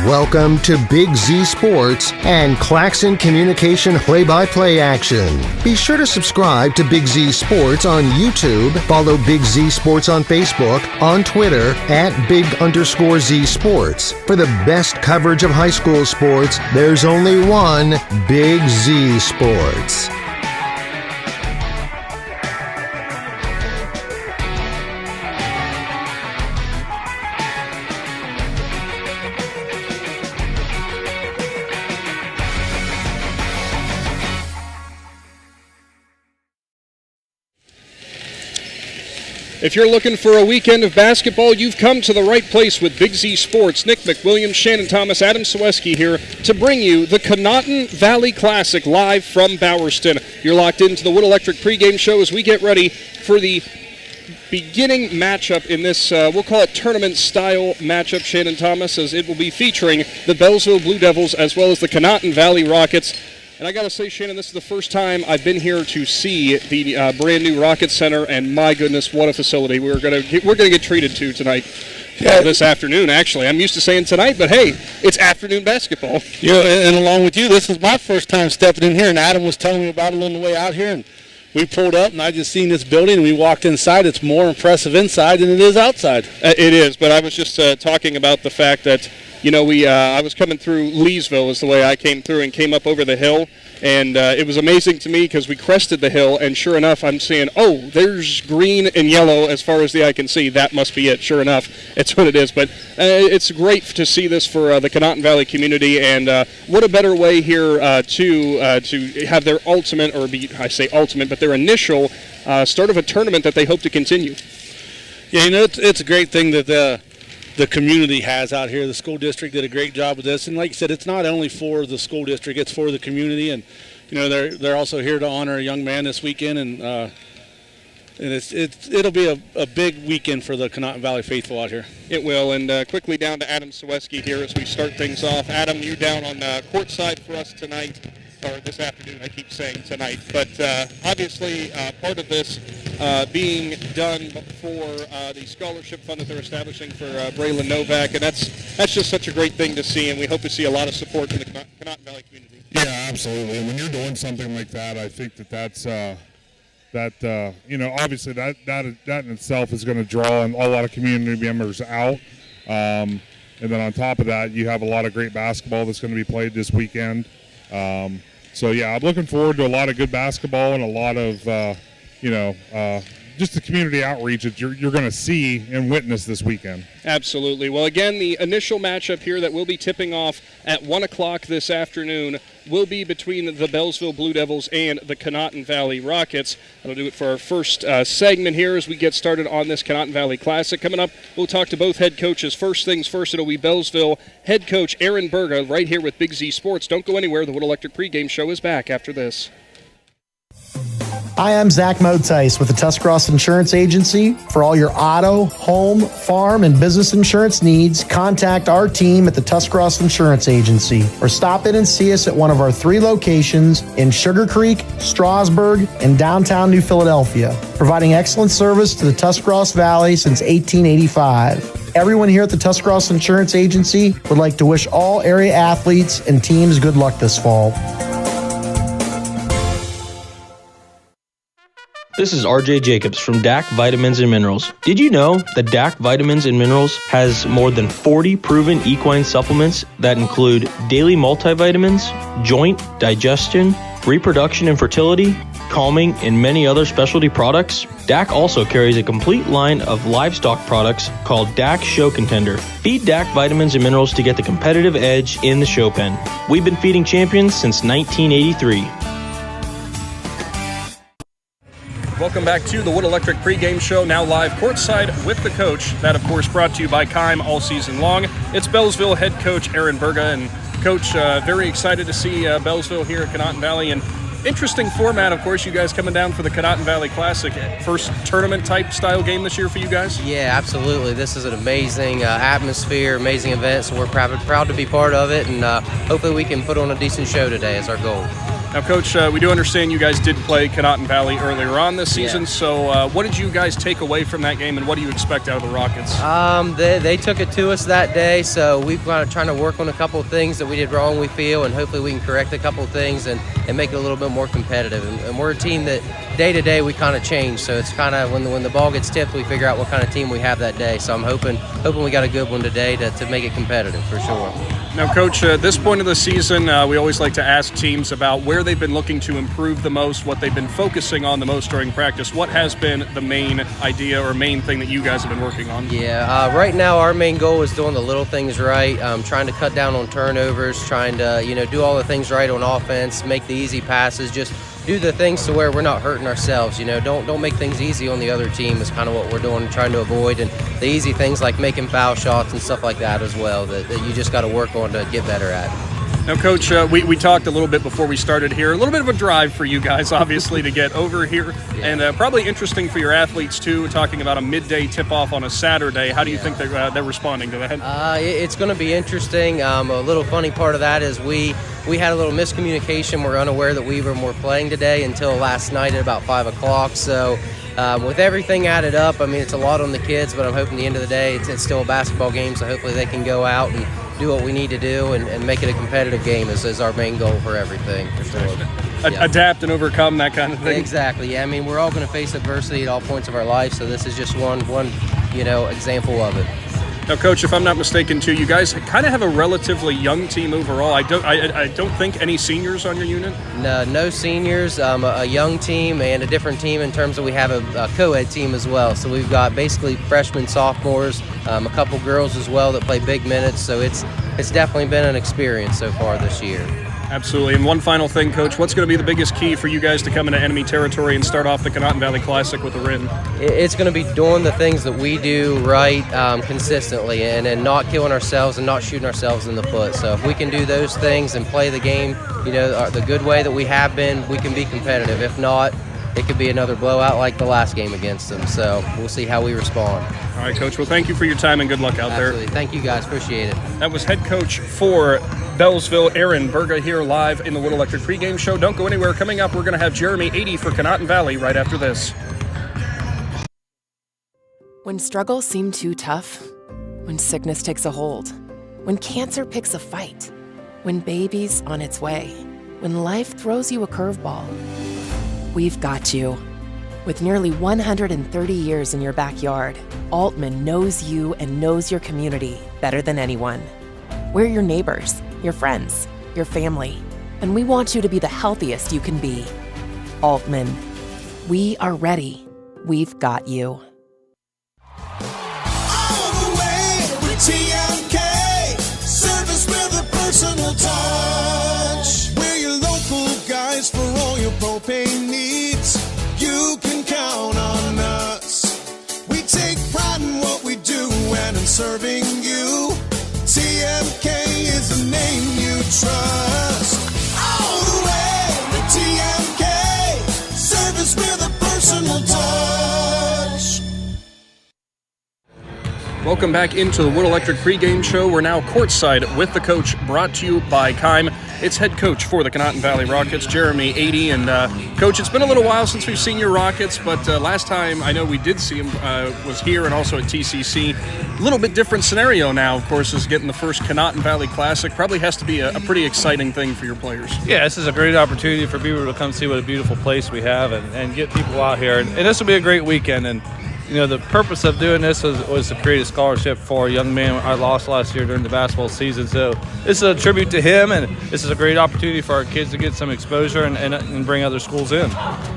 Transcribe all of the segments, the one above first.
Welcome to Big Z Sports and Claxon Communication play-by-play action. Be sure to subscribe to Big Z Sports on YouTube. Follow Big Z Sports on Facebook, on Twitter @Big_Z Sports. For the best coverage of high school sports, there's only one Big Z Sports. If you're looking for a weekend of basketball, you've come to the right place with Big Z Sports. Nick McWilliams, Shannon Thomas, Adam Sweski here to bring you the Conotton Valley Classic live from Bowerston. You're locked into the Wood Electric pregame show as we get ready for the beginning matchup in this, we'll call it tournament-style matchup, Shannon Thomas, as it will be featuring the Beallsville Blue Devils as well as the Conotton Valley Rockets. And I got to say, Shannon, this is the first time I've been here to see the brand new Rocket Center, and my goodness, what a facility we're going to get treated to tonight. Yeah, this afternoon, actually. I'm used to saying tonight, but hey, it's afternoon basketball. Yeah, and along with you, this is my first time stepping in here, and Adam was telling me about it on the way out here, and we pulled up, and I just seen this building, and we walked inside. It's more impressive inside than it is outside. It is, but I was just talking about the fact that, you know, I was coming through Leesville is the way I came through and came up over the hill, and it was amazing to me because we crested the hill, and sure enough, I'm seeing, oh, there's green and yellow as far as the eye can see. That must be it. Sure enough, it's what it is. But it's great to see this for the Conotton Valley community, and what a better way here to have their ultimate, I say ultimate, but their initial start of a tournament that they hope to continue. Yeah, you know, it's a great thing that the community has out here. The school district did a great job with this, and like you said, it's not only for the school district, it's for the community, and you know, they're also here to honor a young man this weekend, and it'll be a big weekend for the Conotton Valley faithful out here. It will, and quickly down to Adam Sweski here as we start things off. Adam, you down on courtside for us tonight, or this afternoon, I keep saying tonight, but obviously part of this being done for the scholarship fund that they're establishing for Braylon Novak, and that's just such a great thing to see, and we hope to see a lot of support from the Conotton Valley community. Yeah, absolutely. When you're doing something like that, I think that's you know, obviously that in itself is going to draw a lot of community members out, and then on top of that, you have a lot of great basketball that's going to be played this weekend. So yeah, I'm looking forward to a lot of good basketball and a lot of just the community outreach that you're going to see and witness this weekend. Absolutely. Well, again, the initial matchup here that will be tipping off at 1 o'clock this afternoon will be between the Beallsville Blue Devils and the Conotton Valley Rockets. That'll do it for our first segment here as we get started on this Conotton Valley Classic. Coming up, we'll talk to both head coaches. First things first, it'll be Beallsville head coach Aaron Berga right here with Big Z Sports. Don't go anywhere. The Wood Electric pregame show is back after this. Hi, I'm Zach Motice with the Tuscarawas Insurance Agency. For all your auto, home, farm, and business insurance needs, contact our team at the Tuscarawas Insurance Agency or stop in and see us at one of our 3 locations in Sugar Creek, Strasburg, and downtown New Philadelphia, providing excellent service to the Tuscarawas Valley since 1885. Everyone here at the Tuscarawas Insurance Agency would like to wish all area athletes and teams good luck this fall. This is RJ Jacobs from DAC Vitamins and Minerals. Did you know that DAC Vitamins and Minerals has more than 40 proven equine supplements that include daily multivitamins, joint, digestion, reproduction and fertility, calming, and many other specialty products? DAC also carries a complete line of livestock products called DAC Show Contender. Feed DAC Vitamins and Minerals to get the competitive edge in the show pen. We've been feeding champions since 1983. Welcome back to the Wood Electric pregame show, now live courtside with the coach. That, of course, brought to you by Keim all season long. It's Beallsville head coach Aaron Berga. And, Coach, very excited to see Beallsville here at Conotton Valley. And interesting format, of course, you guys coming down for the Conotton Valley Classic. First tournament-type style game this year for you guys? Yeah, absolutely. This is an amazing atmosphere, amazing event, so we're proud to be part of it. And hopefully we can put on a decent show today is our goal. Now, Coach, we do understand you guys did play Conotton Valley earlier on this season, Yeah. so what did you guys take away from that game, and what do you expect out of the Rockets? They took it to us that day, so we've got trying to work on a couple of things that we did wrong, we feel, and hopefully we can correct a couple of things and make it a little bit more competitive. And we're a team that day to day we kind of change, so it's kind of when the ball gets tipped, we figure out what kind of team we have that day. So I'm hoping we got a good one today to make it competitive for sure. Now, Coach, at this point of the season, we always like to ask teams about where they've been looking to improve the most, what they've been focusing on the most during practice. What has been the main idea or main thing that you guys have been working on? Yeah, right now our main goal is doing the little things right, trying to cut down on turnovers, trying to do all the things right on offense, make the easy passes, just do the things to where we're not hurting ourselves. Don't make things easy on the other team is kind of what we're doing, trying to avoid, and the easy things like making foul shots and stuff like that as well that you just got to work on to get better at. Now, Coach, we talked a little bit before we started here. A little bit of a drive for you guys, obviously, to get over here. Yeah. And probably interesting for your athletes, too, talking about a midday tip-off on a Saturday. How do you think they're responding to that? It's going to be interesting. A little funny part of that is we had a little miscommunication. We're unaware that we were playing today until last night at about 5 o'clock. So with everything added up, I mean, it's a lot on the kids, but I'm hoping at the end of the day it's still a basketball game, so hopefully they can go out and do what we need to do and make it a competitive game is our main goal for everything, for sure. Yeah. Adapt and overcome, that kind of thing. Exactly, yeah. I mean, we're all going to face adversity at all points of our life, so this is just one example of it. Now, Coach, if I'm not mistaken, too, you guys kind of have a relatively young team overall. I don't think any seniors on your unit? No seniors, a young team and a different team in terms of we have a co-ed team as well. So we've got basically freshmen, sophomores, a couple girls as well that play big minutes. So it's definitely been an experience so far this year. Absolutely. And one final thing, Coach, what's going to be the biggest key for you guys to come into enemy territory and start off the Conotton Valley Classic with a win? It's going to be doing the things that we do right consistently and not killing ourselves and not shooting ourselves in the foot. So if we can do those things and play the game, the good way that we have been, we can be competitive. If not, it could be another blowout like the last game against them. So we'll see how we respond. All right, Coach. Well, thank you for your time and good luck out there. Absolutely. Thank you, guys. Appreciate it. That was head coach for Beallsville, Aaron Berga, here live in the Wood Electric pregame show. Don't go anywhere. Coming up, we're going to have Jeremy 80 for Conotton Valley right after this. When struggles seem too tough, when sickness takes a hold, when cancer picks a fight, when baby's on its way, when life throws you a curveball, we've got you. With nearly 130 years in your backyard, Altman knows you and knows your community better than anyone. We're your neighbors, your friends, your family, and we want you to be the healthiest you can be. Altman, we are ready. We've got you. All the way with TMK, service with a personal touch. We're your local guys for all your propane needs. You can count on us. We take pride in what we do and in serving you. TMK is the name you trust. All the way with TMK, service with a personal touch. Welcome back into the Wood Electric pregame show. We're now courtside with the coach, brought to you by Keim. It's head coach for the Conotton Valley Rockets, Jeremy 80. And, Coach, it's been a little while since we've seen your Rockets, but last time I know we did see him was here and also at TCC. A little bit different scenario now, of course, is getting the first Conotton Valley Classic. Probably has to be a pretty exciting thing for your players. Yeah, this is a great opportunity for people to come see what a beautiful place we have and get people out here. And this will be a great weekend. And the purpose of doing this was to create a scholarship for a young man I lost last year during the basketball season. So this is a tribute to him, and this is a great opportunity for our kids to get some exposure and bring other schools in.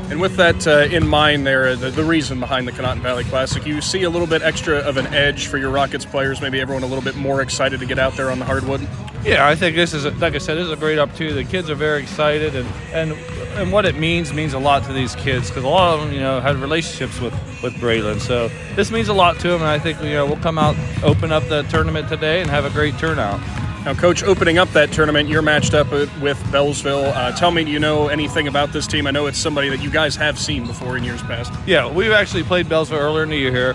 And with that in mind there, the reason behind the Conotton Valley Classic, you see a little bit extra of an edge for your Rockets players, maybe everyone a little bit more excited to get out there on the hardwood? Yeah, I think this is, like I said, this is a great opportunity. The kids are very excited, and what it means a lot to these kids, because a lot of them, had relationships with Braylon. So this means a lot to them, and I think, we'll come out, open up the tournament today, and have a great turnout. Now, Coach, opening up that tournament, you're matched up with Beallsville. Tell me, do you know anything about this team? I know it's somebody that you guys have seen before in years past. Yeah, we've actually played Beallsville earlier in the year here.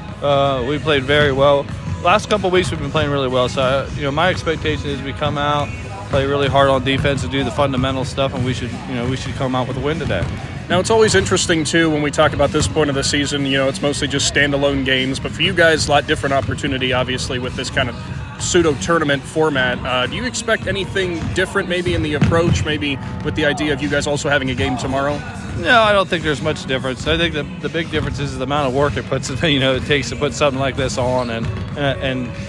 We played very well. Last couple of weeks we've been playing really well, so my expectation is we come out play really hard on defense and do the fundamental stuff, and we should come out with a win today. Now, it's always interesting, too, when we talk about this point of the season. It's mostly just standalone games, but for you guys, a lot different opportunity, obviously, with this kind of pseudo-tournament format. Do you expect anything different maybe in the approach, maybe with the idea of you guys also having a game tomorrow? No, I don't think there's much difference. I think the big difference is the amount of work it takes to put something like this on, and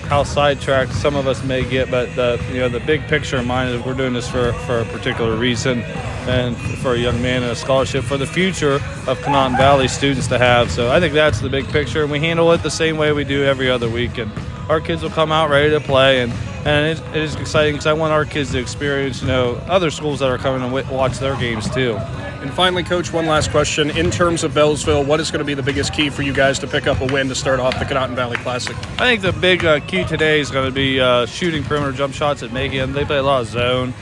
how sidetracked some of us may get. But the big picture in mind is we're doing this for a particular reason, and for a young man and a scholarship for the future of Conotton Valley students to have. So I think that's the big picture, and we handle it the same way we do every other week. And our kids will come out ready to play, and it is exciting because I want our kids to experience other schools that are coming and watch their games too. And finally, Coach, one last question. In terms of Beallsville, what is going to be the biggest key for you guys to pick up a win to start off the Conotton Valley Classic? I think the big key today is going to be shooting perimeter jump shots and making them. They play a lot of zone,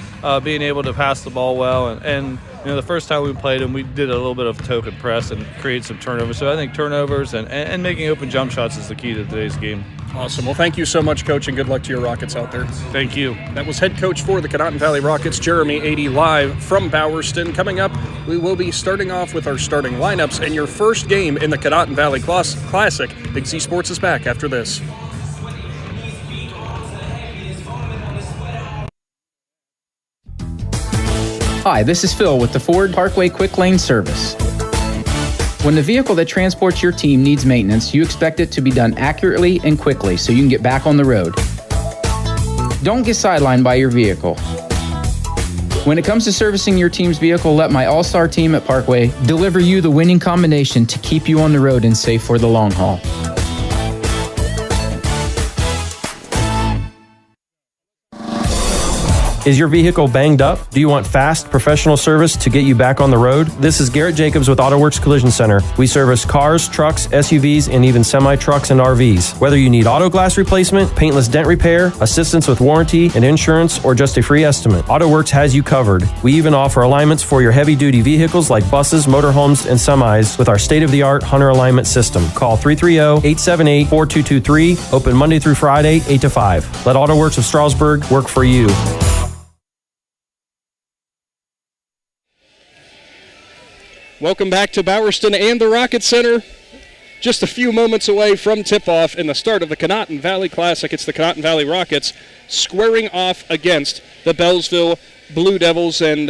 being able to pass the ball well. And the first time we played them, we did a little bit of token press and created some turnovers. So I think turnovers and making open jump shots is the key to today's game. Awesome. Well, thank you so much, Coach, and good luck to your Rockets out there. Thank you. That was head coach for the Conotton Valley Rockets, Jeremy Ady, live from Bowerston. Coming up, we will be starting off with our starting lineups and your first game in the Conotton Valley Classic. Big Z Sports is back after this. Hi, this is Phil with the Ford Parkway Quick Lane Service. When the vehicle that transports your team needs maintenance, you expect it to be done accurately and quickly so you can get back on the road. Don't get sidelined by your vehicle. When it comes to servicing your team's vehicle, let my all-star team at Parkway deliver you the winning combination to keep you on the road and safe for the long haul. Is your vehicle banged up? Do you want fast, professional service to get you back on the road? This is Garrett Jacobs with AutoWorks Collision Center. We service cars, trucks, SUVs, and even semi-trucks and RVs. Whether you need auto glass replacement, paintless dent repair, assistance with warranty and insurance, or just a free estimate, AutoWorks has you covered. We even offer alignments for your heavy-duty vehicles like buses, motorhomes, and semis with our state-of-the-art Hunter alignment system. Call 330-878-4223. Open Monday through Friday, 8 to 5. Let AutoWorks of Strasburg work for you. Welcome back to Bowerston and the Rocket Center. Just a few moments away from tip-off in the start of the Conotton Valley Classic. It's the Conotton Valley Rockets squaring off against the Beallsville Blue Devils. And,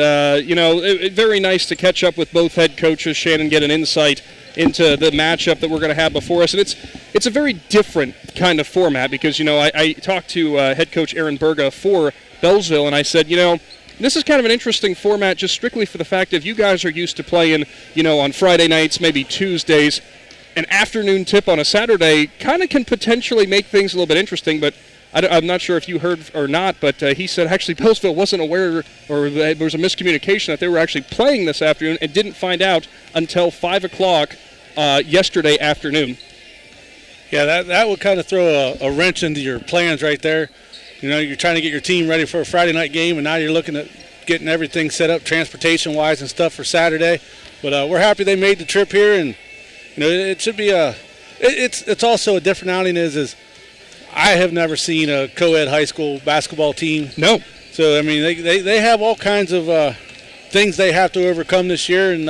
very nice to catch up with both head coaches. Shannon, get an insight into the matchup that we're going to have before us. And it's a very different kind of format because, I talked to head coach Aaron Berga for Beallsville, and I said, this is kind of an interesting format just strictly for the fact that you guys are used to playing, on Friday nights, maybe Tuesdays. An afternoon tip on a Saturday kind of can potentially make things a little bit interesting, but I'm not sure if you heard or not, but he said actually Beallsville wasn't aware or there was a miscommunication that they were actually playing this afternoon and didn't find out until 5 o'clock yesterday afternoon. Yeah, that would kind of throw a wrench into your plans right there. You're trying to get your team ready for a Friday night game, and now you're looking at getting everything set up transportation-wise and stuff for Saturday. But we're happy they made the trip here, and it should be it's also a different outing. Is I have never seen a co-ed high school basketball team. No. So they have all kinds of things they have to overcome this year, and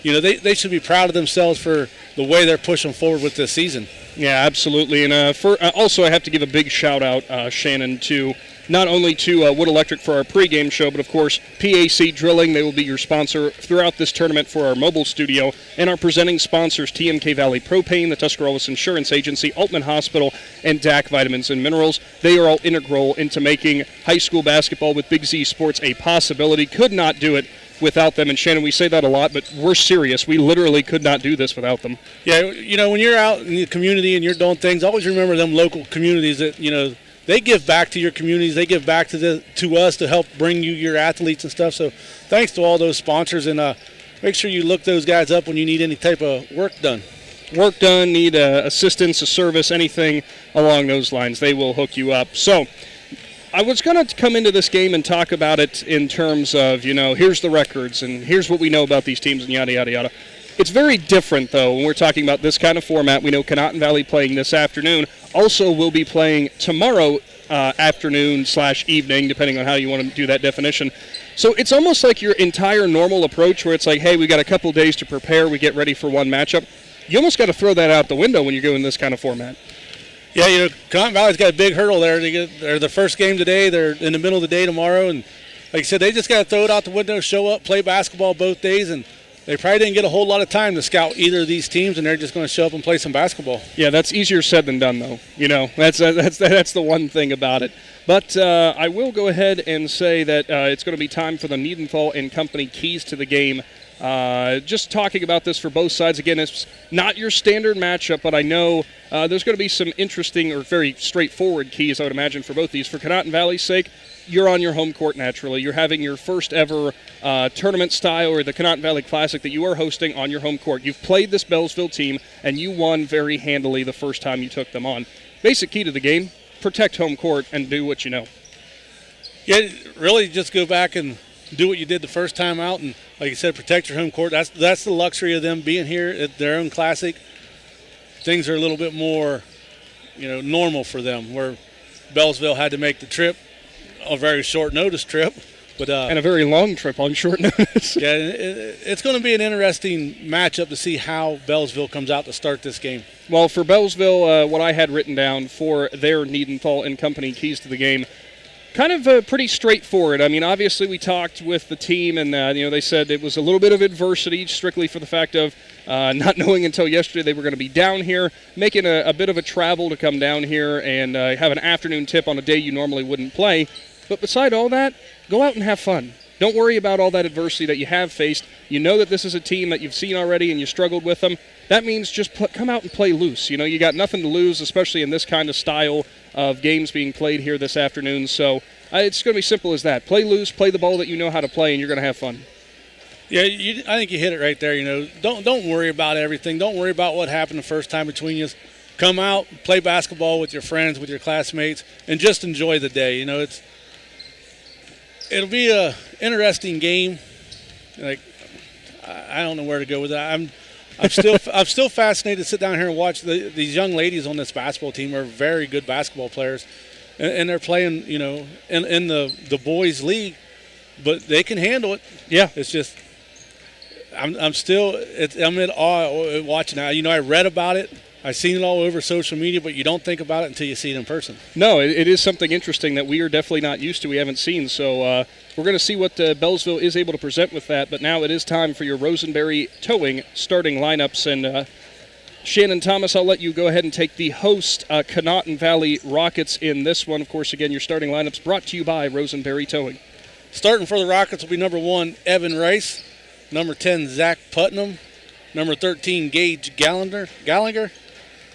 they should be proud of themselves for the way they're pushing forward with this season. Yeah, absolutely. And also I have to give a big shout-out, Shannon, to not only to Wood Electric for our pregame show, but, of course, PAC Drilling. They will be your sponsor throughout this tournament for our mobile studio. And our presenting sponsors, TMK Valley Propane, the Tuscarawas Insurance Agency, Altman Hospital, and DAC Vitamins and Minerals. They are all integral into making high school basketball with Big Z Sports a possibility. Could not do it without them. And Shannon, we say that a lot, but we're serious. We literally could not do this without them. Yeah, when you're out in the community and you're doing things, always remember them local communities that, they give back to your communities. They give back to us to help bring you your athletes and stuff. So thanks to all those sponsors, and make sure you look those guys up when you need any type of work done. Need assistance, a service, anything along those lines. They will hook you up. So I was going to come into this game and talk about it in terms of, here's the records and here's what we know about these teams and yada, yada, yada. It's very different, though, when we're talking about this kind of format. We know Conotton Valley playing this afternoon. Also, we'll be playing tomorrow afternoon/evening, depending on how you want to do that definition. So it's almost like your entire normal approach where it's like, hey, we got a couple days to prepare, we get ready for one matchup. You almost got to throw that out the window when you're doing this kind of format. Yeah, Conotton Valley's got a big hurdle there. They're the first game today. They're in the middle of the day tomorrow. And like I said, they just got to throw it out the window, show up, play basketball both days. And they probably didn't get a whole lot of time to scout either of these teams, and they're just going to show up and play some basketball. Yeah, that's easier said than done, though. That's the one thing about it. But I will go ahead and say that it's going to be time for the Niedenthal and Company keys to the game. Just talking about this for both sides. Again, it's not your standard matchup, but I know there's going to be some interesting or very straightforward keys, I would imagine, for both these. For Conotton Valley's sake, you're on your home court naturally. You're having your first ever tournament style or the Conotton Valley Classic that you are hosting on your home court. You've played this Beallsville team, and you won very handily the first time you took them on. Basic key to the game, protect home court and do what you know. Yeah, really just go back and do what you did the first time out, and like you said, protect your home court. That's the luxury of them being here at their own classic. Things are a little bit more, normal for them, where Beallsville had to make the trip, a very short notice trip. And a very long trip on short notice. Yeah, it's going to be an interesting matchup to see how Beallsville comes out to start this game. Well, for Beallsville, what I had written down for their Niedenthal and Company keys to the game, kind of pretty straightforward. I mean, obviously we talked with the team, and they said it was a little bit of adversity, strictly for the fact of not knowing until yesterday they were going to be down here, making a bit of a travel to come down here and have an afternoon tip on a day you normally wouldn't play. But beside all that, go out and have fun. Don't worry about all that adversity that you have faced. You know that this is a team that you've seen already and you struggled with them. That means just come out and play loose. You got nothing to lose, especially in this kind of style of games being played here this afternoon. So it's going to be simple as that. Play loose, play the ball that you know how to play, and you're going to have fun. Yeah, I think you hit it right there. Don't worry about everything. Don't worry about what happened the first time between you. Come out, play basketball with your friends, with your classmates, and just enjoy the day. It'll be a interesting game. Like, I don't know where to go with that. I'm still fascinated to sit down here and watch these young ladies on this basketball team. Are very good basketball players, and they're playing, in the boys' league, but they can handle it. Yeah, it's just I'm in awe watching that. I read about it. I've seen it all over social media, but you don't think about it until you see it in person. No, it is something interesting that we are definitely not used to, we haven't seen. So we're going to see what Beallsville is able to present with that. But now it is time for your Rosenberry Towing starting lineups. And Shannon Thomas, I'll let you go ahead and take the host Conotton Valley Rockets in this one. Of course, again, your starting lineups brought to you by Rosenberry Towing. Starting for the Rockets will be number 1, Evan Rice, number 10, Zach Putnam, number 13, Gage Gallinger,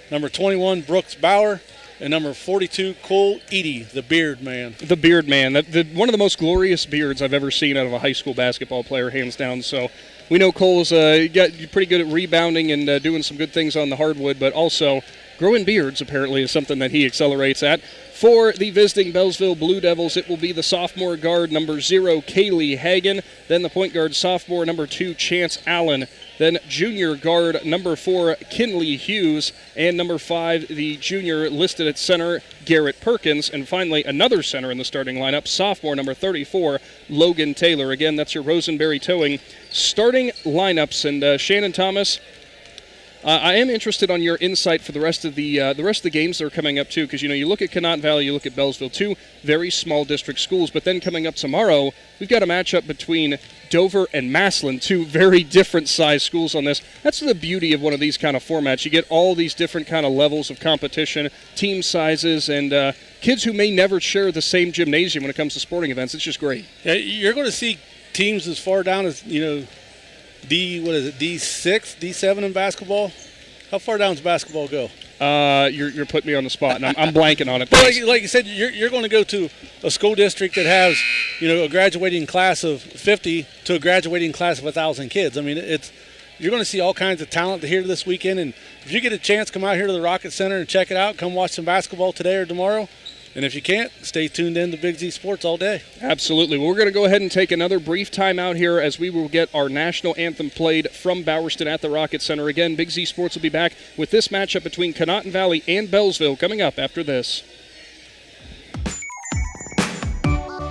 number 21, Brooks Bauer, and number 42, Cole Eady, the Beard Man. The Beard Man. One of the most glorious beards I've ever seen out of a high school basketball player, hands down. So we know Cole's got pretty good at rebounding and doing some good things on the hardwood, but also growing beards apparently is something that he accelerates at. For the visiting Beallsville Blue Devils, it will be the sophomore guard, number 0, Kaylee Hagan. Then the point guard, sophomore, number 2, Chance Allen. Then junior guard, number 4, Kinley Hughes. And number 5, the junior listed at center, Garrett Perkins. And finally, another center in the starting lineup, sophomore, number 34, Logan Taylor. Again, that's your Rosenberry Towing starting lineups. And Shannon Thomas, I am interested on your insight for the rest of the games that are coming up too, because you look at Conotton Valley, you look at Beallsville, 2 very small district schools, but then coming up tomorrow, we've got a matchup between Dover and Massillon, 2 very different size schools on this. That's the beauty of one of these kind of formats. You get all these different kind of levels of competition, team sizes, and kids who may never share the same gymnasium when it comes to sporting events. It's just great. Yeah, you're going to see teams as far down as D6, D7 in basketball. How far down does basketball go? You're putting me on the spot, and I'm blanking on it. But like you said, you're going to go to a school district that has, a graduating class of 50 to a graduating class of 1,000 kids. I mean, you're going to see all kinds of talent here this weekend, and if you get a chance, come out here to the Rocket Center and check it out. Come watch some basketball today or tomorrow. And if you can't, stay tuned in to Big Z Sports all day. Absolutely. Well, we're going to go ahead and take another brief time out here as we will get our national anthem played from Bowerston at the Rocket Center. Again, Big Z Sports will be back with this matchup between Conotton Valley and Beallsville coming up after this.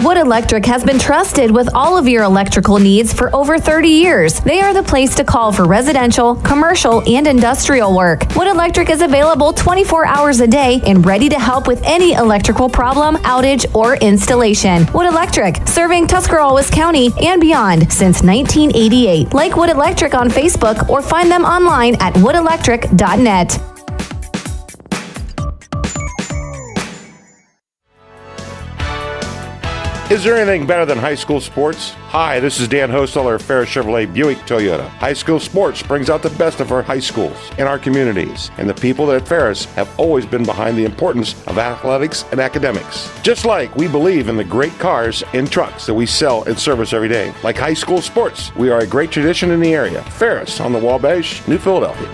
Wood Electric has been trusted with all of your electrical needs for over 30 years. They are the place to call for residential, commercial, and industrial work. Wood Electric is available 24 hours a day and ready to help with any electrical problem, outage, or installation. Wood Electric, serving Tuscarawas County and beyond since 1988. Like Wood Electric on Facebook or find them online at woodelectric.net. Is there anything better than high school sports? Hi, this is Dan Hosteller of Ferris Chevrolet Buick Toyota. High school sports brings out the best of our high schools and our communities, and the people at Ferris have always been behind the importance of athletics and academics. Just like we believe in the great cars and trucks that we sell and service every day. Like high school sports, we are a great tradition in the area. Ferris on the Wabash, New Philadelphia.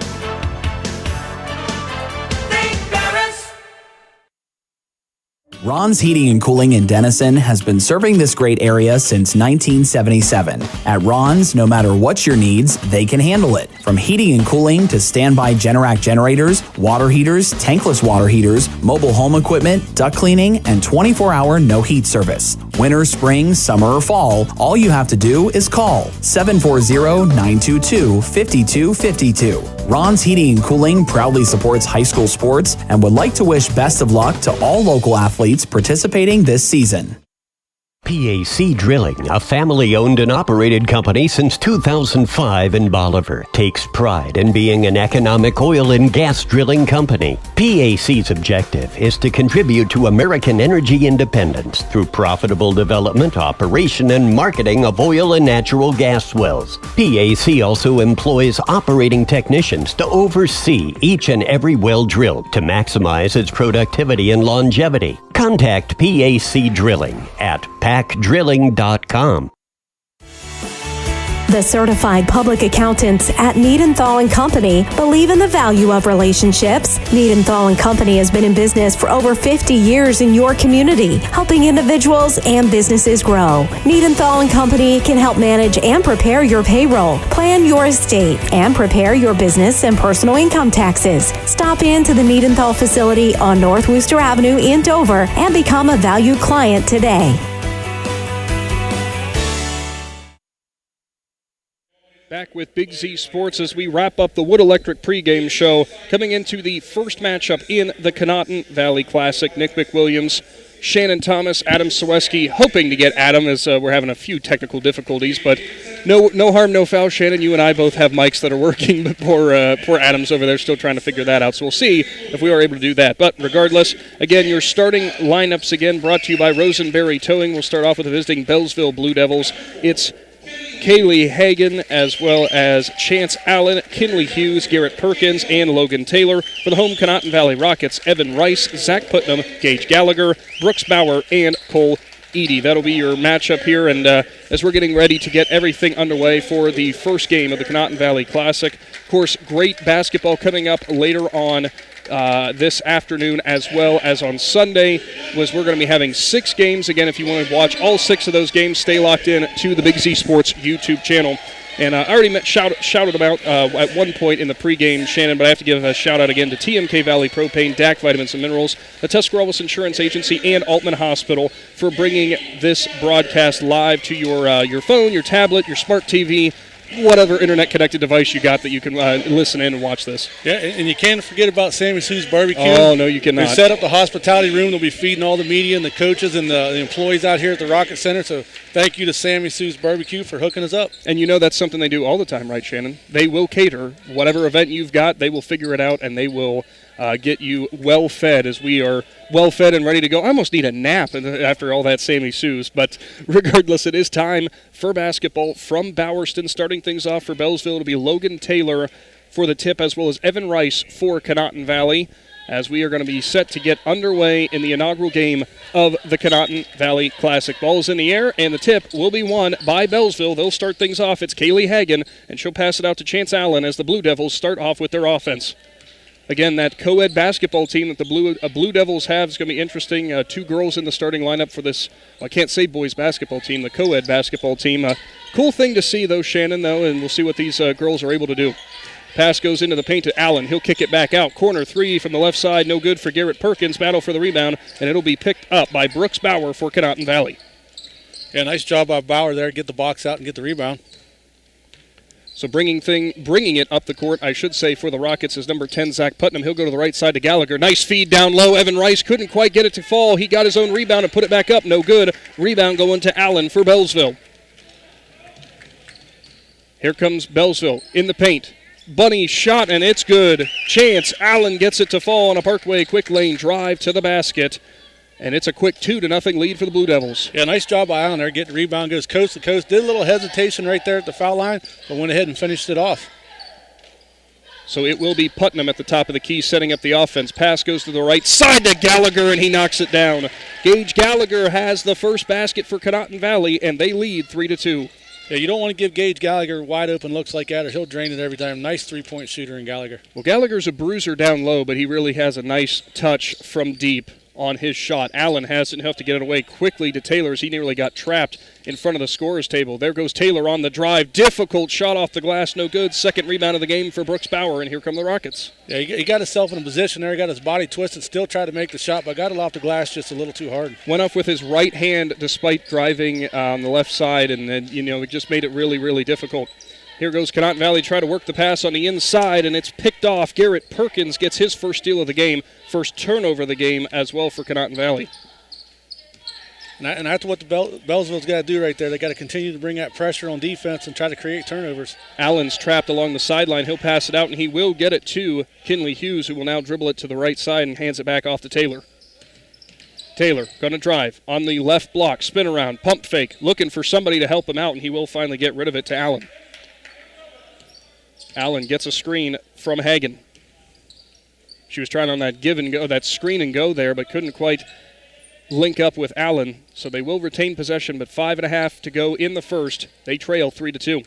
Ron's Heating and Cooling in Denison has been serving this great area since 1977. At Ron's, no matter what your needs, they can handle it. From heating and cooling to standby Generac generators, water heaters, tankless water heaters, mobile home equipment, duct cleaning, and 24-hour no heat service. Winter, spring, summer, or fall, all you have to do is call 740-922-5252. Ron's Heating and Cooling proudly supports high school sports and would like to wish best of luck to all local athletes participating this season. PAC Drilling, a family-owned and operated company since 2005 in Bolivar, takes pride in being an economic oil and gas drilling company. PAC's objective is to contribute to American energy independence through profitable development, operation, and marketing of oil and natural gas wells. PAC also employs operating technicians to oversee each and every well drilled to maximize its productivity and longevity. Contact PAC Drilling at pacdrilling.com. The certified public accountants at Niedenthal & Company believe in the value of relationships. Niedenthal & Company has been in business for over 50 years in your community, helping individuals and businesses grow. Niedenthal & Company can help manage and prepare your payroll, plan your estate, and prepare your business and personal income taxes. Stop in to the Niedenthal facility on North Wooster Avenue in Dover and become a valued client today. Back with Big Z Sports as we wrap up the Wood Electric pregame show, coming into the first matchup in the Conotton Valley Classic. Nick McWilliams, Shannon Thomas, Adam Saweski, hoping to get Adam as we're having a few technical difficulties, but no harm, no foul. Shannon, you and I both have mics that are working, but poor Adam's over there still trying to figure that out, so we'll see if we are able to do that. But regardless, again, your starting lineups again brought to you by Rosenberry Towing. We'll start off with the visiting Beallsville Blue Devils. It's Kaylee Hagan, as well as Chance Allen, Kinley Hughes, Garrett Perkins, and Logan Taylor. For the home Conotton Valley Rockets, Evan Rice, Zach Putnam, Gage Gallagher, Brooks Bauer, and Cole Eady. That'll be your matchup here, and as we're getting ready to get everything underway for the first game of the Conotton Valley Classic. Of course, great basketball coming up later on this afternoon, as well as on Sunday, we're going to be having 6 games. Again, if you want to watch all 6 of those games, stay locked in to the Big Z Sports YouTube channel. And I already shouted about at one point in the pregame, Shannon, but I have to give a shout-out again to TMK Valley Propane, DAC Vitamins and Minerals, the Tuscarawas Insurance Agency, and Altman Hospital for bringing this broadcast live to your phone, your tablet, your smart TV, whatever internet-connected device you got that you can listen in and watch this. Yeah, and you can't forget about Sammy Sue's Barbecue. Oh, no, you cannot. They set up the hospitality room. They'll be feeding all the media and the coaches and the employees out here at the Rocket Center. So thank you to Sammy Sue's Barbecue for hooking us up. And you know that's something they do all the time, right, Shannon? They will cater whatever event you've got. They will figure it out, and they will get you well-fed, as we are well-fed and ready to go. I almost need a nap after all that Sammy Sue's, but regardless, it is time for basketball from Bowerston. Starting things off for Beallsville, it'll be Logan Taylor for the tip, as well as Evan Rice for Conotton Valley, as we are going to be set to get underway in the inaugural game of the Conotton Valley Classic. Ball's in the air, and the tip will be won by Beallsville. They'll start things off. It's Kaylee Hagan, and she'll pass it out to Chance Allen as the Blue Devils start off with their offense. Again, that co-ed basketball team that the Blue Devils have is going to be interesting. 2 girls in the starting lineup for this, I can't say boys basketball team, the co-ed basketball team. Cool thing to see, though, Shannon, though, and we'll see what these girls are able to do. Pass goes into the paint to Allen. He'll kick it back out. Corner 3 from the left side, no good for Garrett Perkins. Battle for the rebound, and it'll be picked up by Brooks Bauer for Conotton Valley. Yeah, nice job by Bauer there. Get the box out and get the rebound. So bringing it up the court, I should say, for the Rockets is number 10, Zach Putnam. He'll go to the right side to Gallagher. Nice feed down low. Evan Rice couldn't quite get it to fall. He got his own rebound and put it back up. No good. Rebound going to Allen for Bealsville. Here comes Bealsville in the paint. Bunny shot, and it's good. Chance Allen gets it to fall on a Parkway quick lane drive to the basket. And it's a quick 2-0 lead for the Blue Devils. Yeah, nice job by Allen there. Getting the rebound, goes coast to coast. Did a little hesitation right there at the foul line, but went ahead and finished it off. So it will be Putnam at the top of the key setting up the offense. Pass goes to the right side to Gallagher, and he knocks it down. Gage Gallagher has the first basket for Conotton Valley, and they lead 3-2. Yeah, you don't want to give Gage Gallagher wide open looks like that, or he'll drain it every time. Nice three-point shooter in Gallagher. Well, Gallagher's a bruiser down low, but he really has a nice touch from deep on his shot. Allen has it and have to get it away quickly to Taylor as he nearly got trapped in front of the scorer's table. There goes Taylor on the drive. Difficult shot off the glass, no good. Second rebound of the game for Brooks Bauer, and here come the Rockets. Yeah, he got himself in a position there. He got his body twisted, still tried to make the shot, but got it off the glass just a little too hard. Went off with his right hand despite driving on the left side, and then, it just made it really, really difficult. Here goes Conotton Valley, try to work the pass on the inside, and it's picked off. Garrett Perkins gets his first steal of the game, first turnover of the game as well for Conotton Valley. And that's what the Bealsville's got to do right there. They got to continue to bring that pressure on defense and try to create turnovers. Allen's trapped along the sideline. He'll pass it out, and he will get it to Kinley Hughes, who will now dribble it to the right side and hands it back off to Taylor. Taylor going to drive on the left block, spin around, pump fake, looking for somebody to help him out, and he will finally get rid of it to Allen. Allen gets a screen from Hagen. She was trying on that give and go, that screen and go there, but couldn't quite link up with Allen. So they will retain possession, but 5.5 to go in the first. They trail 3-2.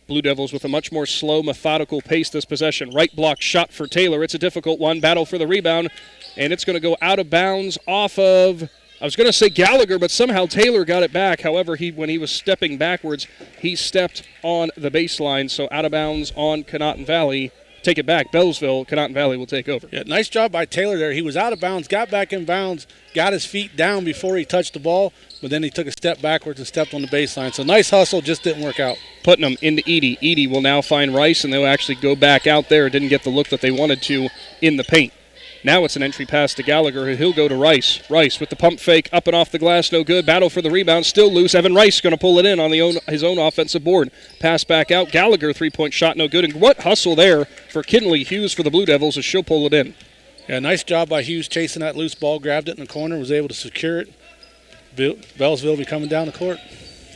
Blue Devils with a much more slow, methodical pace this possession. Right block shot for Taylor. It's a difficult one. Battle for the rebound, and it's going to go out of bounds off of, I was going to say Gallagher, but somehow Taylor got it back. However, when he was stepping backwards, he stepped on the baseline, so out of bounds on Conotton Valley. Take it back. Bealsville, Conotton Valley will take over. Yeah, nice job by Taylor there. He was out of bounds, got back in bounds, got his feet down before he touched the ball, but then he took a step backwards and stepped on the baseline. So nice hustle, just didn't work out. Putnam into Edie. Edie will now find Rice, and they'll actually go back out there. Didn't get the look that they wanted to in the paint. Now it's an entry pass to Gallagher. He'll go to Rice. Rice with the pump fake, up and off the glass, no good. Battle for the rebound, still loose. Evan Rice going to pull it in on his own offensive board. Pass back out. Gallagher, three-point shot, no good. And what hustle there for Kinley Hughes for the Blue Devils as she'll pull it in. Yeah, nice job by Hughes chasing that loose ball, grabbed it in the corner, was able to secure it. Bealsville will be coming down the court.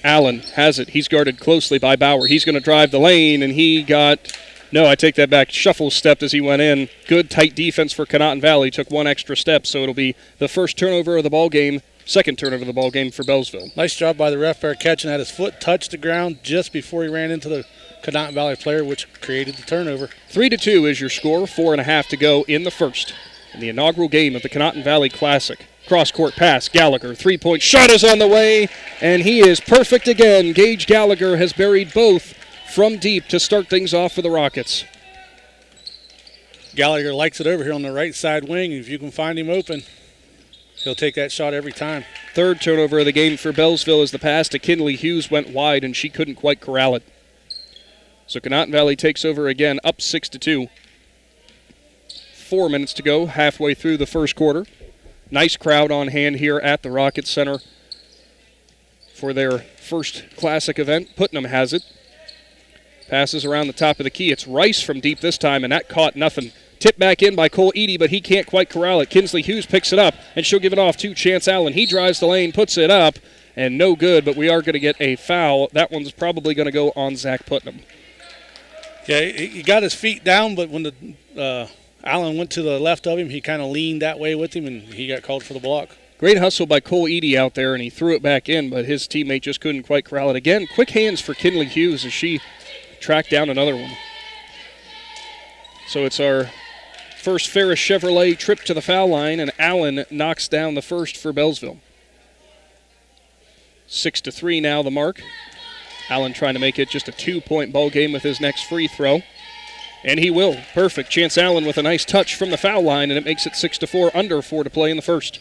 Allen has it. He's guarded closely by Bauer. He's going to drive the lane, and he got... No, I take that back. Shuffle stepped as he went in. Good, tight defense for Conotton Valley. Took one extra step, so it'll be the first turnover of the ball game, second turnover of the ball game for Bealsville. Nice job by the ref there, catching that. His foot touched the ground just before he ran into the Conotton Valley player, which created the turnover. 3-2 is your score. 4.5 to go in the first. In the inaugural game of the Conotton Valley Classic. Cross-court pass. Gallagher, three-point shot is on the way, and he is perfect again. Gage Gallagher has buried both from deep to start things off for the Rockets. Gallagher likes it over here on the right side wing. If you can find him open, he'll take that shot every time. Third turnover of the game for Bealsville as the pass to Kinley Hughes went wide, and she couldn't quite corral it. So Conotton Valley takes over again, up 6-2. 4 minutes to go, halfway through the first quarter. Nice crowd on hand here at the Rockets Center for their first Classic event. Putnam has it. Passes around the top of the key. It's Rice from deep this time, and that caught nothing. Tipped back in by Cole Edie, but he can't quite corral it. Kinsley Hughes picks it up, and she'll give it off to Chance Allen. He drives the lane, puts it up, and no good, but we are going to get a foul. That one's probably going to go on Zach Putnam. Yeah, he got his feet down, but when the Allen went to the left of him, he kind of leaned that way with him, and he got called for the block. Great hustle by Cole Edie out there, and he threw it back in, but his teammate just couldn't quite corral it. Again, quick hands for Kinley Hughes as she tracked down another one. So it's our first Ferris Chevrolet trip to the foul line, and Allen knocks down the first for Bealsville. 6-3 now the mark. Allen trying to make it just a 2-point ball game with his next free throw. And he will. Perfect. Chance Allen with a nice touch from the foul line, and it makes it 6-4, under 4 to play in the first.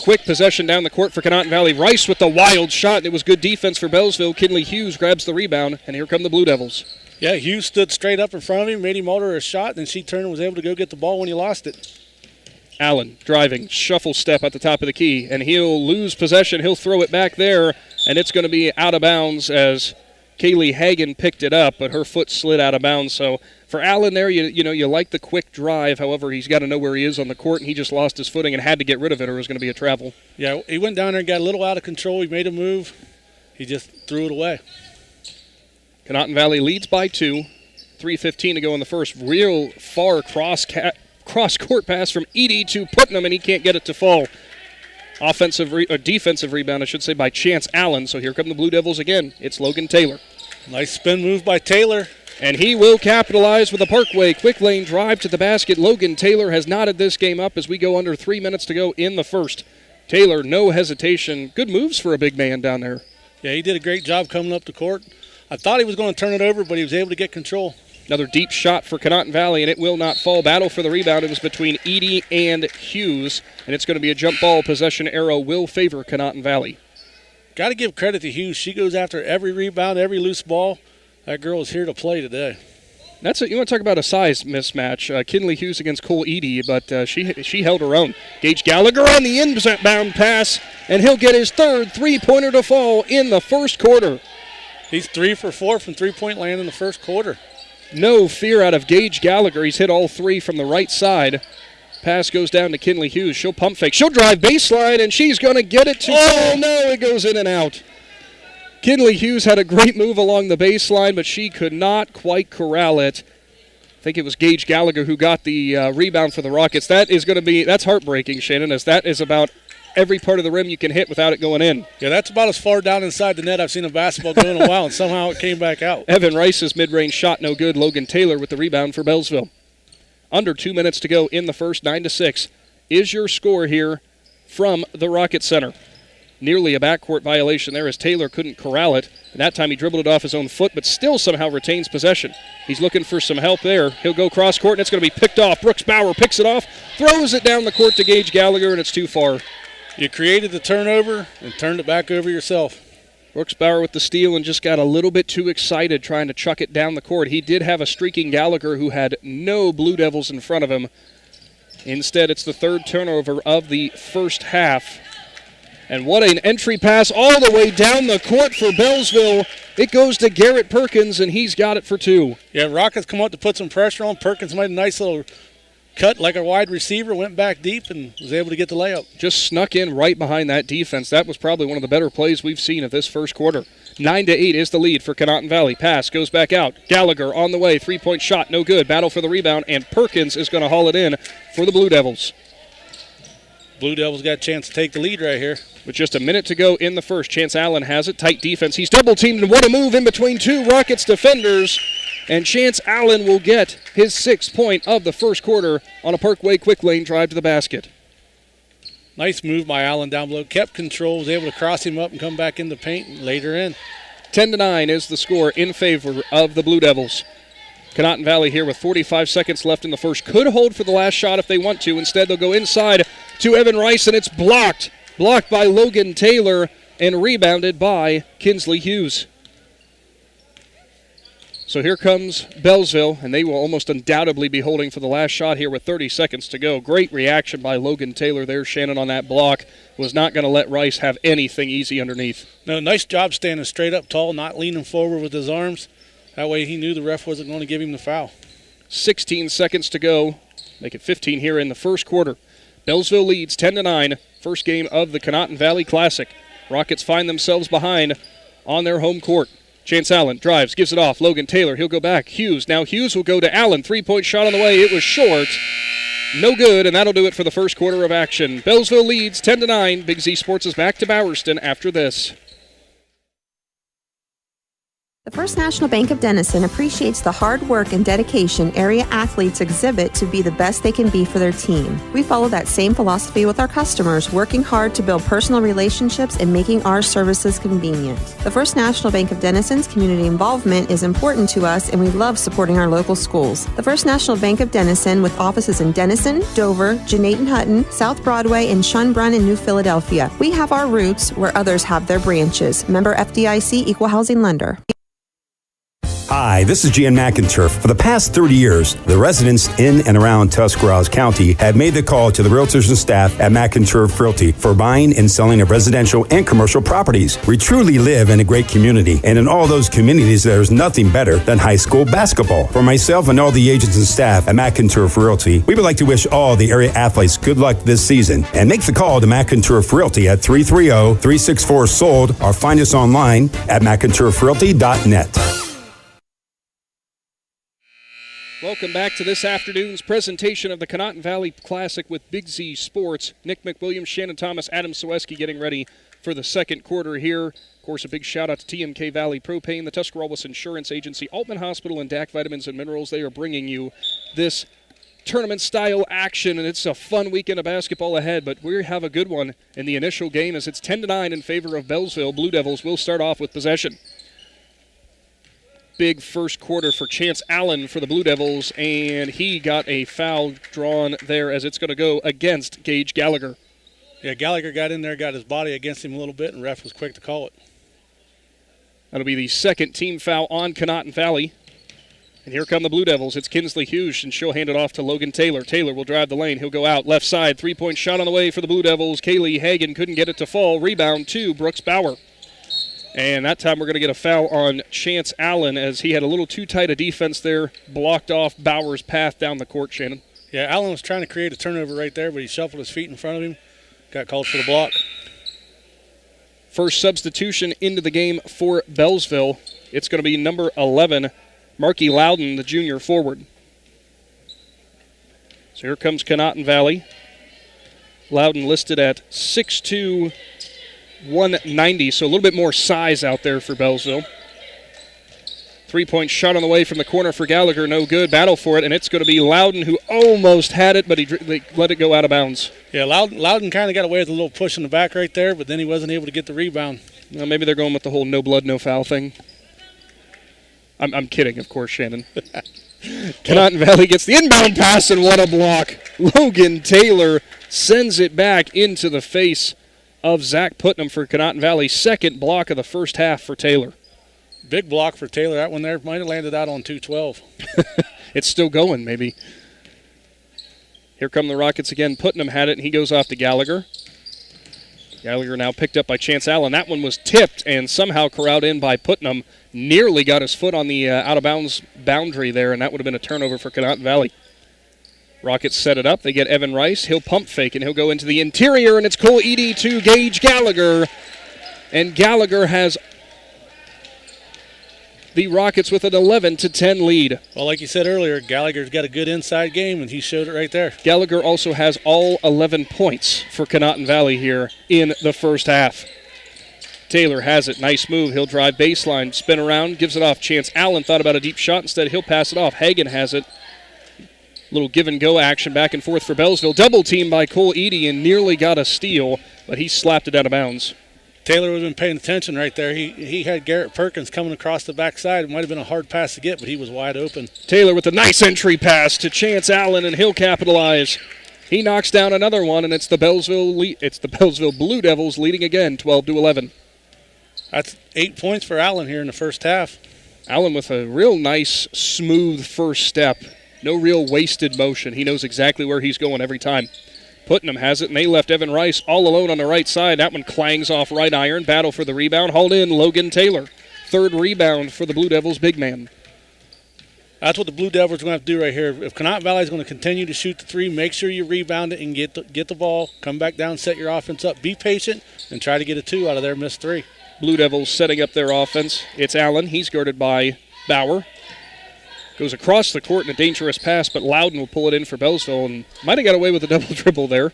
Quick possession down the court for Conotton Valley. Rice with the wild shot, and it was good defense for Bealsville. Kinley Hughes grabs the rebound, and here come the Blue Devils. Yeah, Hughes stood straight up in front of him, made him alter a shot, and she turned and was able to go get the ball when he lost it. Allen driving, shuffle step at the top of the key, and he'll lose possession. He'll throw it back there, and it's going to be out of bounds as Kaylee Hagan picked it up, but her foot slid out of bounds. So for Allen there, you like the quick drive. However, he's got to know where he is on the court, and he just lost his footing and had to get rid of it or it was going to be a travel. Yeah, he went down there and got a little out of control. He made a move. He just threw it away. Conotton Valley leads by 2. 3:15 to go in the first. Real far cross-court pass from Edie to Putnam, and he can't get it to fall. Defensive rebound, I should say, by Chance Allen. So here come the Blue Devils again. It's Logan Taylor. Nice spin move by Taylor. And he will capitalize with a Parkway quick lane drive to the basket. Logan Taylor has knotted this game up as we go under 3 minutes to go in the first. Taylor, no hesitation. Good moves for a big man down there. Yeah, he did a great job coming up the court. I thought he was going to turn it over, but he was able to get control. Another deep shot for Conotton Valley, and it will not fall. Battle for the rebound. It was between Edie and Hughes, and it's going to be a jump ball. Possession arrow will favor Conotton Valley. Got to give credit to Hughes. She goes after every rebound, every loose ball. That girl is here to play today. You want to talk about a size mismatch. Kinley Hughes against Cole Edie, but she held her own. Gage Gallagher on the inbound pass, and he'll get his third three-pointer to fall in the first quarter. He's 3 for 4 from three-point land in the first quarter. No fear out of Gage Gallagher. He's hit all 3 from the right side. Pass goes down to Kinley Hughes. She'll pump fake. She'll drive baseline, and she's going to get it to... Oh, no, it goes in and out. Kinley Hughes had a great move along the baseline, but she could not quite corral it. I think it was Gage Gallagher who got the rebound for the Rockets. That's heartbreaking, Shannon, as that is about every part of the rim you can hit without it going in. Yeah, that's about as far down inside the net I've seen a basketball go in a while, and somehow it came back out. Evan Rice's mid-range shot no good. Logan Taylor with the rebound for Bealsville. Under 2 minutes to go in the first, 9-6 is your score here from the Rocket Center. Nearly a backcourt violation there as Taylor couldn't corral it. And that time he dribbled it off his own foot, but still somehow retains possession. He's looking for some help there. He'll go cross-court, and it's going to be picked off. Brooks Bauer picks it off, throws it down the court to Gage Gallagher, and it's too far. You created the turnover and turned it back over yourself. Brooks Bauer with the steal and just got a little bit too excited trying to chuck it down the court. He did have a streaking Gallagher who had no Blue Devils in front of him. Instead, it's the third turnover of the first half. And what an entry pass all the way down the court for Bealsville. It goes to Garrett Perkins, and he's got it for 2. Yeah, Rockets come up to put some pressure on. Perkins made a nice little cut like a wide receiver, went back deep, and was able to get the layup. Just snuck in right behind that defense. That was probably one of the better plays we've seen of this first quarter. 9-8 is the lead for Conotton Valley. Pass goes back out. Gallagher on the way. Three-point shot, no good. Battle for the rebound, and Perkins is going to haul it in for the Blue Devils. Blue Devils got a chance to take the lead right here. With just a minute to go in the first, Chance Allen has it. Tight defense. He's double-teamed, and what a move in between 2 Rockets defenders. And Chance Allen will get his 6th point of the first quarter on a Parkway quick lane drive to the basket. Nice move by Allen down below. Kept control, was able to cross him up and come back in the paint and laid her in. 10-9 is the score in favor of the Blue Devils. Conotton Valley here with 45 seconds left in the first. Could hold for the last shot if they want to. Instead, they'll go inside to Evan Rice, and it's blocked. Blocked by Logan Taylor and rebounded by Kinsley Hughes. So here comes Bealsville, and they will almost undoubtedly be holding for the last shot here with 30 seconds to go. Great reaction by Logan Taylor there. Shannon on that block was not going to let Rice have anything easy underneath. No, nice job standing straight up tall, not leaning forward with his arms. That way he knew the ref wasn't going to give him the foul. 16 seconds to go. Make it 15 here in the first quarter. Bealsville leads 10-9. First game of the Conotton Valley Classic. Rockets find themselves behind on their home court. Chance Allen drives, gives it off. Logan Taylor, he'll go back. Hughes, now Hughes will go to Allen. Three-point shot on the way. It was short. No good, and that'll do it for the first quarter of action. Bealsville leads 10-9. Big Z Sports is back to Bowerston after this. The First National Bank of Denison appreciates the hard work and dedication area athletes exhibit to be the best they can be for their team. We follow that same philosophy with our customers, working hard to build personal relationships and making our services convenient. The First National Bank of Denison's community involvement is important to us, and we love supporting our local schools. The First National Bank of Denison, with offices in Denison, Dover, Jeanette and Hutton, South Broadway, and Schunbrunn and New Philadelphia. We have our roots where others have their branches. Member FDIC, Equal Housing Lender. Hi, this is Jan McInturf. For the past 30 years, the residents in and around Tuscarawas County have made the call to the realtors and staff at McInturf Realty for buying and selling of residential and commercial properties. We truly live in a great community, and in all those communities, there's nothing better than high school basketball. For myself and all the agents and staff at McInturf Realty, we would like to wish all the area athletes good luck this season, and make the call to McInturf Realty at 330-364-SOLD or find us online at McInturfRealty.net. Welcome back to this afternoon's presentation of the Conotton Valley Classic with Big Z Sports. Nick McWilliams, Shannon Thomas, Adam Soweski getting ready for the second quarter here. Of course, a big shout out to TMK Valley Propane, the Tuscarawas Insurance Agency, Altman Hospital, and DAC Vitamins and Minerals. They are bringing you this tournament-style action, and it's a fun weekend of basketball ahead, but we have a good one in the initial game as it's 10-9 in favor of Beallsville. Blue Devils will start off with possession. Big first quarter for Chance Allen for the Blue Devils, and he got a foul drawn there as it's going to go against Gage Gallagher. Yeah, Gallagher got in there, got his body against him a little bit, and ref was quick to call it. That'll be the second team foul on Conotton Valley. And here come the Blue Devils. It's Kinsley Hughes, and she'll hand it off to Logan Taylor. Taylor will drive the lane. He'll go out left side. Three-point shot on the way for the Blue Devils. Kaylee Hagan couldn't get it to fall. Rebound to Brooks Bauer. And that time we're going to get a foul on Chance Allen as he had a little too tight a defense there, blocked off Bauer's path down the court, Shannon. Yeah, Allen was trying to create a turnover right there, but he shuffled his feet in front of him, got called for the block. First substitution into the game for Beallsville. It's going to be number 11, Marky Loudon, the junior forward. So here comes Conotton Valley. Loudon listed at 6'2", 190, so a little bit more size out there for Beallsville. Three-point shot on the way from the corner for Gallagher, no good. Battle for it, and it's going to be Loudon who almost had it, but they let it go out of bounds. Yeah, Loudon kind of got away with a little push in the back right there, but then he wasn't able to get the rebound. Well, maybe they're going with the whole no blood, no foul thing. I'm kidding, of course, Shannon. Conotton Valley gets the inbound pass, and what a block. Logan Taylor sends it back into the face of Zach Putnam for Conotton Valley. Second block of the first half for Taylor. Big block for Taylor. That one there might have landed out on 212. It's still going, maybe. Here come the Rockets again. Putnam had it, and he goes off to Gallagher. Gallagher now picked up by Chance Allen. That one was tipped and somehow corralled in by Putnam. Nearly got his foot on the out-of-bounds boundary there, and that would have been a turnover for Conotton Valley. Rockets set it up. They get Evan Rice. He'll pump fake, and he'll go into the interior, and it's Cole Edie to Gage Gallagher. And Gallagher has the Rockets with an 11-10 lead. Well, like you said earlier, Gallagher's got a good inside game, and he showed it right there. Gallagher also has all 11 points for Conotton Valley here in the first half. Taylor has it. Nice move. He'll drive baseline, spin around, gives it off. Chance Allen thought about a deep shot. Instead, he'll pass it off. Hagan has it. Little give-and-go action back and forth for Beallsville. Double team by Cole Edie and nearly got a steal, but he slapped it out of bounds. Taylor would have been paying attention right there. He had Garrett Perkins coming across the backside. It might have been a hard pass to get, but he was wide open. Taylor with a nice entry pass to Chance Allen, and he'll capitalize. He knocks down another one, and it's the Beallsville Blue Devils leading again, 12-11. That's 8 points for Allen here in the first half. Allen with a real nice, smooth first step. No real wasted motion. He knows exactly where he's going every time. Putnam has it, and they left Evan Rice all alone on the right side. That one clangs off right iron. Battle for the rebound. Hauled in Logan Taylor. Third rebound for the Blue Devils big man. That's what the Blue Devils are going to have to do right here. If Conotton Valley is going to continue to shoot the three, make sure you rebound it and get the ball. Come back down, set your offense up. Be patient, and try to get a two out of their missed three. Blue Devils setting up their offense. It's Allen. He's guarded by Bauer. Goes across the court in a dangerous pass, but Loudon will pull it in for Beallsville and might have got away with a double dribble there.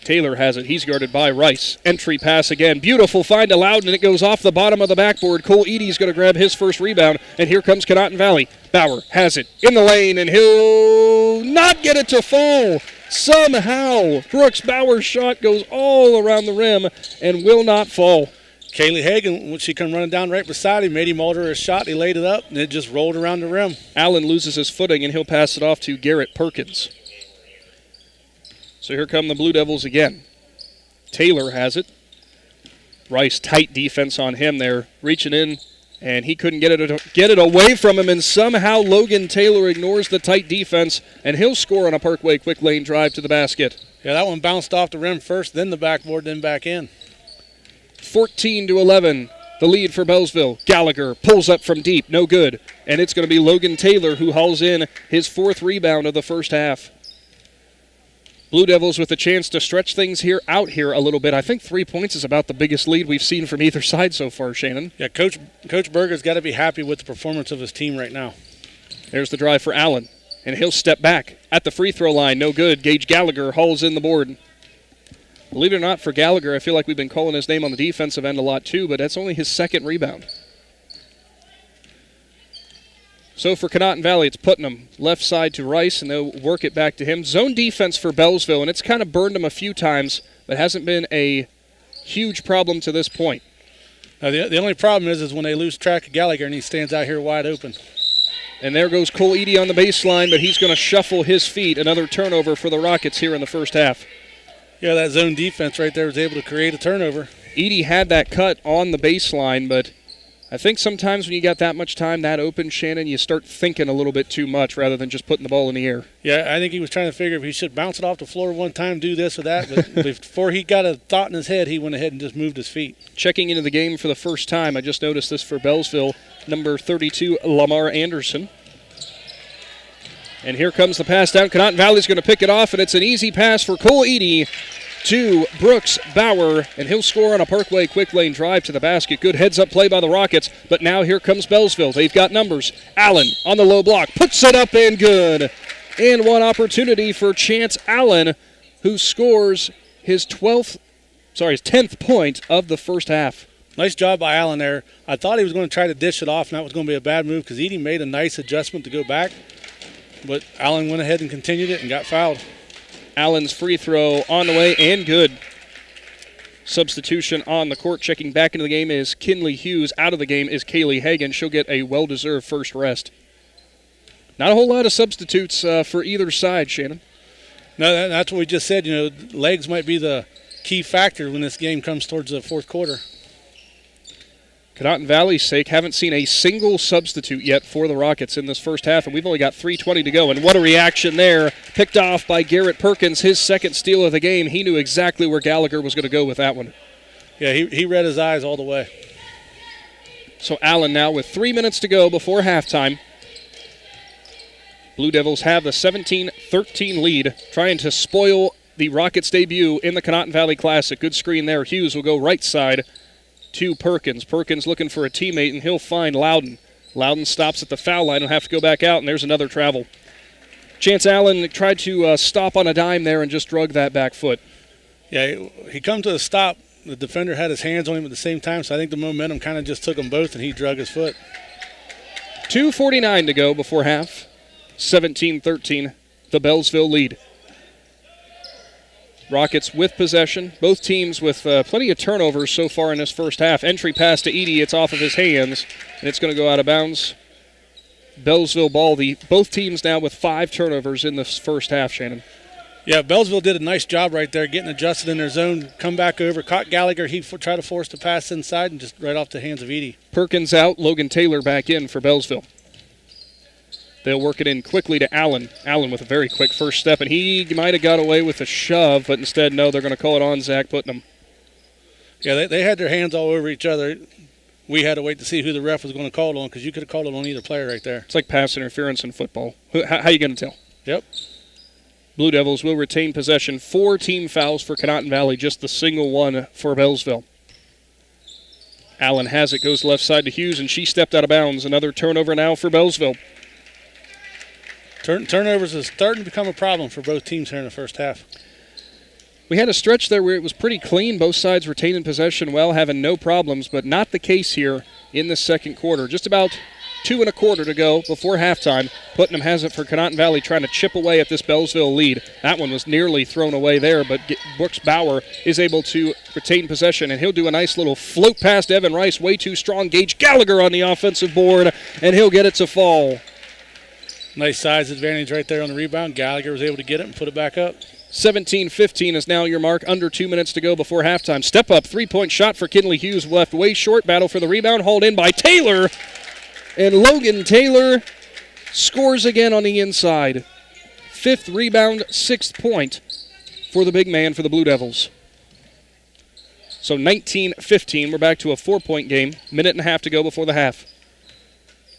Taylor has it. He's guarded by Rice. Entry pass again. Beautiful find to Loudon, and it goes off the bottom of the backboard. Cole Eady's going to grab his first rebound, and here comes Conotton Valley. Bauer has it in the lane, and he'll not get it to fall. Somehow, Brooks Bauer's shot goes all around the rim and will not fall. Kaylee Hagan, when she come running down right beside him, made him alter his shot. He laid it up, and it just rolled around the rim. Allen loses his footing, and he'll pass it off to Garrett Perkins. So here come the Blue Devils again. Taylor has it. Rice, tight defense on him there, reaching in, and he couldn't get it away from him, and somehow Logan Taylor ignores the tight defense, and he'll score on a Parkway quick lane drive to the basket. Yeah, that one bounced off the rim first, then the backboard, then back in. 14-11, the lead for Beallsville. Gallagher pulls up from deep, no good, and it's going to be Logan Taylor who hauls in his 4th rebound of the first half. Blue Devils with a chance to stretch things out here a little bit. I think 3 points is about the biggest lead we've seen from either side so far, Shannon. Yeah, Coach Berger's got to be happy with the performance of his team right now. There's the drive for Allen, and he'll step back at the free throw line. No good. Gage Gallagher hauls in the board. Believe it or not, for Gallagher, I feel like we've been calling his name on the defensive end a lot too, but that's only his 2nd rebound. So for Conotton Valley, it's Putnam left side to Rice, and they'll work it back to him. Zone defense for Beallsville, and it's kind of burned them a few times, but hasn't been a huge problem to this point. Now the only problem is when they lose track of Gallagher and he stands out here wide open. And there goes Cole Eady on the baseline, but he's going to shuffle his feet. Another turnover for the Rockets here in the first half. Yeah, that zone defense right there was able to create a turnover. Eady had that cut on the baseline, but I think sometimes when you got that much time, that open, Shannon, you start thinking a little bit too much rather than just putting the ball in the air. Yeah, I think he was trying to figure if he should bounce it off the floor one time, do this or that. But before he got a thought in his head, he went ahead and just moved his feet. Checking into the game for the first time, I just noticed this for Beallsville, number 32, Lamar Anderson. And here comes the pass down. Conotton Valley's going to pick it off, and it's an easy pass for Cole Eady to Brooks Bauer, and he'll score on a Parkway quick lane drive to the basket. Good heads-up play by the Rockets, but now here comes Beallsville. They've got numbers. Allen on the low block, puts it up and good. And one opportunity for Chance Allen, who scores his 10th point of the first half. Nice job by Allen there. I thought he was going to try to dish it off, and that was going to be a bad move because Eady made a nice adjustment to go back, but Allen went ahead and continued it and got fouled. Allen's free throw on the way and good. Substitution on the court. Checking back into the game is Kinley Hughes. Out of the game is Kaylee Hagan. She'll get a well-deserved first rest. Not a whole lot of substitutes for either side, Shannon. No, that's what we just said. You know, legs might be the key factor when this game comes towards the fourth quarter. Conotton Valley's sake, haven't seen a single substitute yet for the Rockets in this first half, and we've only got 3:20 to go. And what a reaction there. Picked off by Garrett Perkins, his 2nd steal of the game. He knew exactly where Gallagher was going to go with that one. Yeah, he read his eyes all the way. So Allen now with 3 minutes to go before halftime. Blue Devils have the 17-13 lead, trying to spoil the Rockets' debut in the Conotton Valley Classic. Good screen there. Hughes will go right side to Perkins. Perkins looking for a teammate, and he'll find Loudon. Loudon stops at the foul line. He'll have to go back out, and there's another travel. Chance Allen tried to stop on a dime there and just drug that back foot. Yeah, he come to a stop. The defender had his hands on him at the same time, so I think the momentum kind of just took them both, and he drug his foot. 2:49 to go before half. 17-13, the Beallsville lead. Rockets with possession. Both teams with plenty of turnovers so far in this first half. Entry pass to Eady. It's off of his hands, and it's going to go out of bounds. Beallsville ball. Both teams now with 5 turnovers in this first half, Shannon. Yeah, Beallsville did a nice job right there, getting adjusted in their zone, come back over, caught Gallagher. He tried to force the pass inside and just right off the hands of Eady. Perkins out, Logan Taylor back in for Beallsville. They'll work it in quickly to Allen. Allen with a very quick first step, and he might have got away with a shove, but instead, no, they're going to call it on Zach Putnam. Yeah, they had their hands all over each other. We had to wait to see who the ref was going to call it on because you could have called it on either player right there. It's like pass interference in football. How are you going to tell? Yep. Blue Devils will retain possession. 4 team fouls for Conotton Valley, just the single one for Beallsville. Allen has it, goes left side to Hughes, and she stepped out of bounds. Another turnover now for Beallsville. Turnovers is starting to become a problem for both teams here in the first half. We had a stretch there where it was pretty clean. Both sides retaining possession well, having no problems, but not the case here in the second quarter. Just about 2 1/4 to go before halftime. Putnam has it for Conotton Valley, trying to chip away at this Beallsville lead. That one was nearly thrown away there, but Brooks Bauer is able to retain possession, and he'll do a nice little float past Evan Rice. Way too strong. Gage Gallagher on the offensive board, and he'll get it to fall. Nice size advantage right there on the rebound. Gallagher was able to get it and put it back up. 17-15 is now your mark. Under 2 minutes to go before halftime. Step up three-point shot for Kinley Hughes. Left way short. Battle for the rebound. Hauled in by Taylor. And Logan Taylor scores again on the inside. 5th rebound, 6th point for the big man for the Blue Devils. So 19-15. We're back to a 4-point game. Minute and a half to go before the half.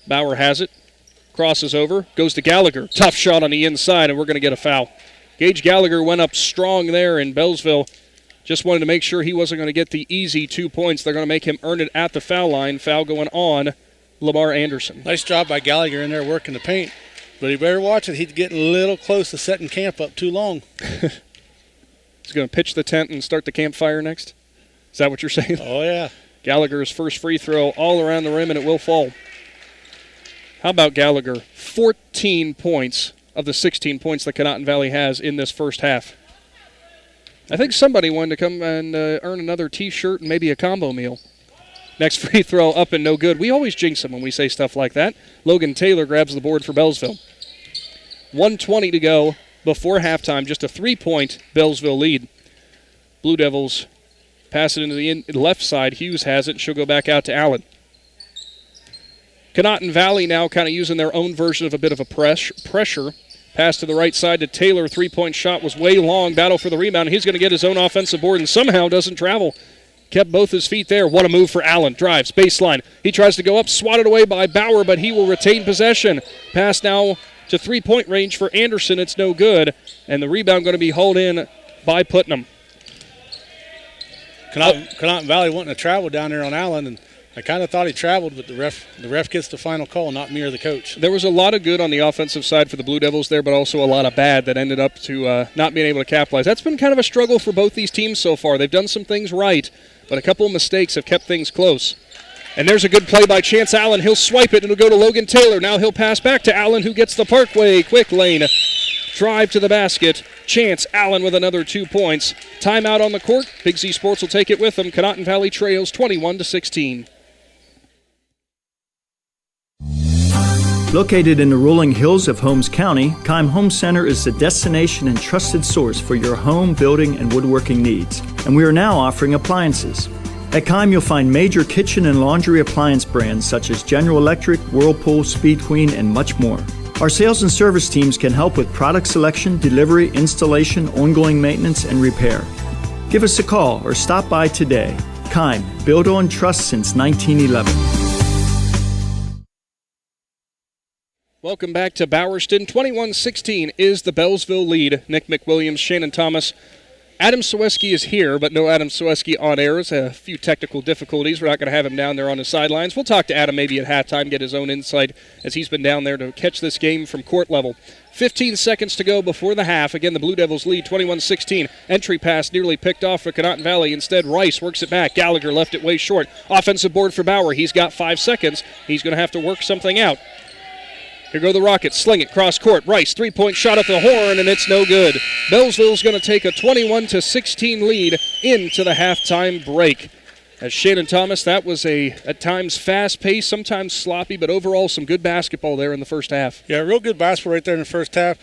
Bauer has it. Crosses over. Goes to Gallagher. Tough shot on the inside, and we're going to get a foul. Gage Gallagher went up strong there, and Beallsville just wanted to make sure he wasn't going to get the easy 2 points. They're going to make him earn it at the foul line. Foul going on Lamar Anderson. Nice job by Gallagher in there working the paint, but he better watch it. He's getting a little close to setting camp up too long. He's going to pitch the tent and start the campfire next? Is that what you're saying? Oh, yeah. Gallagher's first free throw all around the rim, and it will fall. How about Gallagher? 14 points of the 16 points that Conotton Valley has in this first half. I think somebody wanted to come and earn another T-shirt and maybe a combo meal. Next free throw up and no good. We always jinx them when we say stuff like that. Logan Taylor grabs the board for Beallsville. 1:20 to go before halftime. Just a 3-point Beallsville lead. Blue Devils pass it into the left side. Hughes has it, and she'll go back out to Allen. Conotton Valley now kind of using their own version of a bit of a pressure. Pass to the right side to Taylor. 3-point shot was way long. Battle for the rebound. He's going to get his own offensive board and somehow doesn't travel. Kept both his feet there. What a move for Allen. Drives, baseline. He tries to go up, swatted away by Bauer, but he will retain possession. Pass now to 3-point range for Anderson. It's no good. And the rebound going to be hauled in by Putnam. Conotton Valley wanting to travel down there on Allen, and I kind of thought he traveled, but the ref gets the final call, not me or the coach. There was a lot of good on the offensive side for the Blue Devils there, but also a lot of bad that ended up to not being able to capitalize. That's been kind of a struggle for both these teams so far. They've done some things right, but a couple of mistakes have kept things close. And there's a good play by Chance Allen. He'll swipe it, and it'll go to Logan Taylor. Now he'll pass back to Allen, who gets the Parkway quick lane. Drive to the basket. Chance Allen with another 2 points. Timeout on the court. Big Z Sports will take it with them. Conotton Valley trails 21-16. Located in the rolling hills of Holmes County, Keim Home Center is the destination and trusted source for your home, building, and woodworking needs. And we are now offering appliances. At Keim, you'll find major kitchen and laundry appliance brands such as General Electric, Whirlpool, Speed Queen, and much more. Our sales and service teams can help with product selection, delivery, installation, ongoing maintenance, and repair. Give us a call or stop by today. Keim, built on trust since 1911. Welcome back to Bowerston. 21-16 is the Beallsville lead. Nick McWilliams, Shannon Thomas. Adam Sawecki is here, but no Adam Sawecki on air. There's a few technical difficulties. We're not going to have him down there on the sidelines. We'll talk to Adam maybe at halftime, get his own insight as he's been down there to catch this game from court level. 15 seconds to go before the half. Again, the Blue Devils lead 21-16. Entry pass nearly picked off for Conotton Valley. Instead, Rice works it back. Gallagher left it way short. Offensive board for Bauer. He's got 5 seconds. He's going to have to work something out. Here go the Rockets. Sling it cross court. Rice, 3-point shot at the horn, and it's no good. Beallsville's going to take a 21-16 lead into the halftime break. As Shannon Thomas, that was at times fast-paced, sometimes sloppy, but overall some good basketball there in the first half. Yeah, real good basketball right there in the first half.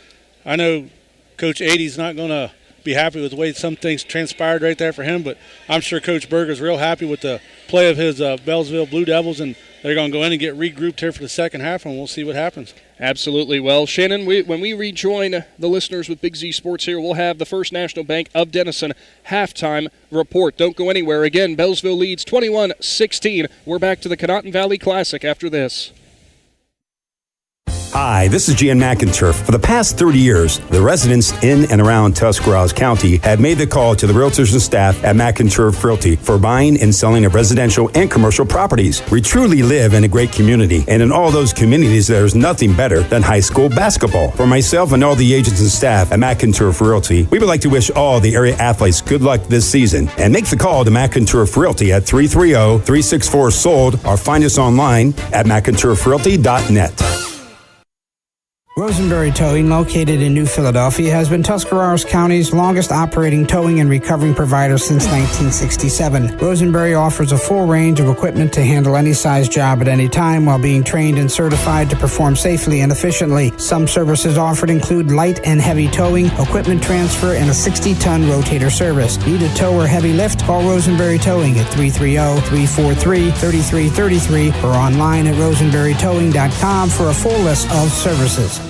I know Coach Ady's not going to be happy with the way some things transpired right there for him, but I'm sure Coach Berger's real happy with the play of his Beallsville Blue Devils, and they're going to go in and get regrouped here for the second half, and we'll see what happens. Absolutely. Well, Shannon, when we rejoin the listeners with Big Z Sports here, we'll have the First National Bank of Denison halftime report. Don't go anywhere. Again, Beallsville leads 21-16. We're back to the Conotton Valley Classic after this. Hi, this is Jan McInturf. For the past 30 years, the residents in and around Tuscarawas County have made the call to the realtors and staff at McInturf Realty for buying and selling of residential and commercial properties. We truly live in a great community, and in all those communities, there's nothing better than high school basketball. For myself and all the agents and staff at McInturf Realty, we would like to wish all the area athletes good luck this season, and make the call to McInturf Realty at 330-364-SOLD or find us online at McInturfRealty.net. Rosenberry Towing, located in New Philadelphia, has been Tuscarawas County's longest operating towing and recovering provider since 1967. Rosenberry offers a full range of equipment to handle any size job at any time while being trained and certified to perform safely and efficiently. Some services offered include light and heavy towing, equipment transfer, and a 60-ton rotator service. Need a tow or heavy lift? Call Rosenberry Towing at 330-343-3333 or online at rosenberrytowing.com for a full list of services.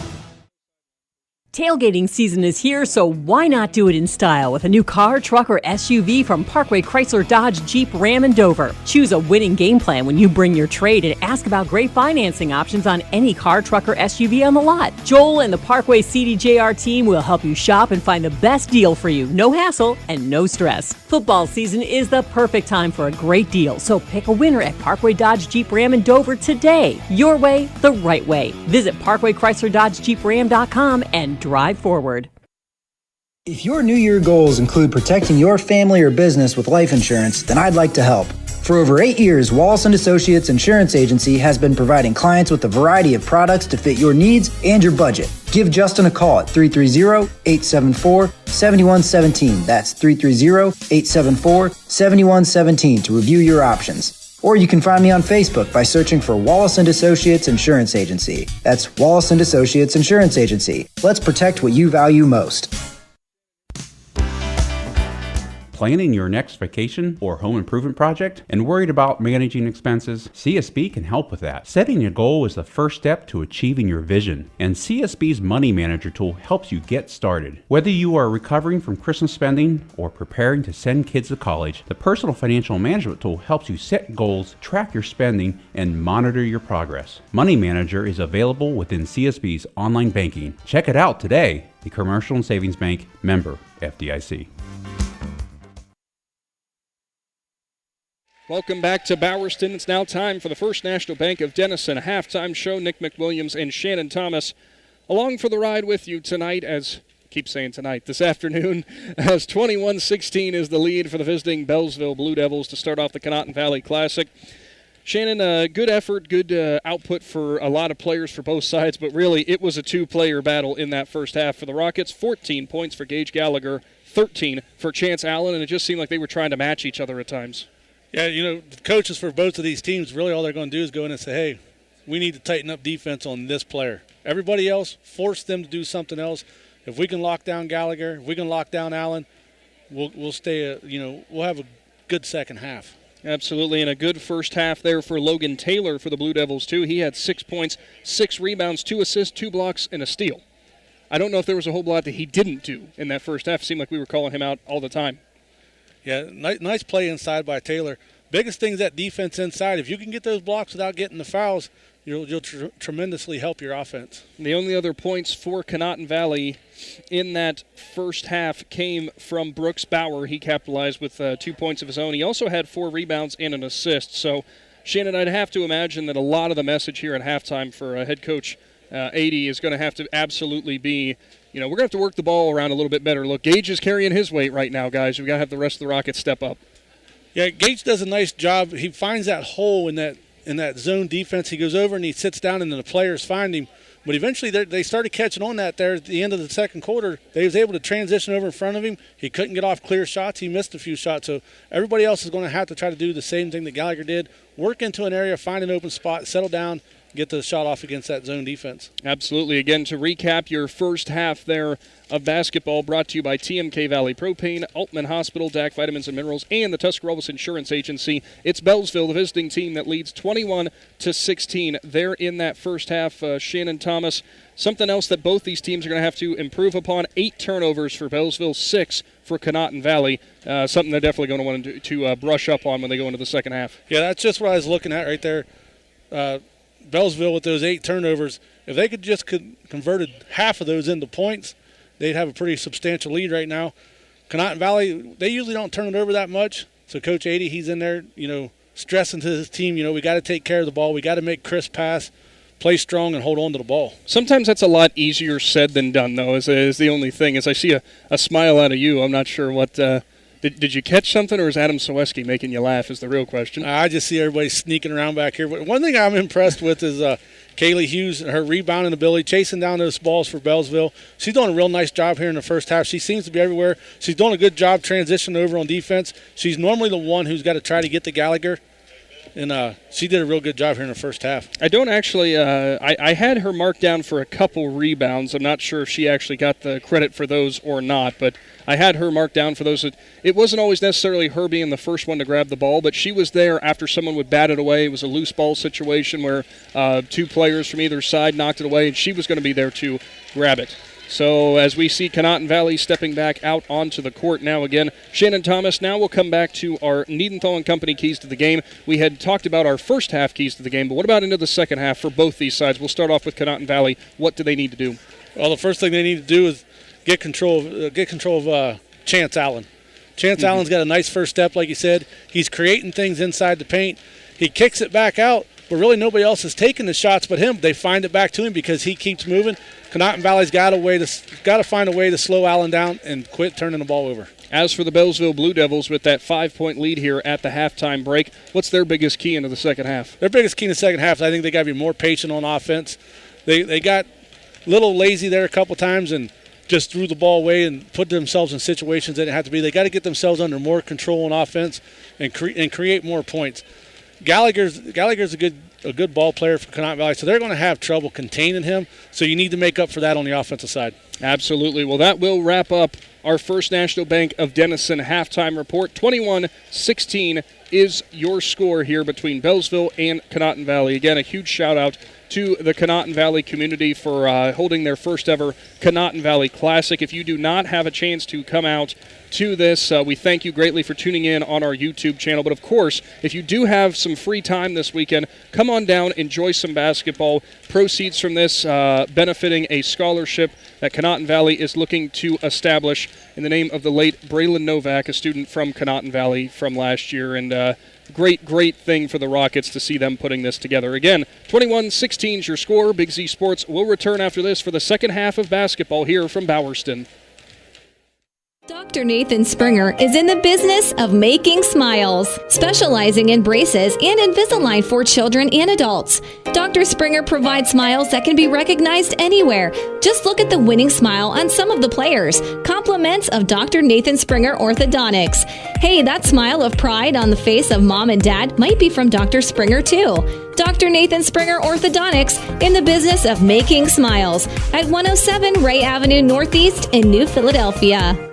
Tailgating season is here, so why not do it in style with a new car, truck, or SUV from Parkway Chrysler Dodge Jeep Ram and Dover. Choose a winning game plan when you bring your trade and ask about great financing options on any car, truck, or SUV on the lot. Joel and the Parkway CDJR team will help you shop and find the best deal for you. No hassle and no stress. Football season is the perfect time for a great deal, so pick a winner at Parkway Dodge Jeep Ram and Dover today. Your way, the right way. Visit ParkwayChryslerDodgeJeepRam.com and drive forward. If your New Year goals include protecting your family or business with life insurance, then I'd like to help. For over 8 years, Wallace & Associates Insurance Agency has been providing clients with a variety of products to fit your needs and your budget. Give Justin a call at 330-874-7117. That's 330-874-7117 to review your options. Or you can find me on Facebook by searching for Wallace & Associates Insurance Agency. That's Wallace & Associates Insurance Agency. Let's protect what you value most. Planning your next vacation or home improvement project and worried about managing expenses? CSB can help with that. Setting a goal is the first step to achieving your vision, and CSB's Money Manager tool helps you get started. Whether you are recovering from Christmas spending or preparing to send kids to college, the Personal Financial Management tool helps you set goals, track your spending, and monitor your progress. Money Manager is available within CSB's online banking. Check it out today. The Commercial and Savings Bank, member FDIC. Welcome back to Bowerston. It's now time for the First National Bank of Denison halftime show. Nick McWilliams and Shannon Thomas along for the ride with you tonight this afternoon, as 21-16 is the lead for the visiting Beallsville Blue Devils to start off the Conotton Valley Classic. Shannon, good effort, good output for a lot of players for both sides, but really it was a two-player battle in that first half for the Rockets. 14 points for Gage Gallagher, 13 for Chance Allen, and it just seemed like they were trying to match each other at times. Yeah, the coaches for both of these teams, really all they're going to do is go in and say, hey, we need to tighten up defense on this player. Everybody else, force them to do something else. If we can lock down Gallagher, if we can lock down Allen, we'll stay, we'll have a good second half. Absolutely, and a good first half there for Logan Taylor for the Blue Devils, too. He had 6 points, 6 rebounds, 2 assists, 2 blocks, and a steal. I don't know if there was a whole lot that he didn't do in that first half. It seemed like we were calling him out all the time. Yeah, nice play inside by Taylor. Biggest thing is that defense inside. If you can get those blocks without getting the fouls, you'll tremendously help your offense. The only other points for Conotton Valley in that first half came from Brooks Bauer. He capitalized with 2 points of his own. He also had 4 rebounds and an assist. So, Shannon, I'd have to imagine that a lot of the message here at halftime for head coach 80 is going to have to absolutely be, we're going to have to work the ball around a little bit better. Look, Gage is carrying his weight right now, guys. We've got to have the rest of the Rockets step up. Yeah, Gage does a nice job. He finds that hole in that zone defense. He goes over and he sits down, and then the players find him. But eventually they started catching on that there at the end of the second quarter. They was able to transition over in front of him. He couldn't get off clear shots. He missed a few shots. So everybody else is going to have to try to do the same thing that Gallagher did, work into an area, find an open spot, settle down, get the shot off against that zone defense. Absolutely. Again, to recap your first half there of basketball, brought to you by TMK Valley Propane, Altman Hospital, DAC Vitamins and Minerals, and the Tuscarawas Insurance Agency. It's Beallsville, the visiting team, that leads 21-16 there in that first half. Shannon Thomas, something else that both these teams are going to have to improve upon: 8 turnovers for Beallsville, 6 for Conotton Valley. Something they're definitely going to want to brush up on when they go into the second half. Yeah, that's just what I was looking at right there. Beallsville with those 8 turnovers, If they could just converted half of those into points, they'd have a pretty substantial lead right now. Conotton Valley, they usually don't turn it over that much. So Coach 80, he's in there, stressing to his team, we got to take care of the ball. We got to make crisp pass, play strong, and hold on to the ball. Sometimes that's a lot easier said than done, though, is the only thing. As I see a smile out of you, I'm not sure what did you catch something, or is Adam Soweski making you laugh is the real question. I just see everybody sneaking around back here. One thing I'm impressed with is Kaylee Hughes, her rebounding ability, chasing down those balls for Beallsville. She's doing a real nice job here in the first half. She seems to be everywhere. She's doing a good job transitioning over on defense. She's normally the one who's got to try to get to Gallagher. And she did a real good job here in the first half. I don't actually I had her marked down for a couple rebounds. I'm not sure if she actually got the credit for those or not, but I had her marked down for those. It wasn't always necessarily her being the first one to grab the ball, but she was there after someone would bat it away. It was a loose ball situation where two players from either side knocked it away, and she was going to be there to grab it. So as we see Conotton Valley stepping back out onto the court now again, Shannon Thomas, now we'll come back to our Needenthal and Company keys to the game. We had talked about our first half keys to the game, but what about into the second half for both these sides? We'll start off with Conotton Valley. What do they need to do? Well, the first thing they need to do is get control of Chance Allen. Chance Allen's got a nice first step, like you said. He's creating things inside the paint. He kicks it back out, but really nobody else is taking the shots but him. They find it back to him because he keeps moving. Conotton Valley's got to find a way to slow Allen down and quit turning the ball over. As for the Beallsville Blue Devils, with that 5-point lead here at the halftime break, what's their biggest key into the second half? Their biggest key in the second half is I think they got to be more patient on offense. They got a little lazy there a couple times and just threw the ball away and put themselves in situations they didn't have to be. They got to get themselves under more control on offense and create more points. Gallagher's a good ball player for Conotton Valley, so they're going to have trouble containing him, so you need to make up for that on the offensive side. Absolutely. Well, that will wrap up our First National Bank of Denison halftime report. 21-16 is your score here between Beallsville and Conotton Valley. Again, a huge shout-out to the Conotton Valley community for holding their first ever Conotton Valley Classic. If you do not have a chance to come out to this, we thank you greatly for tuning in on our YouTube channel. But of course, if you do have some free time this weekend, come on down, enjoy some basketball. Proceeds from this benefiting a scholarship that Conotton Valley is looking to establish in the name of the late Braylon Novak, a student from Conotton Valley from last year. And great thing for the Rockets to see them putting this together. Again, 21-16 is your score. Big Z Sports will return after this for the second half of basketball here from Bowerston. Dr. Nathan Springer is in the business of making smiles, specializing in braces and Invisalign for children and adults. Dr. Springer provides smiles that can be recognized anywhere. Just look at the winning smile on some of the players. Compliments of Dr. Nathan Springer Orthodontics. Hey, that smile of pride on the face of mom and dad might be from Dr. Springer too. Dr. Nathan Springer Orthodontics, in the business of making smiles, at 107 Ray Avenue Northeast in New Philadelphia.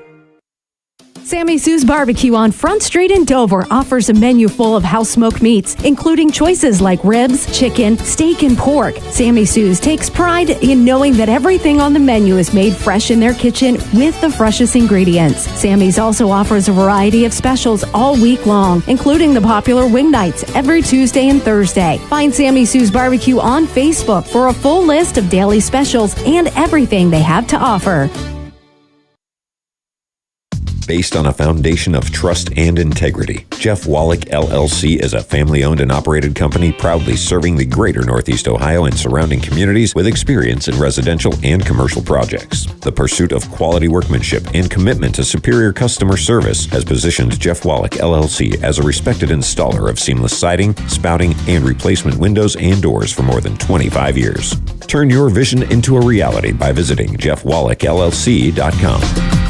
Sammy Sue's Barbecue on Front Street in Dover offers a menu full of house-smoked meats, including choices like ribs, chicken, steak, and pork. Sammy Sue's takes pride in knowing that everything on the menu is made fresh in their kitchen with the freshest ingredients. Sammy's also offers a variety of specials all week long, including the popular wing nights every Tuesday and Thursday. Find Sammy Sue's Barbecue on Facebook for a full list of daily specials and everything they have to offer. Based on a foundation of trust and integrity, Jeff Wallach LLC is a family-owned and operated company proudly serving the greater Northeast Ohio and surrounding communities with experience in residential and commercial projects. The pursuit of quality workmanship and commitment to superior customer service has positioned Jeff Wallach LLC as a respected installer of seamless siding, spouting, and replacement windows and doors for more than 25 years. Turn your vision into a reality by visiting jeffwallachllc.com.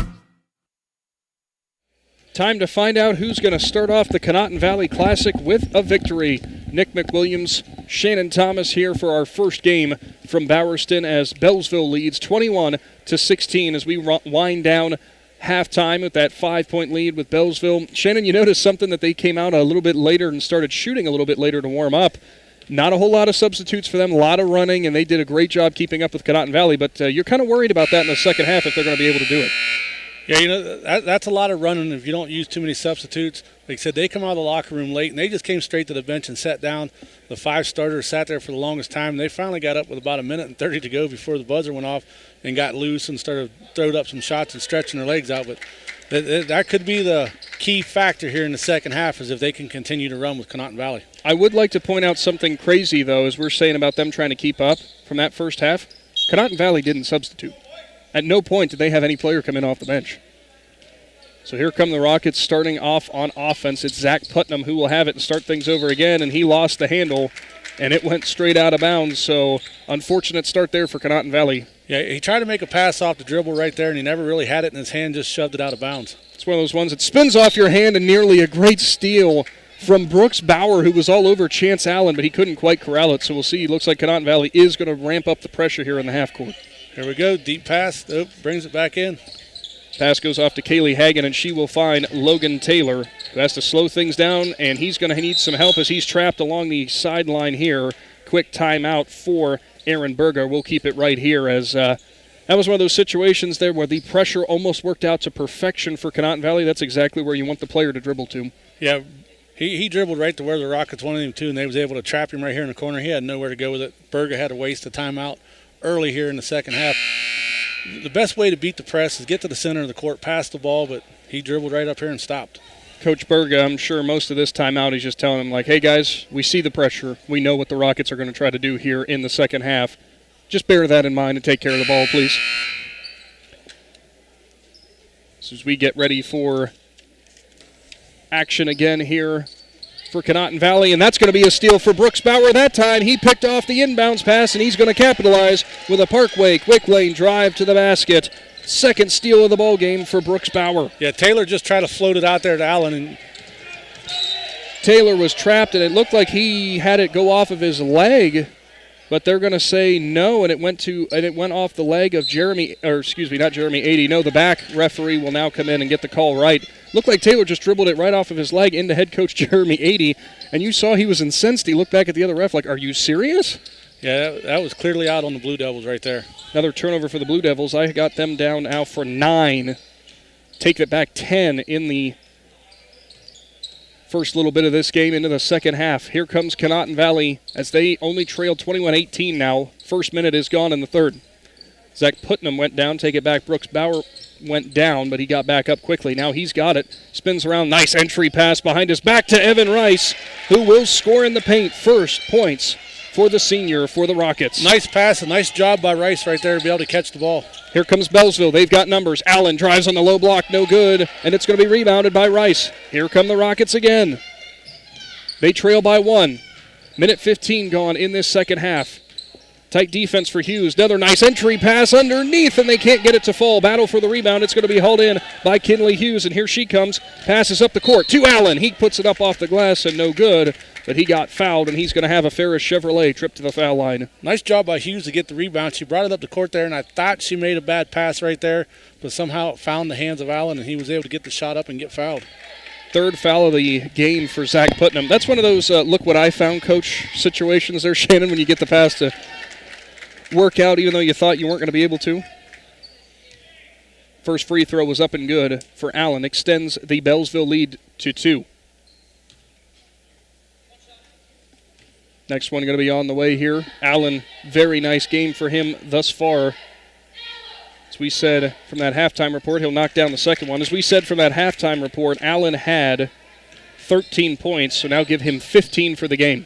Time to find out who's going to start off the Conotton Valley Classic with a victory. Nick McWilliams, Shannon Thomas here for our first game from Bowerston as Beallsville leads 21-16 as we wind down halftime with that 5-point lead with Beallsville. Shannon, you noticed something that they came out a little bit later and started shooting a little bit later to warm up. Not a whole lot of substitutes for them, a lot of running, and they did a great job keeping up with Conotton Valley, but you're kind of worried about that in the second half if they're going to be able to do it. Yeah, that's a lot of running if you don't use too many substitutes. Like I said, they come out of the locker room late, and they just came straight to the bench and sat down. The 5 starters sat there for the longest time. They finally got up with about 1:30 to go before the buzzer went off and got loose and started throwing up some shots and stretching their legs out. But that could be the key factor here in the second half, is if they can continue to run with Conotton Valley. I would like to point out something crazy, though, as we're saying about them trying to keep up from that first half. Conotton Valley didn't substitute. At no point did they have any player come in off the bench. So here come the Rockets starting off on offense. It's Zach Putnam who will have it and start things over again, and he lost the handle, and it went straight out of bounds. So unfortunate start there for Conotton Valley. Yeah, he tried to make a pass off the dribble right there, and he never really had it in his hand, just shoved it out of bounds. It's one of those ones that spins off your hand, and nearly a great steal from Brooks Bauer, who was all over Chance Allen, but he couldn't quite corral it. So we'll see. It looks like Conotton Valley is going to ramp up the pressure here in the half court. Here we go. Deep pass. Oh, brings it back in. Pass goes off to Kaylee Hagan, and she will find Logan Taylor, who has to slow things down, and he's going to need some help as he's trapped along the sideline here. Quick timeout for Aaron Berger. We'll keep it right here as that was one of those situations there where the pressure almost worked out to perfection for Conotton Valley. That's exactly where you want the player to dribble to. Yeah, he dribbled right to where the Rockets wanted him to, and they was able to trap him right here in the corner. He had nowhere to go with it. Berger had to waste the timeout early here in the second half. The best way to beat the press is get to the center of the court, pass the ball, but he dribbled right up here and stopped. Coach Berger, I'm sure most of this timeout he's just telling them, like, hey, guys, we see the pressure. We know what the Rockets are going to try to do here in the second half. Just bear that in mind and take care of the ball, please. So as we get ready for action again here for Conotton Valley, and that's going to be a steal for Brooks Bauer that time. He picked off the inbounds pass, and he's going to capitalize with a Parkway quick lane drive to the basket. Second steal of the ball game for Brooks Bauer. Yeah, Taylor just tried to float it out there to Allen, and Taylor was trapped, and it looked like he had it go off of his leg, but they're going to say no, and it went off the leg of not Jeremy 80. No, the back referee will now come in and get the call right. Looked like Taylor just dribbled it right off of his leg into head coach Jeremy 80, and you saw he was incensed. He looked back at the other ref like, are you serious? Yeah, that was clearly out on the Blue Devils right there. Another turnover for the Blue Devils. I got them down now for 9. Take it back 10 in the first little bit of this game into the second half. Here comes Conotton Valley as they only trail 21-18 now. First minute is gone in the third. Zach Putnam went down. Take it back. Brooks Bauer went down, but he got back up quickly. Now he's got it. Spins around. Nice entry pass behind his back to Evan Rice, who will score in the paint. First points for the senior for the Rockets. Nice pass. A nice job by Rice right there to be able to catch the ball. Here comes Bealsville. They've got numbers. Allen drives on the low block. No good. And it's going to be rebounded by Rice. Here come the Rockets again. They trail by 1. Minute 15 gone in this second half. Tight defense for Hughes. Another nice entry pass underneath, and they can't get it to fall. Battle for the rebound. It's going to be hauled in by Kinley Hughes, and here she comes. Passes up the court to Allen. He puts it up off the glass, and no good. But he got fouled, and he's going to have a Ferris Chevrolet trip to the foul line. Nice job by Hughes to get the rebound. She brought it up the court there, and I thought she made a bad pass right there, but somehow it found the hands of Allen, and he was able to get the shot up and get fouled. Third foul of the game for Zach Putnam. That's one of those look what I found, coach, situations there, Shannon, when you get the pass to work out even though you thought you weren't going to be able to. First free throw was up and good for Allen. Extends the Beallsville lead to 2. Next one going to be on the way here. Allen, very nice game for him thus far. As we said from that halftime report, he'll knock down the second one. As we said from that halftime report, Allen had 13 points, so now give him 15 for the game.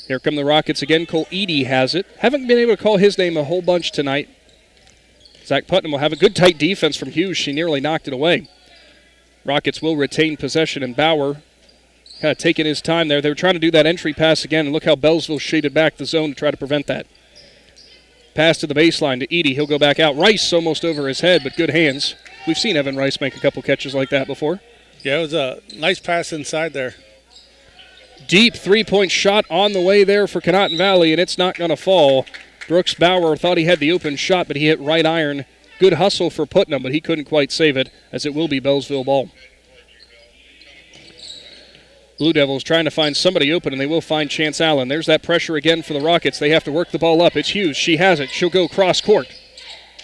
Here come the Rockets again. Cole Eady has it. Haven't been able to call his name a whole bunch tonight. Zach Putnam will have a good tight defense from Hughes. She nearly knocked it away. Rockets will retain possession, and Bauer kind of taking his time there. They were trying to do that entry pass again, and look how Beallsville shaded back the zone to try to prevent that. Pass to the baseline to Eady. He'll go back out. Rice almost over his head, but good hands. We've seen Evan Rice make a couple catches like that before. Yeah, it was a nice pass inside there. Deep three-point shot on the way there for Conotton Valley, and it's not going to fall. Brooks Bauer thought he had the open shot, but he hit right iron. Good hustle for Putnam, but he couldn't quite save it, as it will be Beallsville ball. Blue Devils trying to find somebody open, and they will find Chance Allen. There's that pressure again for the Rockets. They have to work the ball up. It's Hughes. She has it. She'll go cross court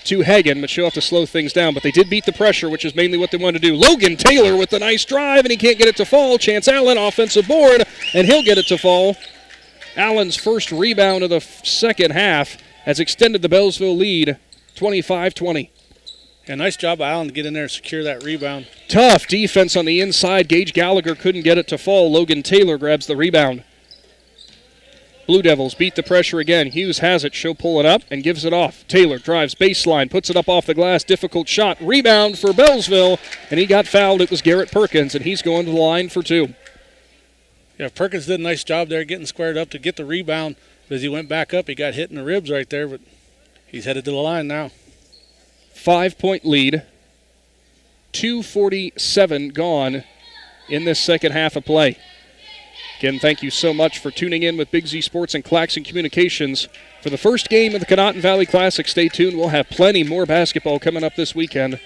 to Hagan, but she'll have to slow things down. But they did beat the pressure, which is mainly what they wanted to do. Logan Taylor with a nice drive, and he can't get it to fall. Chance Allen, offensive board, and he'll get it to fall. Allen's first rebound of the second half has extended the Beallsville lead 25-20. Yeah, nice job by Allen to get in there and secure that rebound. Tough defense on the inside. Gage Gallagher couldn't get it to fall. Logan Taylor grabs the rebound. Blue Devils beat the pressure again. Hughes has it. She'll pull it up and gives it off. Taylor drives baseline, puts it up off the glass. Difficult shot. Rebound for Beallsville, and he got fouled. It was Garrett Perkins, and he's going to the line for 2. Yeah, Perkins did a nice job there getting squared up to get the rebound. As he went back up, he got hit in the ribs right there, but he's headed to the line now. 5-point lead. 2:47 gone in this second half of play. Again, thank you so much for tuning in with Big Z Sports and Claxon Communications for the first game of the Conotton Valley Classic. Stay tuned. We'll have plenty more basketball coming up this weekend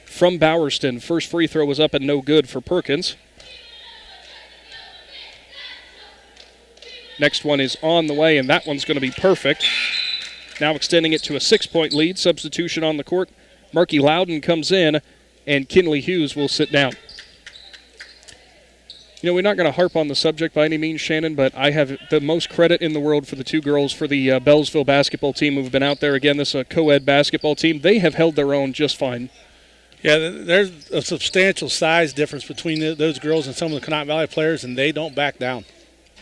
from Bowerston. First free throw was up and no good for Perkins. Next one is on the way, and that one's going to be perfect. Now extending it to a 6-point lead. Substitution on the court. Marky Loudon comes in, and Kinley Hughes will sit down. You know, we're not going to harp on the subject by any means, Shannon, but I have the most credit in the world for the 2 girls for the Beallsville basketball team who've been out there. Again, this co-ed basketball team. They have held their own just fine. Yeah, there's a substantial size difference between those girls and some of the Conotton Valley players, and they don't back down.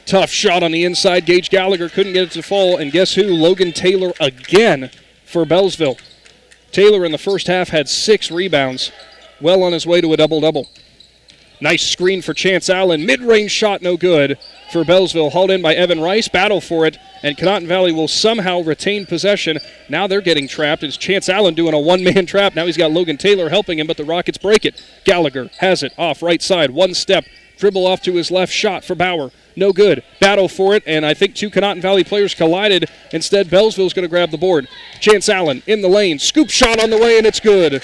Tough shot on the inside. Gage Gallagher couldn't get it to fall, and guess who? Logan Taylor again for Beallsville. Taylor in the first half had 6 rebounds. Well on his way to a double-double. Nice screen for Chance Allen. Mid-range shot, no good for Beallsville. Hauled in by Evan Rice. Battle for it, and Conotton Valley will somehow retain possession. Now they're getting trapped. It's Chance Allen doing a one-man trap. Now he's got Logan Taylor helping him, but the Rockets break it. Gallagher has it off right side. One step. Dribble off to his left. Shot for Bauer. No good. Battle for it, and I think 2 Conotton Valley players collided. Instead, Beallsville's going to grab the board. Chance Allen in the lane. Scoop shot on the way, and it's good.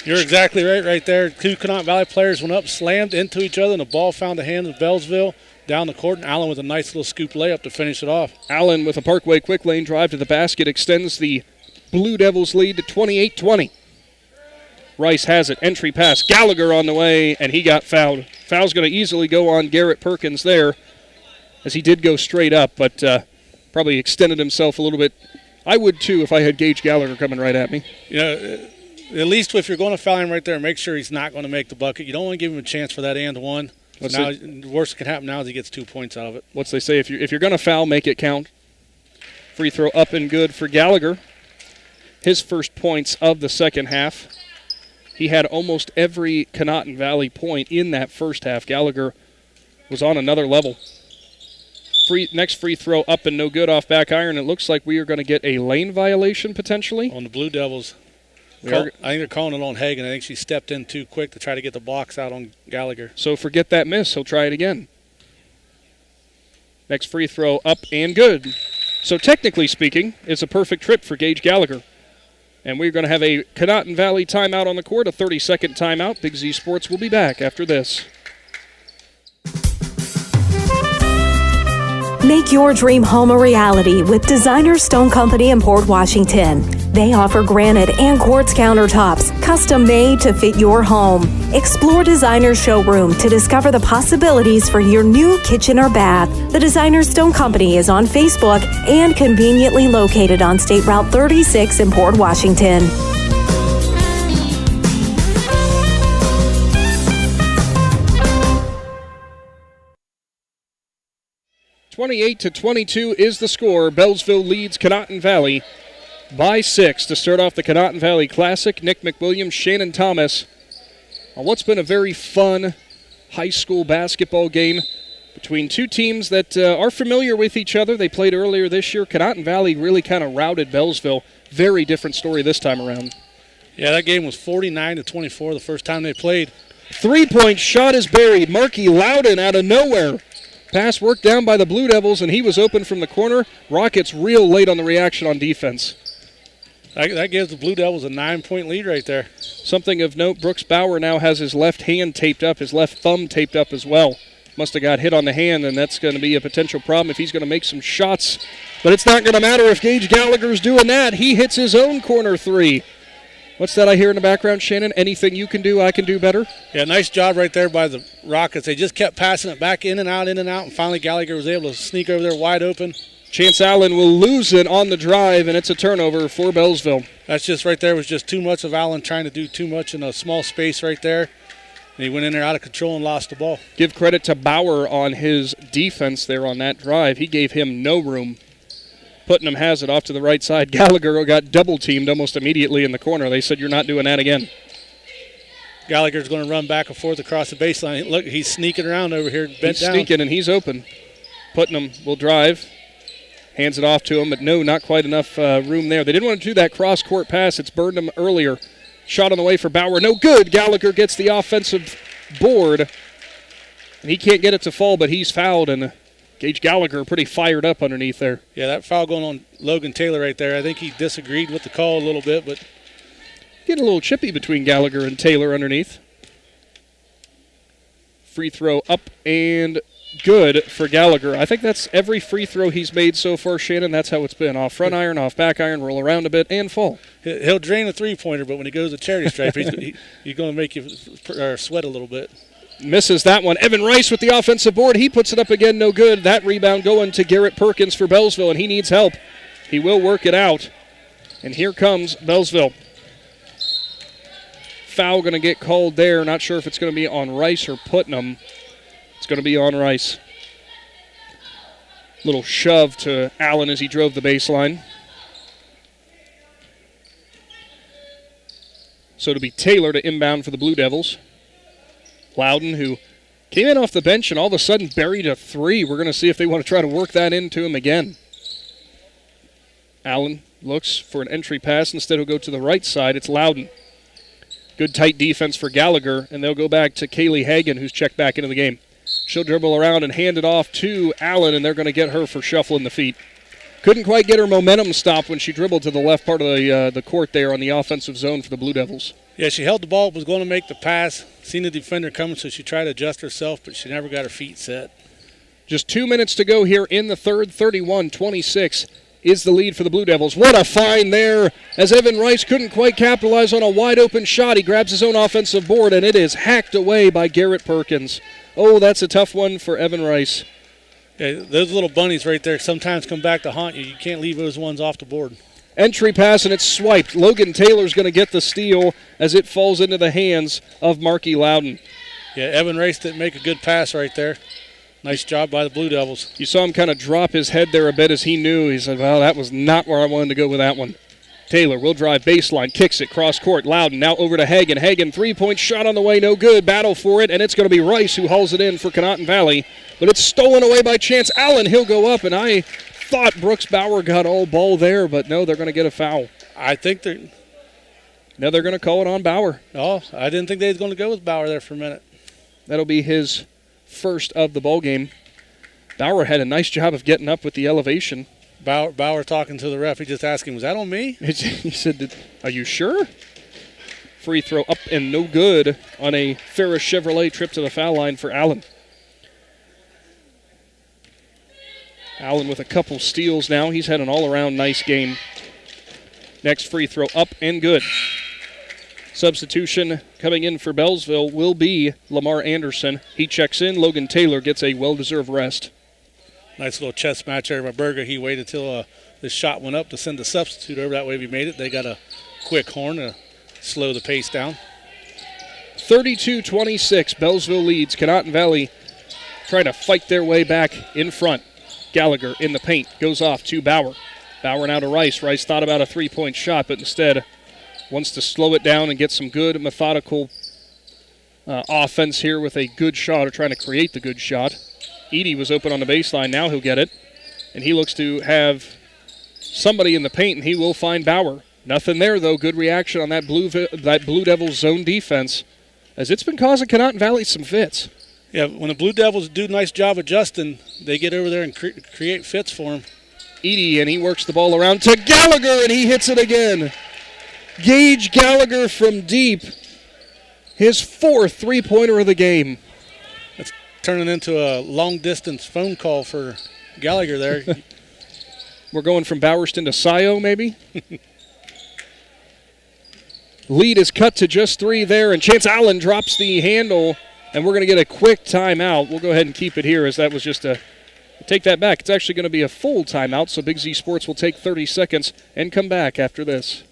You're exactly right there. 2 Conotton Valley players went up, slammed into each other, and the ball found the hand of Beallsville down the court, and Allen with a nice little scoop layup to finish it off. Allen with a Parkway quick lane drive to the basket extends the Blue Devils lead to 28-20. Rice has it. Entry pass. Gallagher on the way, and he got fouled. Foul's going to easily go on Garrett Perkins there, as he did go straight up, but probably extended himself a little bit. I would, too, if I had Gage Gallagher coming right at me. You know, at least if you're going to foul him right there, make sure he's not going to make the bucket. You don't want to give him a chance for that and one. So the worst that can happen now is he gets 2 points out of it. What's they say? If you're going to foul, make it count. Free throw up and good for Gallagher. His first points of the second half. He had almost every Conotton Valley point in that first half. Gallagher was on another level. Next free throw up and no good off back iron. It looks like we are going to get a lane violation potentially. On the Blue Devils. I think they're calling it on Hagan. I think she stepped in too quick to try to get the blocks out on Gallagher. So forget that miss. He'll try it again. Next free throw up and good. So technically speaking, it's a perfect trip for Gage Gallagher. And we're going to have a Conotton Valley timeout on the court, a 30-second timeout. Big Z Sports will be back after this. Make your dream home a reality with Designer Stone Company in Port Washington. They offer granite and quartz countertops, custom made to fit your home. Explore Designer Showroom to discover the possibilities for your new kitchen or bath. The Designer Stone Company is on Facebook and conveniently located on State Route 36 in Port Washington. 28-22 is the score. Beallsville leads Conotton Valley by 6 to start off the Conotton Valley Classic. Nick McWilliams, Shannon Thomas, on what's been a very fun high school basketball game between 2 teams that are familiar with each other. They played earlier this year. Conotton Valley really kind of routed Beallsville. Very different story this time around. Yeah, that game was 49-24 the first time they played. 3-point shot is buried. Marky Loudon out of nowhere. Pass worked down by the Blue Devils, and he was open from the corner. Rockets real late on the reaction on defense. That gives the Blue Devils a 9-point lead right there. Something of note, Brooks Bauer now has his left hand taped up, his left thumb taped up as well. Must have got hit on the hand, and that's going to be a potential problem if he's going to make some shots. But it's not going to matter if Gage Gallagher's doing that. He hits his own corner three. What's that I hear in the background, Shannon? Anything you can do, I can do better? Yeah, nice job right there by the Rockets. They just kept passing it back in and out, and finally Gallagher was able to sneak over there wide open. Chance Allen will lose it on the drive, and it's a turnover for Beallsville. That's just right there was just too much of Allen trying to do too much in a small space right there. And he went in there out of control and lost the ball. Give credit to Bauer on his defense there on that drive. He gave him no room. Putnam has it off to the right side. Gallagher got double-teamed almost immediately in the corner. They said, you're not doing that again. Gallagher's going to run back and forth across the baseline. Look, he's sneaking around over here. He's sneaking, and he's open. Putnam will drive. Hands it off to him, but no, not quite enough room there. They didn't want to do that cross-court pass. It's burned him earlier. Shot on the way for Bauer. No good. Gallagher gets the offensive board, and he can't get it to fall, but he's fouled, and Gage Gallagher pretty fired up underneath there. Yeah, that foul going on Logan Taylor right there. I think he disagreed with the call a little bit, but getting a little chippy between Gallagher and Taylor underneath. Free throw up and good for Gallagher. I think that's every free throw he's made so far, Shannon. That's how it's been. Off front iron, off back iron, roll around a bit, and fall. He'll drain a three-pointer, but when he goes to charity stripe, he's going to make you sweat a little bit. Misses that one. Evan Rice with the offensive board. He puts it up again, no good. That rebound going to Garrett Perkins for Beallsville, and he needs help. He will work it out. And here comes Beallsville. Foul going to get called there. Not sure if it's going to be on Rice or Putnam. It's going to be on Rice. Little shove to Allen as he drove the baseline. So it'll be Taylor to inbound for the Blue Devils. Loudon, who came in off the bench and all of a sudden buried a three. We're going to see if they want to try to work that into him again. Allen looks for an entry pass. Instead, he'll go to the right side. It's Loudon. Good tight defense for Gallagher, and they'll go back to Kaylee Hagan, who's checked back into the game. She'll dribble around and hand it off to Allen, and they're going to get her for shuffling the feet. Couldn't quite get her momentum stopped when she dribbled to the left part of the court there on the offensive zone for the Blue Devils. Yeah, she held the ball, was going to make the pass, seen the defender coming, so she tried to adjust herself, but she never got her feet set. Just 2 minutes to go here in the third. 31-26 is the lead for the Blue Devils. What a find there as Evan Rice couldn't quite capitalize on a wide-open shot. He grabs his own offensive board, and it is hacked away by Garrett Perkins. Oh, that's a tough one for Evan Rice. Yeah, those little bunnies right there sometimes come back to haunt you. You can't leave those ones off the board. Entry pass, and it's swiped. Logan Taylor's going to get the steal as it falls into the hands of Marky Loudon. Yeah, Evan Rice didn't make a good pass right there. Nice job by the Blue Devils. You saw him kind of drop his head there a bit as he knew. He said, well, that was not where I wanted to go with that one. Taylor will drive baseline, kicks it, cross court. Loudon now over to Hagan. Hagan, three-point shot on the way, no good. Battle for it, and it's going to be Rice who hauls it in for Conotton Valley. But it's stolen away by Chance Allen. He'll go up, and I thought Brooks Bauer got all ball there, but no, they're going to get a foul. I think they're... No, they're going to call it on Bauer. Oh, I didn't think they was going to go with Bauer there for a minute. That'll be his first of the ball game. Bauer had a nice job of getting up with the elevation. Bauer talking to the ref. He just asked him, was that on me? He said, are you sure? Free throw up and no good on a Ferris Chevrolet trip to the foul line for Allen. Allen with a couple steals now. He's had an all-around nice game. Next free throw up and good. Substitution coming in for Beallsville will be Lamar Anderson. He checks in. Logan Taylor gets a well-deserved rest. Nice little chess match there by Berger. He waited till the shot went up to send the substitute over. That way if he made it, they got a quick horn to slow the pace down. 32-26, Beallsville leads. Conotton Valley trying to fight their way back in front. Gallagher in the paint, goes off to Bauer. Bauer now to Rice. Rice thought about a three-point shot, but instead wants to slow it down and get some good methodical offense here with a good shot, or trying to create the good shot. Edie was open on the baseline. Now he'll get it. And he looks to have somebody in the paint, and he will find Bauer. Nothing there, though. Good reaction on that Blue Devils zone defense, as it's been causing Conotton Valley some fits. Yeah, when the Blue Devils do a nice job adjusting, they get over there and create fits for him. Edie, and he works the ball around to Gallagher, and he hits it again. Gage Gallagher from deep. His fourth three-pointer of the game. turning into a long-distance phone call for Gallagher there. We're going from Bowerston to Scio, maybe? Lead is cut to just 3 there, and Chance Allen drops the handle, and we're going to get a quick timeout. We'll go ahead and keep it here, as that was just a – take that back. It's actually going to be a full timeout, so Big Z Sports will take 30 seconds and come back after this.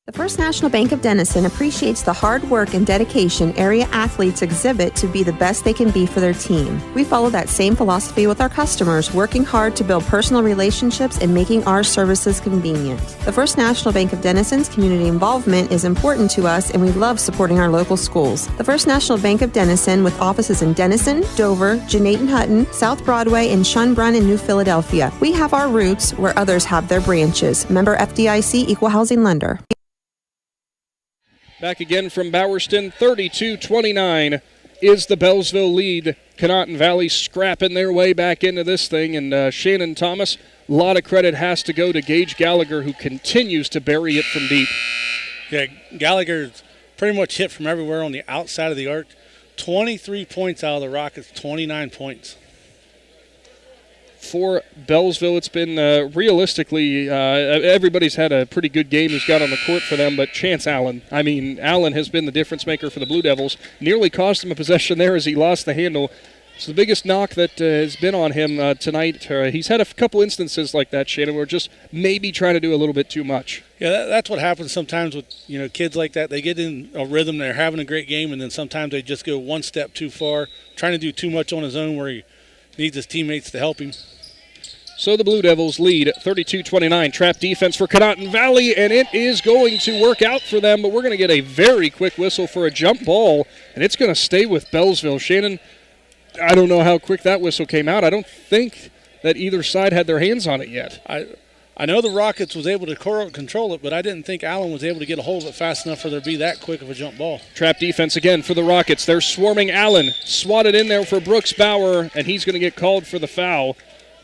The First National Bank of Denison appreciates the hard work and dedication area athletes exhibit to be the best they can be for their team. We follow that same philosophy with our customers, working hard to build personal relationships and making our services convenient. The First National Bank of Denison's community involvement is important to us, and we love supporting our local schools. The First National Bank of Denison, with offices in Denison, Dover, Jeanette Hutton, South Broadway, and Schönbrunn in New Philadelphia. We have our roots where others have their branches. Member FDIC, Equal Housing Lender. Back again from Bowerston, 32-29 is the Beallsville lead. Conotton Valley scrapping their way back into this thing, and Shannon Thomas, a lot of credit has to go to Gage Gallagher, who continues to bury it from deep. Yeah, Gallagher's pretty much hit from everywhere on the outside of the arc. 23 points out of the Rockets, 29 points. For Beallsville, it's been realistically, everybody's had a pretty good game who's got on the court for them, but Chance Allen, Allen has been the difference maker for the Blue Devils. Nearly cost him a possession there as he lost the handle. It's the biggest knock that has been on him tonight. He's had a couple instances like that, Shannon, where just maybe trying to do a little bit too much. Yeah, that's what happens sometimes with kids like that. They get in a rhythm, they're having a great game, and then sometimes they just go one step too far, trying to do too much on his own where he needs his teammates to help him. So the Blue Devils lead 32-29. Trap defense for Conotton Valley, and it is going to work out for them, but we're going to get a very quick whistle for a jump ball, and it's going to stay with Beallsville. Shannon, I don't know how quick that whistle came out. I don't think that either side had their hands on it yet. I know the Rockets was able to control it, but I didn't think Allen was able to get a hold of it fast enough for there to be that quick of a jump ball. Trap defense again for the Rockets. They're swarming Allen. Swatted in there for Brooks Bauer, and he's going to get called for the foul.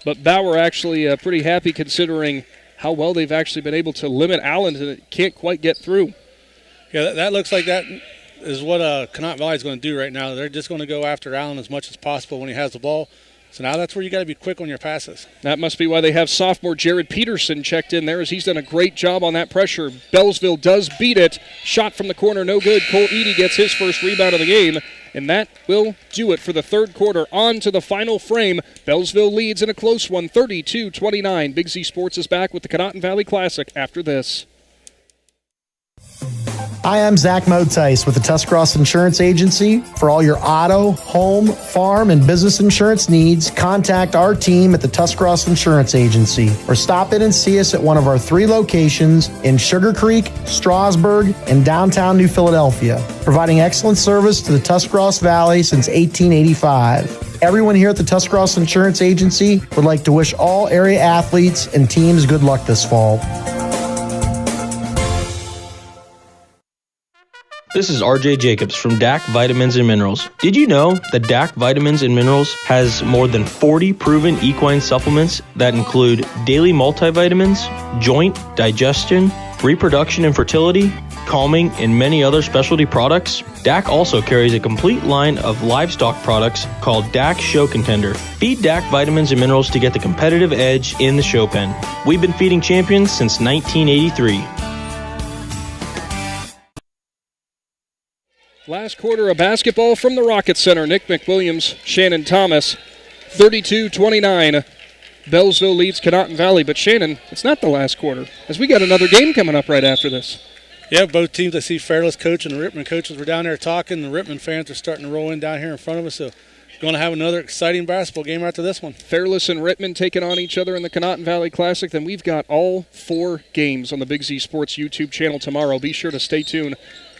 But Bauer actually pretty happy considering how well they've actually been able to limit Allen and it can't quite get through. Yeah, that looks like that is what Conotton Valley is going to do right now. They're just going to go after Allen as much as possible when he has the ball. So now that's where you got to be quick on your passes. That must be why they have sophomore Jared Peterson checked in there, as he's done a great job on that pressure. Beallsville does beat it. Shot from the corner, no good. Cole Eady gets his first rebound of the game, and that will do it for the third quarter. On to the final frame. Beallsville leads in a close one, 32-29. Big Z Sports is back with the Conotton Valley Classic after this. Hi, I'm Zach Motice with the Tuscarawas Insurance Agency. For all your auto, home, farm, and business insurance needs, contact our team at the Tuscarawas Insurance Agency or stop in and see us at one of our 3 locations in Sugar Creek, Strasburg, and downtown New Philadelphia, providing excellent service to the Tuscarawas Valley since 1885. Everyone here at the Tuscarawas Insurance Agency would like to wish all area athletes and teams good luck this fall. This is RJ Jacobs from DAC Vitamins and Minerals. Did you know that DAC Vitamins and Minerals has more than 40 proven equine supplements that include daily multivitamins, joint, digestion, reproduction and fertility, calming, and many other specialty products? DAC also carries a complete line of livestock products called DAC Show Contender. Feed DAC Vitamins and Minerals to get the competitive edge in the show pen. We've been feeding champions since 1983. Last quarter of basketball from the Rocket Center. Nick McWilliams, Shannon Thomas, 32-29. Beallsville leads Conotton Valley, but Shannon, it's not the last quarter, as we got another game coming up right after this. Yeah, both teams, I see Fairless coach and the Rittman coaches were down there talking. The Rittman fans are starting to roll in down here in front of us, so going to have another exciting basketball game after this one. Fairless and Rittman taking on each other in the Conotton Valley Classic. Then we've got all 4 games on the Big Z Sports YouTube channel tomorrow. Be sure to stay tuned.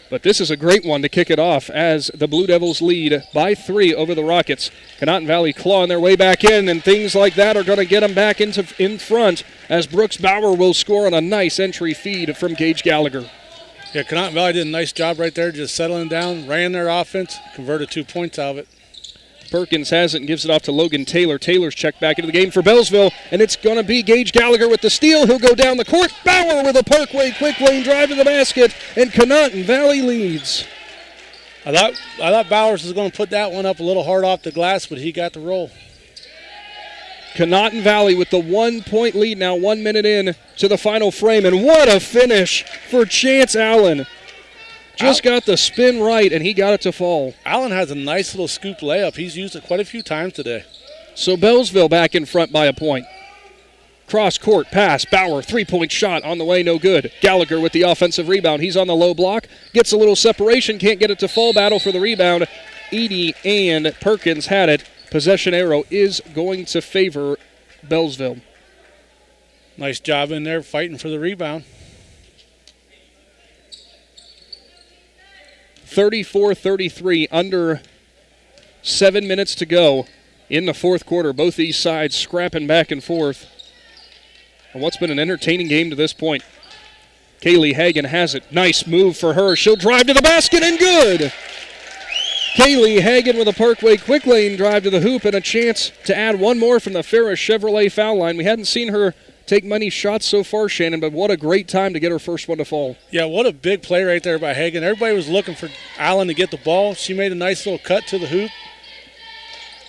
But this is a great one to kick it off as the Blue Devils lead by 3 over the Rockets. Conotton Valley clawing their way back in, and things like that are going to get them back in front as Brooks Bauer will score on a nice entry feed from Gage Gallagher. Yeah, Conotton Valley did a nice job right there, just settling down, ran their offense, converted 2 points out of it. Perkins has it and gives it off to Logan Taylor. Taylor's checked back into the game for Beallsville, and it's going to be Gage Gallagher with the steal. He'll go down the court. Bauer with a Parkway quick lane drive to the basket, and Conotton Valley leads. I thought Bowers was going to put that one up a little hard off the glass, but he got the roll. Conotton Valley with the 1-point lead now, 1 minute in to the final frame. And what a finish for Chance Allen. Just got the spin right, and he got it to fall. Allen has a nice little scoop layup. He's used it quite a few times today. So Bealsville back in front by a point. Cross-court pass. Bauer, three-point shot on the way, no good. Gallagher with the offensive rebound. He's on the low block. Gets a little separation, can't get it to fall. Battle for the rebound. Edie and Perkins had it. Possession arrow is going to favor Bealsville. Nice job in there fighting for the rebound. 34-33, under 7 minutes to go in the fourth quarter. Both these sides scrapping back and forth on what's been an entertaining game to this point. Kaylee Hagan has it. Nice move for her. She'll drive to the basket and good. Kaylee Hagan with a Parkway quick lane drive to the hoop and a chance to add one more from the Ferris Chevrolet foul line. We hadn't seen her take many shots so far, Shannon, but what a great time to get her first one to fall. Yeah, what a big play right there by Hagan. Everybody was looking for Allen to get the ball. She made a nice little cut to the hoop.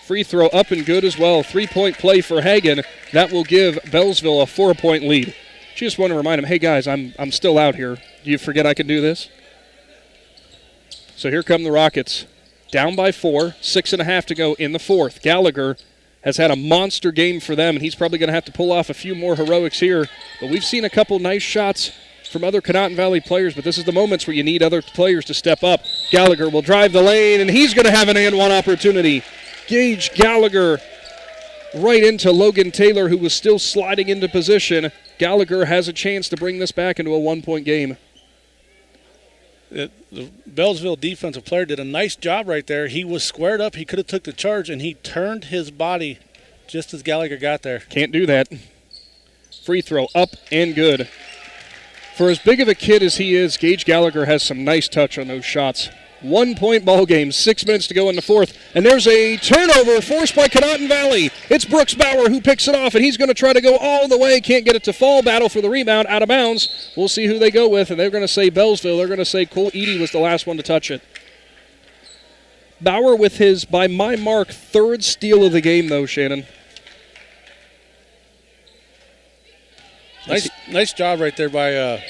Free throw up and good as well. 3-point play for Hagan. That will give Bealsville a 4-point lead. She just want to remind them, hey guys, I'm still out here. Do you forget I can do this? So here come the Rockets. Down by 4, 6.5 to go in the fourth. Gallagher has had a monster game for them, and he's probably going to have to pull off a few more heroics here. But we've seen a couple nice shots from other Conotton Valley players, but this is the moments where you need other players to step up. Gallagher will drive the lane, and he's going to have an and-one opportunity. Gage Gallagher right into Logan Taylor, who was still sliding into position. Gallagher has a chance to bring this back into a 1-point game. The Bealsville defensive player did a nice job right there. He was squared up. He could have took the charge, and he turned his body just as Gallagher got there. Can't do that. Free throw up and good. For as big of a kid as he is, Gage Gallagher has some nice touch on those shots. 1-point ball game, 6 minutes to go in the fourth. And there's a turnover forced by Conotton Valley. It's Brooks Bauer who picks it off, and he's going to try to go all the way. Can't get it to fall. Battle for the rebound, out of bounds. We'll see who they go with, and they're going to say Bealsville. They're going to say Cole Edie was the last one to touch it. Bauer with his, by my mark, third steal of the game, though, Shannon. Nice job right there by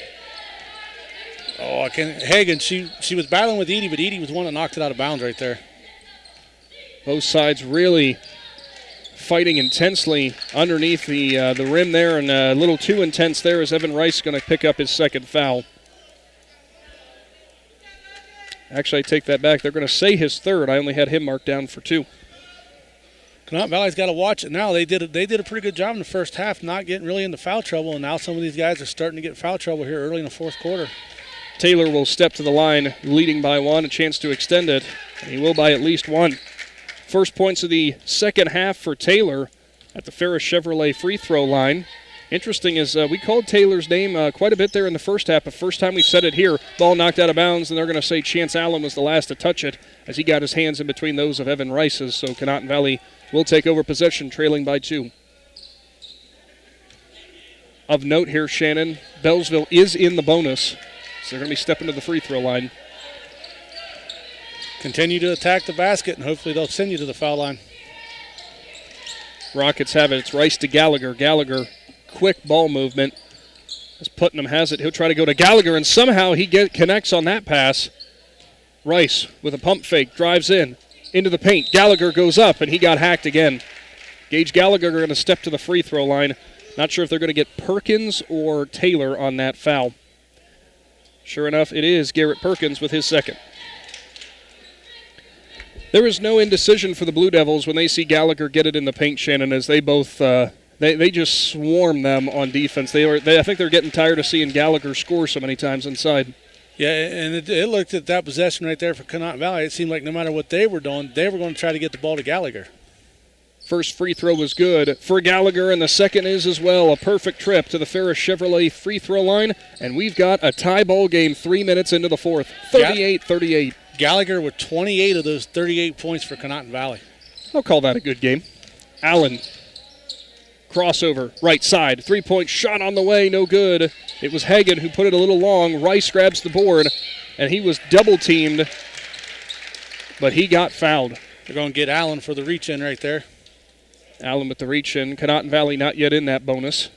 Hagan. She was battling with Edie, but Edie was the one that knocked it out of bounds right there. Both sides really fighting intensely underneath the rim there, and a little too intense there as Evan Rice is going to pick up his second foul. Actually, I take that back. They're going to say his third. I only had him marked down for 2. Conotton Valley's got to watch it now. They did a pretty good job in the first half, not getting really into foul trouble, and now some of these guys are starting to get foul trouble here early in the fourth quarter. Taylor will step to the line, leading by 1, a chance to extend it, and he will by at least 1. First points of the second half for Taylor at the Ferris Chevrolet free throw line. Interesting is we called Taylor's name quite a bit there in the first half, but first time we said it here, ball knocked out of bounds, and they're going to say Chance Allen was the last to touch it as he got his hands in between those of Evan Rice's, so Conotton Valley will take over possession, trailing by 2. Of note here, Shannon, Bealsville is in the bonus, so they're going to be stepping to the free throw line. Continue to attack the basket, and hopefully they'll send you to the foul line. Rockets have it. It's Rice to Gallagher. Gallagher, quick ball movement. As Putnam has it, he'll try to go to Gallagher, and somehow he connects on that pass. Rice with a pump fake, drives into the paint. Gallagher goes up, and he got hacked again. Gage Gallagher going to step to the free throw line. Not sure if they're going to get Perkins or Taylor on that foul. Sure enough, it is Garrett Perkins with his second. There is no indecision for the Blue Devils when they see Gallagher get it in the paint, Shannon, as they both they just swarm them on defense. I think they're getting tired of seeing Gallagher score so many times inside. Yeah, and it looked at that possession right there for Conotton Valley. It seemed like no matter what they were doing, they were going to try to get the ball to Gallagher. First free throw was good for Gallagher, and the second is as well. A perfect trip to the Ferris Chevrolet free throw line, and we've got a tie ball game 3 minutes into the fourth, 38-38. Gallagher with 28 of those 38 points for Conotton Valley. I'll call that a good game. Allen, crossover, right side, three-point shot on the way, no good. It was Hagan who put it a little long. Rice grabs the board, and he was double-teamed but he got fouled. They're going to get Allen for the reach-in right there. Allen with the reach-in. Conotton Valley not yet in that bonus.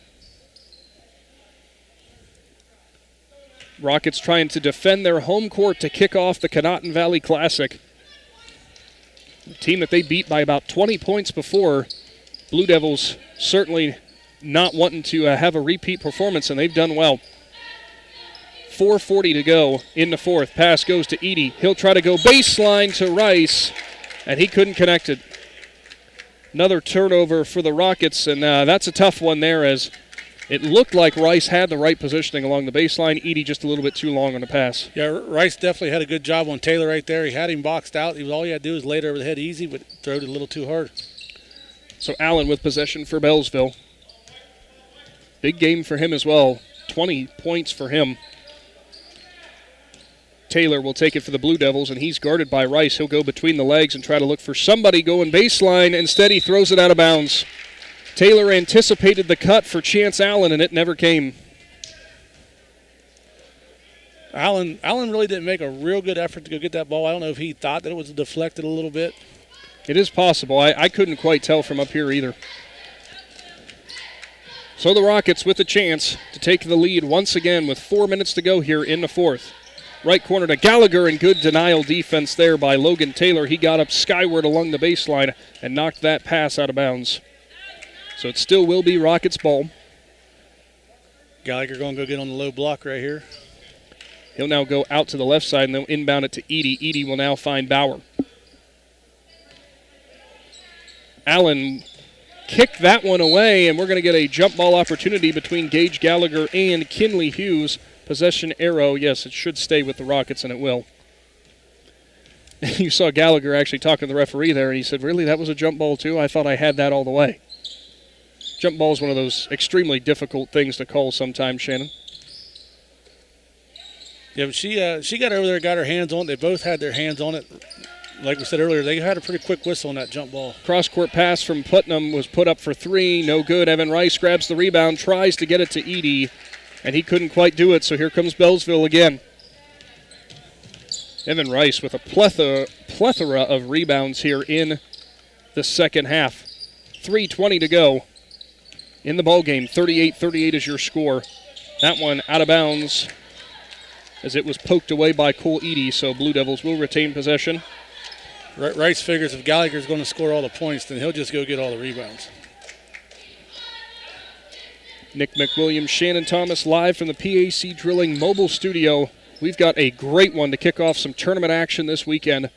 Rockets trying to defend their home court to kick off the Conotton Valley Classic. A team that they beat by about 20 points before. Blue Devils certainly not wanting to have a repeat performance, and they've done well. 4:40 to go in the fourth. Pass goes to Edie. He'll try to go baseline to Rice, and he couldn't connect it. Another turnover for the Rockets, and that's a tough one there, as it looked like Rice had the right positioning along the baseline. Edie just a little bit too long on the pass. Yeah, Rice definitely had a good job on Taylor right there. He had him boxed out. All he had to do was lay it over the head easy, but throw it a little too hard. So Allen with possession for Bealsville. Big game for him as well. 20 points for him. Taylor will take it for the Blue Devils, and he's guarded by Rice. He'll go between the legs and try to look for somebody going baseline. Instead, he throws it out of bounds. Taylor anticipated the cut for Chance Allen, and it never came. Allen really didn't make a real good effort to go get that ball. I don't know if he thought that it was deflected a little bit. It is possible. I couldn't quite tell from up here either. So the Rockets with a chance to take the lead once again with 4 minutes to go here in the fourth. Right corner to Gallagher, and good denial defense there by Logan Taylor. He got up skyward along the baseline and knocked that pass out of bounds. So it still will be Rockets ball. Gallagher going to go get on the low block right here. He'll now go out to the left side and they'll inbound it to Edie. Edie will now find Bauer. Allen kicked that one away, and we're going to get a jump ball opportunity between Gage Gallagher and Kinley Hughes. Possession arrow, yes, it should stay with the Rockets, and it will. You saw Gallagher actually talking to the referee there, and he said, really, that was a jump ball too? I thought I had that all the way. Jump ball is one of those extremely difficult things to call sometimes, Shannon. Yeah, but she got over there, got her hands on it. They both had their hands on it. Like we said earlier, they had a pretty quick whistle on that jump ball. Cross-court pass from Putnam was put up for three. No good. Evan Rice grabs the rebound, tries to get it to Edie, and he couldn't quite do it, so here comes Bealsville again. Evan Rice with a plethora of rebounds here in the second half. 3:20 to go in the ballgame. 38-38 is your score. That one out of bounds as it was poked away by Cole Edie, so Blue Devils will retain possession. Rice figures if Gallagher's going to score all the points, then he'll just go get all the rebounds. Nick McWilliams, Shannon Thomas live from the PAC Drilling mobile studio. We've got a great one to kick off some tournament action this weekend.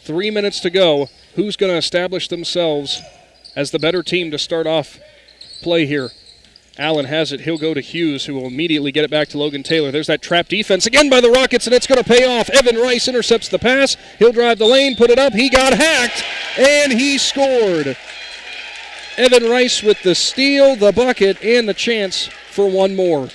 3 minutes to go. Who's going to establish themselves as the better team to start off play here? Allen has it. He'll go to Hughes, who will immediately get it back to Logan Taylor. There's that trap defense again by the Rockets, and it's going to pay off. Evan Rice intercepts the pass. He'll drive the lane, put it up. He got hacked, and he scored. Evan Rice with the steal, the bucket, and the chance for one more.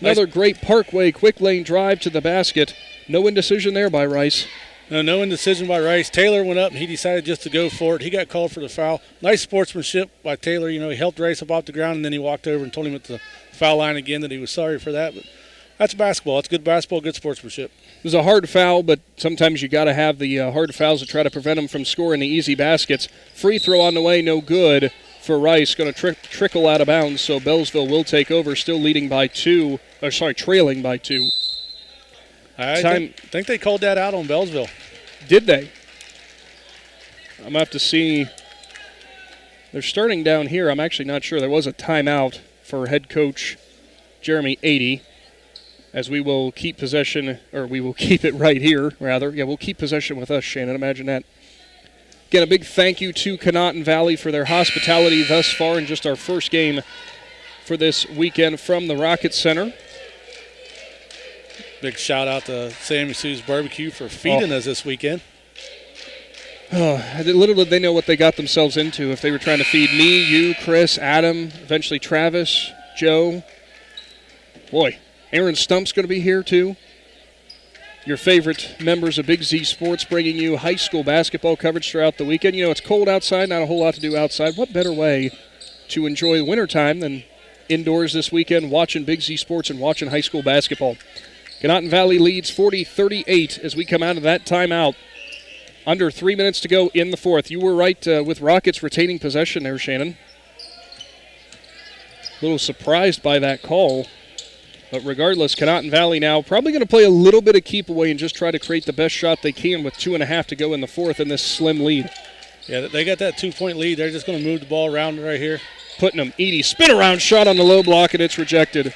Another great Parkway quick lane drive to the basket. No indecision there by Rice. No indecision by Rice. Taylor went up, and he decided just to go for it. He got called for the foul. Nice sportsmanship by Taylor. You know, he helped Rice up off the ground, and then he walked over and told him at the foul line again that he was sorry for that. But that's basketball. That's good basketball, good sportsmanship. It was a hard foul, but sometimes you got to have the hard fouls to try to prevent them from scoring the easy baskets. Free throw on the way, no good for Rice. Going to trickle out of bounds, so Bealsville will take over, still leading by two. Trailing by two. I think they called that out on Bealsville. Did they? I'm going to have to see. They're starting down here. I'm actually not sure. There was a timeout for head coach Jeremy Adey, as we will keep possession, or we will keep it right here, rather. Yeah, we'll keep possession with us, Shannon. Imagine that. Again, a big thank you to Conotton Valley for their hospitality thus far in just our first game for this weekend from the Rocket Center. Big shout out to Sammy Sue's Barbecue for feeding us this weekend. Little did they know what they got themselves into if they were trying to feed me, you, Chris, Adam, eventually Travis, Joe. Boy, Aaron Stump's going to be here too. Your favorite members of Big Z Sports bringing you high school basketball coverage throughout the weekend. You know, it's cold outside, not a whole lot to do outside. What better way to enjoy the wintertime than indoors this weekend watching Big Z Sports and watching high school basketball? Conotton Valley leads 40-38 as we come out of that timeout. Under 3 minutes to go in the fourth. You were right with Rockets retaining possession there, Shannon. A little surprised by that call. But regardless, Conotton Valley now probably going to play a little bit of keep away and just try to create the best shot they can with 2.5 to go in the fourth in this slim lead. Yeah, they got that 2-point lead. They're just going to move the ball around right here. Putnam, Edie, spin around shot on the low block, and it's rejected.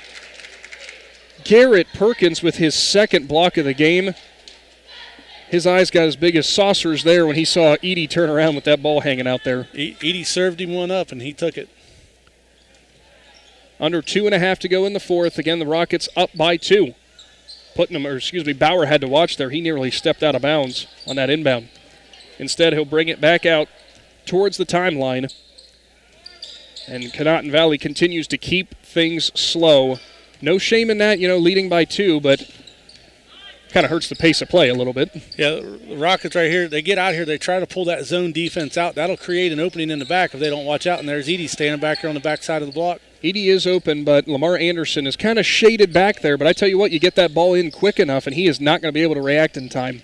Garrett Perkins with his second block of the game. His eyes got as big as saucers there when he saw Edie turn around with that ball hanging out there. Edie served him one up, and he took it. Under 2.5 to go in the fourth. Again, the Rockets up by 2. Bauer had to watch there. He nearly stepped out of bounds on that inbound. Instead, he'll bring it back out towards the timeline. And Conotton Valley continues to keep things slow. No shame in that, leading by 2, but kind of hurts the pace of play a little bit. Yeah, the Rockets right here, they get out here, they try to pull that zone defense out. That'll create an opening in the back if they don't watch out, and there's Edie standing back here on the back side of the block. Edie is open, but Lamar Anderson is kind of shaded back there. But I tell you what, you get that ball in quick enough, and he is not going to be able to react in time.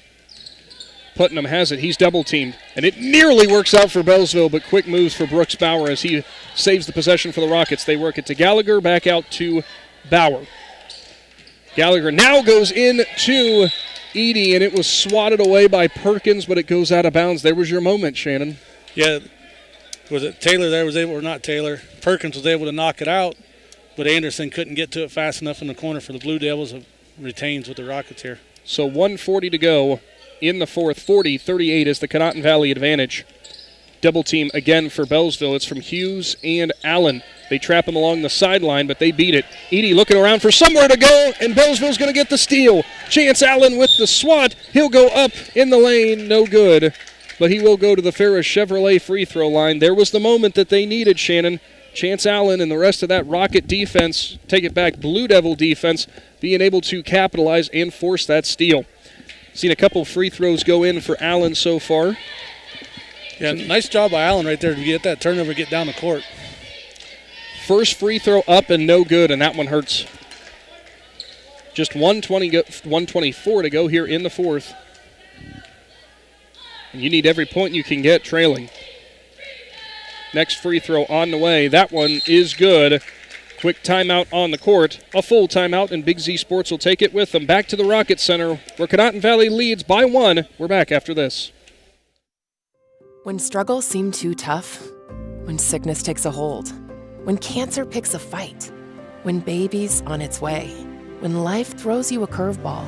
Putnam has it. He's double-teamed. And it nearly works out for Beallsville, but quick moves for Brooks Bauer as he saves the possession for the Rockets. They work it to Gallagher, back out to Bauer. Gallagher now goes in to Edie, and it was swatted away by Perkins, but it goes out of bounds. There was your moment, Shannon. Yeah. Was it Taylor there was able, or not Taylor? Perkins was able to knock it out, but Anderson couldn't get to it fast enough in the corner for the Blue Devils. Retains with the Rockets here. So 1:40 to go in the fourth. 40-38 is the Conotton Valley advantage. Double team again for Beallsville. It's from Hughes and Allen. They trap him along the sideline, but they beat it. Edie looking around for somewhere to go, and Beallsville's going to get the steal. Chance Allen with the swat. He'll go up in the lane. No good. But he will go to the Ferris Chevrolet free throw line. There was the moment that they needed, Shannon. Chance Allen and the rest of that Rocket defense, take it back, Blue Devil defense, being able to capitalize and force that steal. Seen a couple free throws go in for Allen so far. Yeah, nice job by Allen right there to get that turnover, get down the court. First free throw up and no good, and that one hurts. Just 124 to go here in the fourth. And you need every point you can get trailing. Next free throw on the way. That one is good. Quick timeout on the court. A full timeout, and Big Z Sports will take it with them. Back to the Rocket Center, where Conotton Valley leads by 1. We're back after this. When struggles seem too tough, when sickness takes a hold, when cancer picks a fight, when baby's on its way, when life throws you a curveball,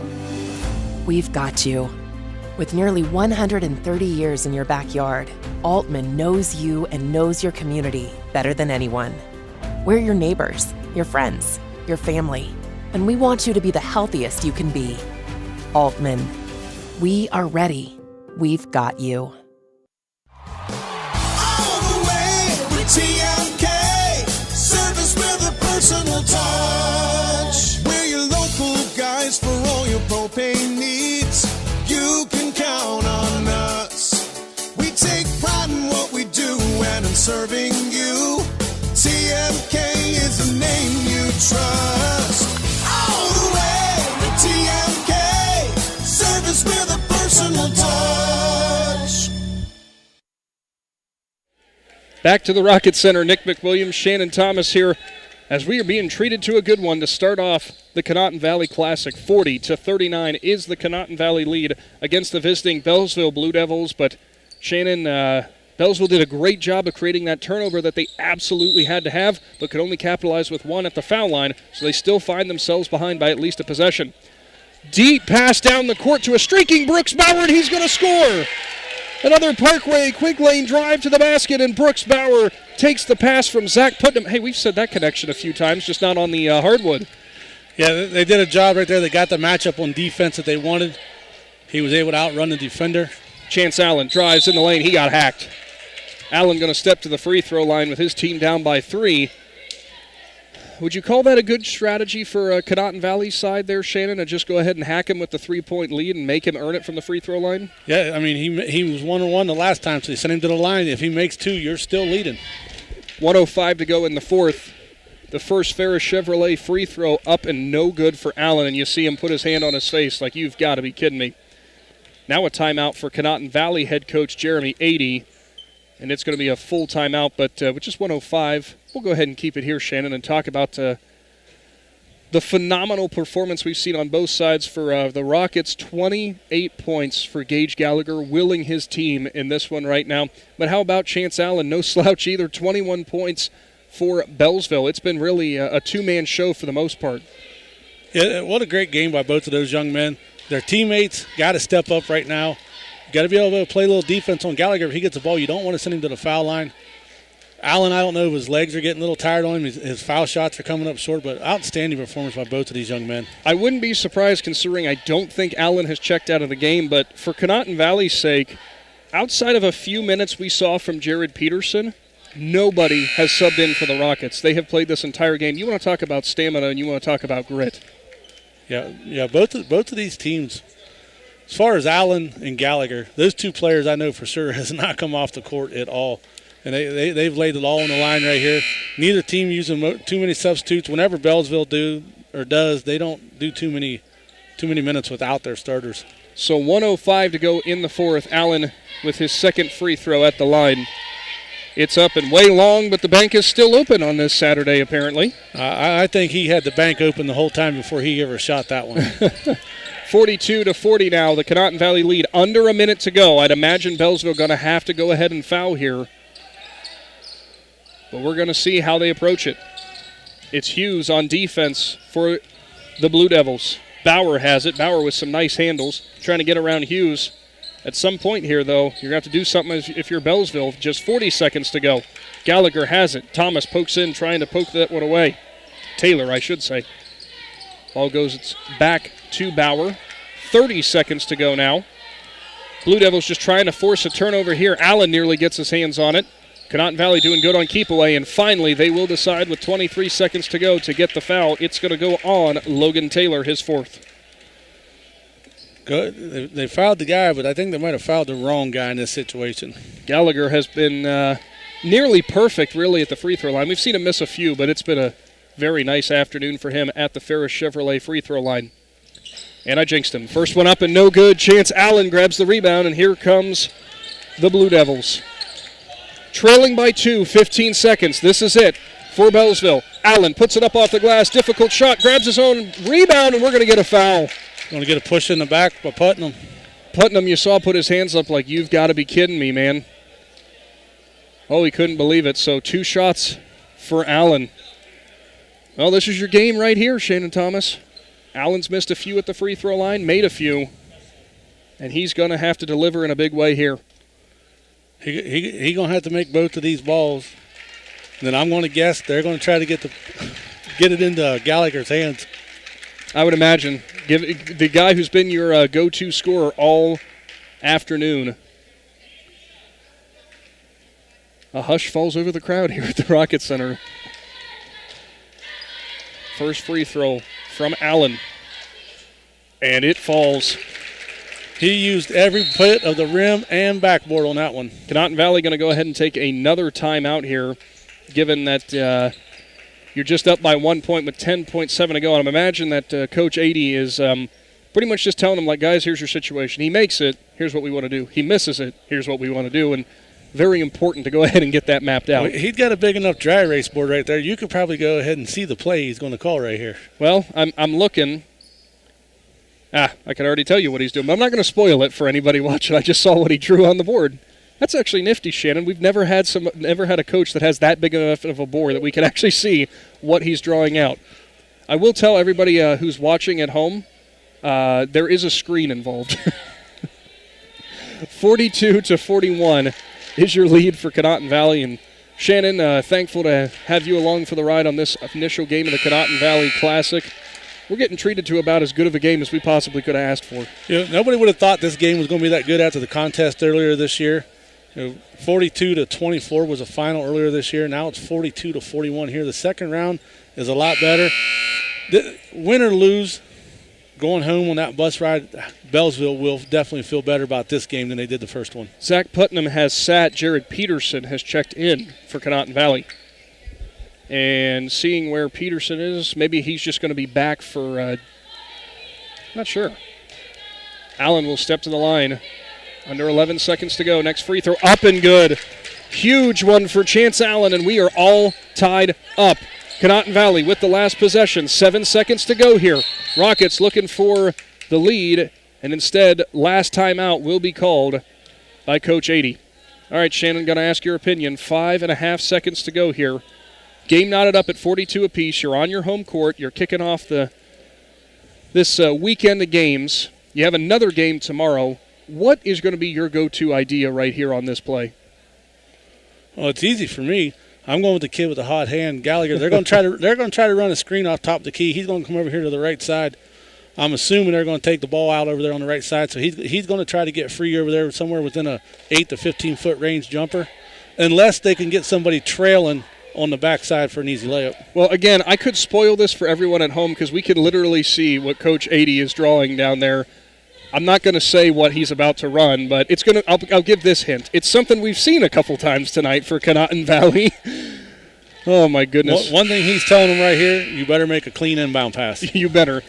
we've got you. With nearly 130 years in your backyard, Altman knows you and knows your community better than anyone. We're your neighbors, your friends, your family, and we want you to be the healthiest you can be. Altman, we are ready. We've got you. TMK, service with a personal touch. We're your local guys for all your propane needs. You can count on us. We take pride in what we do and in serving you. TMK is the name you trust. All the way to TMK, service with a personal touch. Back to the Rocket Center. Nick McWilliams, Shannon Thomas here as we are being treated to a good one to start off the Conotton Valley Classic. 40-39 is the Conotton Valley lead against the visiting Beallsville Blue Devils. But Shannon, Beallsville did a great job of creating that turnover that they absolutely had to have, but could only capitalize with one at the foul line, so they still find themselves behind by at least a possession. Deep pass down the court to a streaking Brooks Bauer, and he's going to score. Another Parkway quick lane drive to the basket, and Brooks Bauer takes the pass from Zach Putnam. Hey, we've said that connection a few times, just not on the hardwood. Yeah, they did a job right there. They got the matchup on defense that they wanted. He was able to outrun the defender. Chance Allen drives in the lane. He got hacked. Allen going to step to the free throw line with his team down by 3. Would you call that a good strategy for Conotton Valley's side there, Shannon, to just go ahead and hack him with the 3-point lead and make him earn it from the free throw line? Yeah, I mean, he was 1-on-1 the last time, so they sent him to the line. If he makes 2, you're still leading. 1:05 to go in the fourth. The first Ferris Chevrolet free throw up and no good for Allen, and you see him put his hand on his face like, you've got to be kidding me. Now a timeout for Conotton Valley head coach Jeremy 80, and it's going to be a full timeout, but with just 1:05, we'll go ahead and keep it here, Shannon, and talk about the phenomenal performance we've seen on both sides for the Rockets. 28 points for Gage Gallagher, willing his team in this one right now. But how about Chance Allen? No slouch either, 21 points for Beallsville. It's been really a two-man show for the most part. Yeah, what a great game by both of those young men. Their teammates got to step up right now. Got to be able to play a little defense on Gallagher. If he gets the ball, you don't want to send him to the foul line. Allen, I don't know if his legs are getting a little tired on him. His foul shots are coming up short, but outstanding performance by both of these young men. I wouldn't be surprised considering I don't think Allen has checked out of the game, but for Conotton Valley's sake, outside of a few minutes we saw from Jared Peterson, nobody has subbed in for the Rockets. They have played this entire game. You want to talk about stamina and you want to talk about grit. Yeah. Both of these teams, as far as Allen and Gallagher, those two players I know for sure has not come off the court at all. And they've laid it all on the line right here. Neither team using too many substitutes. Whenever Beallsville does, they don't do too many minutes without their starters. So 1:05 to go in the fourth. Allen with his second free throw at the line. It's up and way long, but the bank is still open on this Saturday apparently. I think he had the bank open the whole time before he ever shot that one. 42-40 now. The Conotton Valley lead. Under a minute to go. I'd imagine Beallsville going to have to go ahead and foul here. But we're going to see how they approach it. It's Hughes on defense for the Blue Devils. Bauer has it. Bauer with some nice handles, trying to get around Hughes. At some point here, though, you're going to have to do something if you're Beallsville. Just 40 seconds to go. Gallagher has it. Thomas pokes in, trying to poke that one away. Taylor, I should say. Ball goes back to Bauer. 30 seconds to go now. Blue Devils just trying to force a turnover here. Allen nearly gets his hands on it. Conotton Valley doing good on keep away, and finally they will decide with 23 seconds to go to get the foul. It's going to go on Logan Taylor, his fourth. Good. They fouled the guy, but I think they might have fouled the wrong guy in this situation. Gallagher has been nearly perfect, really, at the free throw line. We've seen him miss a few, but it's been a very nice afternoon for him at the Ferris Chevrolet free throw line. And I jinxed him. First one up and no good. Chance Allen grabs the rebound, and here comes the Blue Devils. Trailing by 2, 15 seconds. This is it for Beallsville. Allen puts it up off the glass. Difficult shot. Grabs his own rebound, and we're going to get a foul. Going to get a push in the back by Putnam. Putnam, you saw, put his hands up like, you've got to be kidding me, man. Oh, he couldn't believe it. So 2 shots for Allen. Well, this is your game right here, Shannon Thomas. Allen's missed a few at the free throw line, made a few, and he's going to have to deliver in a big way here. He going to have to make both of these balls. And then I'm going to guess they're going to try to get it into Gallagher's hands. I would imagine. Give the guy who's been your go-to scorer all afternoon. A hush falls over the crowd here at the Rocket Center. First free throw from Allen. And it falls. He used every bit of the rim and backboard on that one. Conotton Valley going to go ahead and take another timeout here, given that you're just up by 1 point with 10.7 to go. And I imagine that Coach 80 is pretty much just telling them, like, guys, here's your situation. He makes it, here's what we want to do. He misses it, here's what we want to do. And very important to go ahead and get that mapped out. He's got a big enough dry erase board right there. You could probably go ahead and see the play he's going to call right here. Well, I'm looking. I can already tell you what he's doing, but I'm not going to spoil it for anybody watching. I just saw what he drew on the board. That's actually nifty, Shannon. We've never had a coach that has that big enough of a board that we can actually see what he's drawing out. I will tell everybody who's watching at home, there is a screen involved. 42-41 is your lead for Conotton Valley. And Shannon, thankful to have you along for the ride on this initial game of the Conotton Valley Classic. We're getting treated to about as good of a game as we possibly could have asked for. Nobody would have thought this game was going to be that good after the contest earlier this year. 42-24 was a final earlier this year. Now it's 42-41 here. The second round is a lot better. Win or lose, going home on that bus ride, Beallsville will definitely feel better about this game than they did the first one. Zach Putnam has sat. Jared Peterson has checked in for Conotton Valley. and seeing where Peterson is. Maybe he's just going to be back for, not sure. Allen will step to the line. Under 11 seconds to go. Next free throw up and good. Huge one for Chance Allen, and we are all tied up. Conotton Valley with the last possession. 7 seconds to go here. Rockets looking for the lead, and instead, last timeout will be called by Coach 80. All right, Shannon, going to ask your opinion. 5.5 seconds to go here. Game knotted up at 42 apiece. You're on your home court. You're kicking off this weekend of games. You have another game tomorrow. What is going to be your go-to idea right here on this play? Well, it's easy for me. I'm going with the kid with the hot hand, Gallagher. They're going to try to run a screen off top of the key. He's going to come over here to the right side. I'm assuming they're going to take the ball out over there on the right side, so he's going to try to get free over there somewhere within a 8 to 15-foot range jumper, unless they can get somebody trailing on the backside for an easy layup. Well, again, I could spoil this for everyone at home because we can literally see what Coach 80 is drawing down there. I'm not going to say what he's about to run, but it's going to. I'll give this hint. It's something we've seen a couple times tonight for Conotton Valley. Oh, my goodness. One thing he's telling them right here, you better make a clean inbound pass. You better,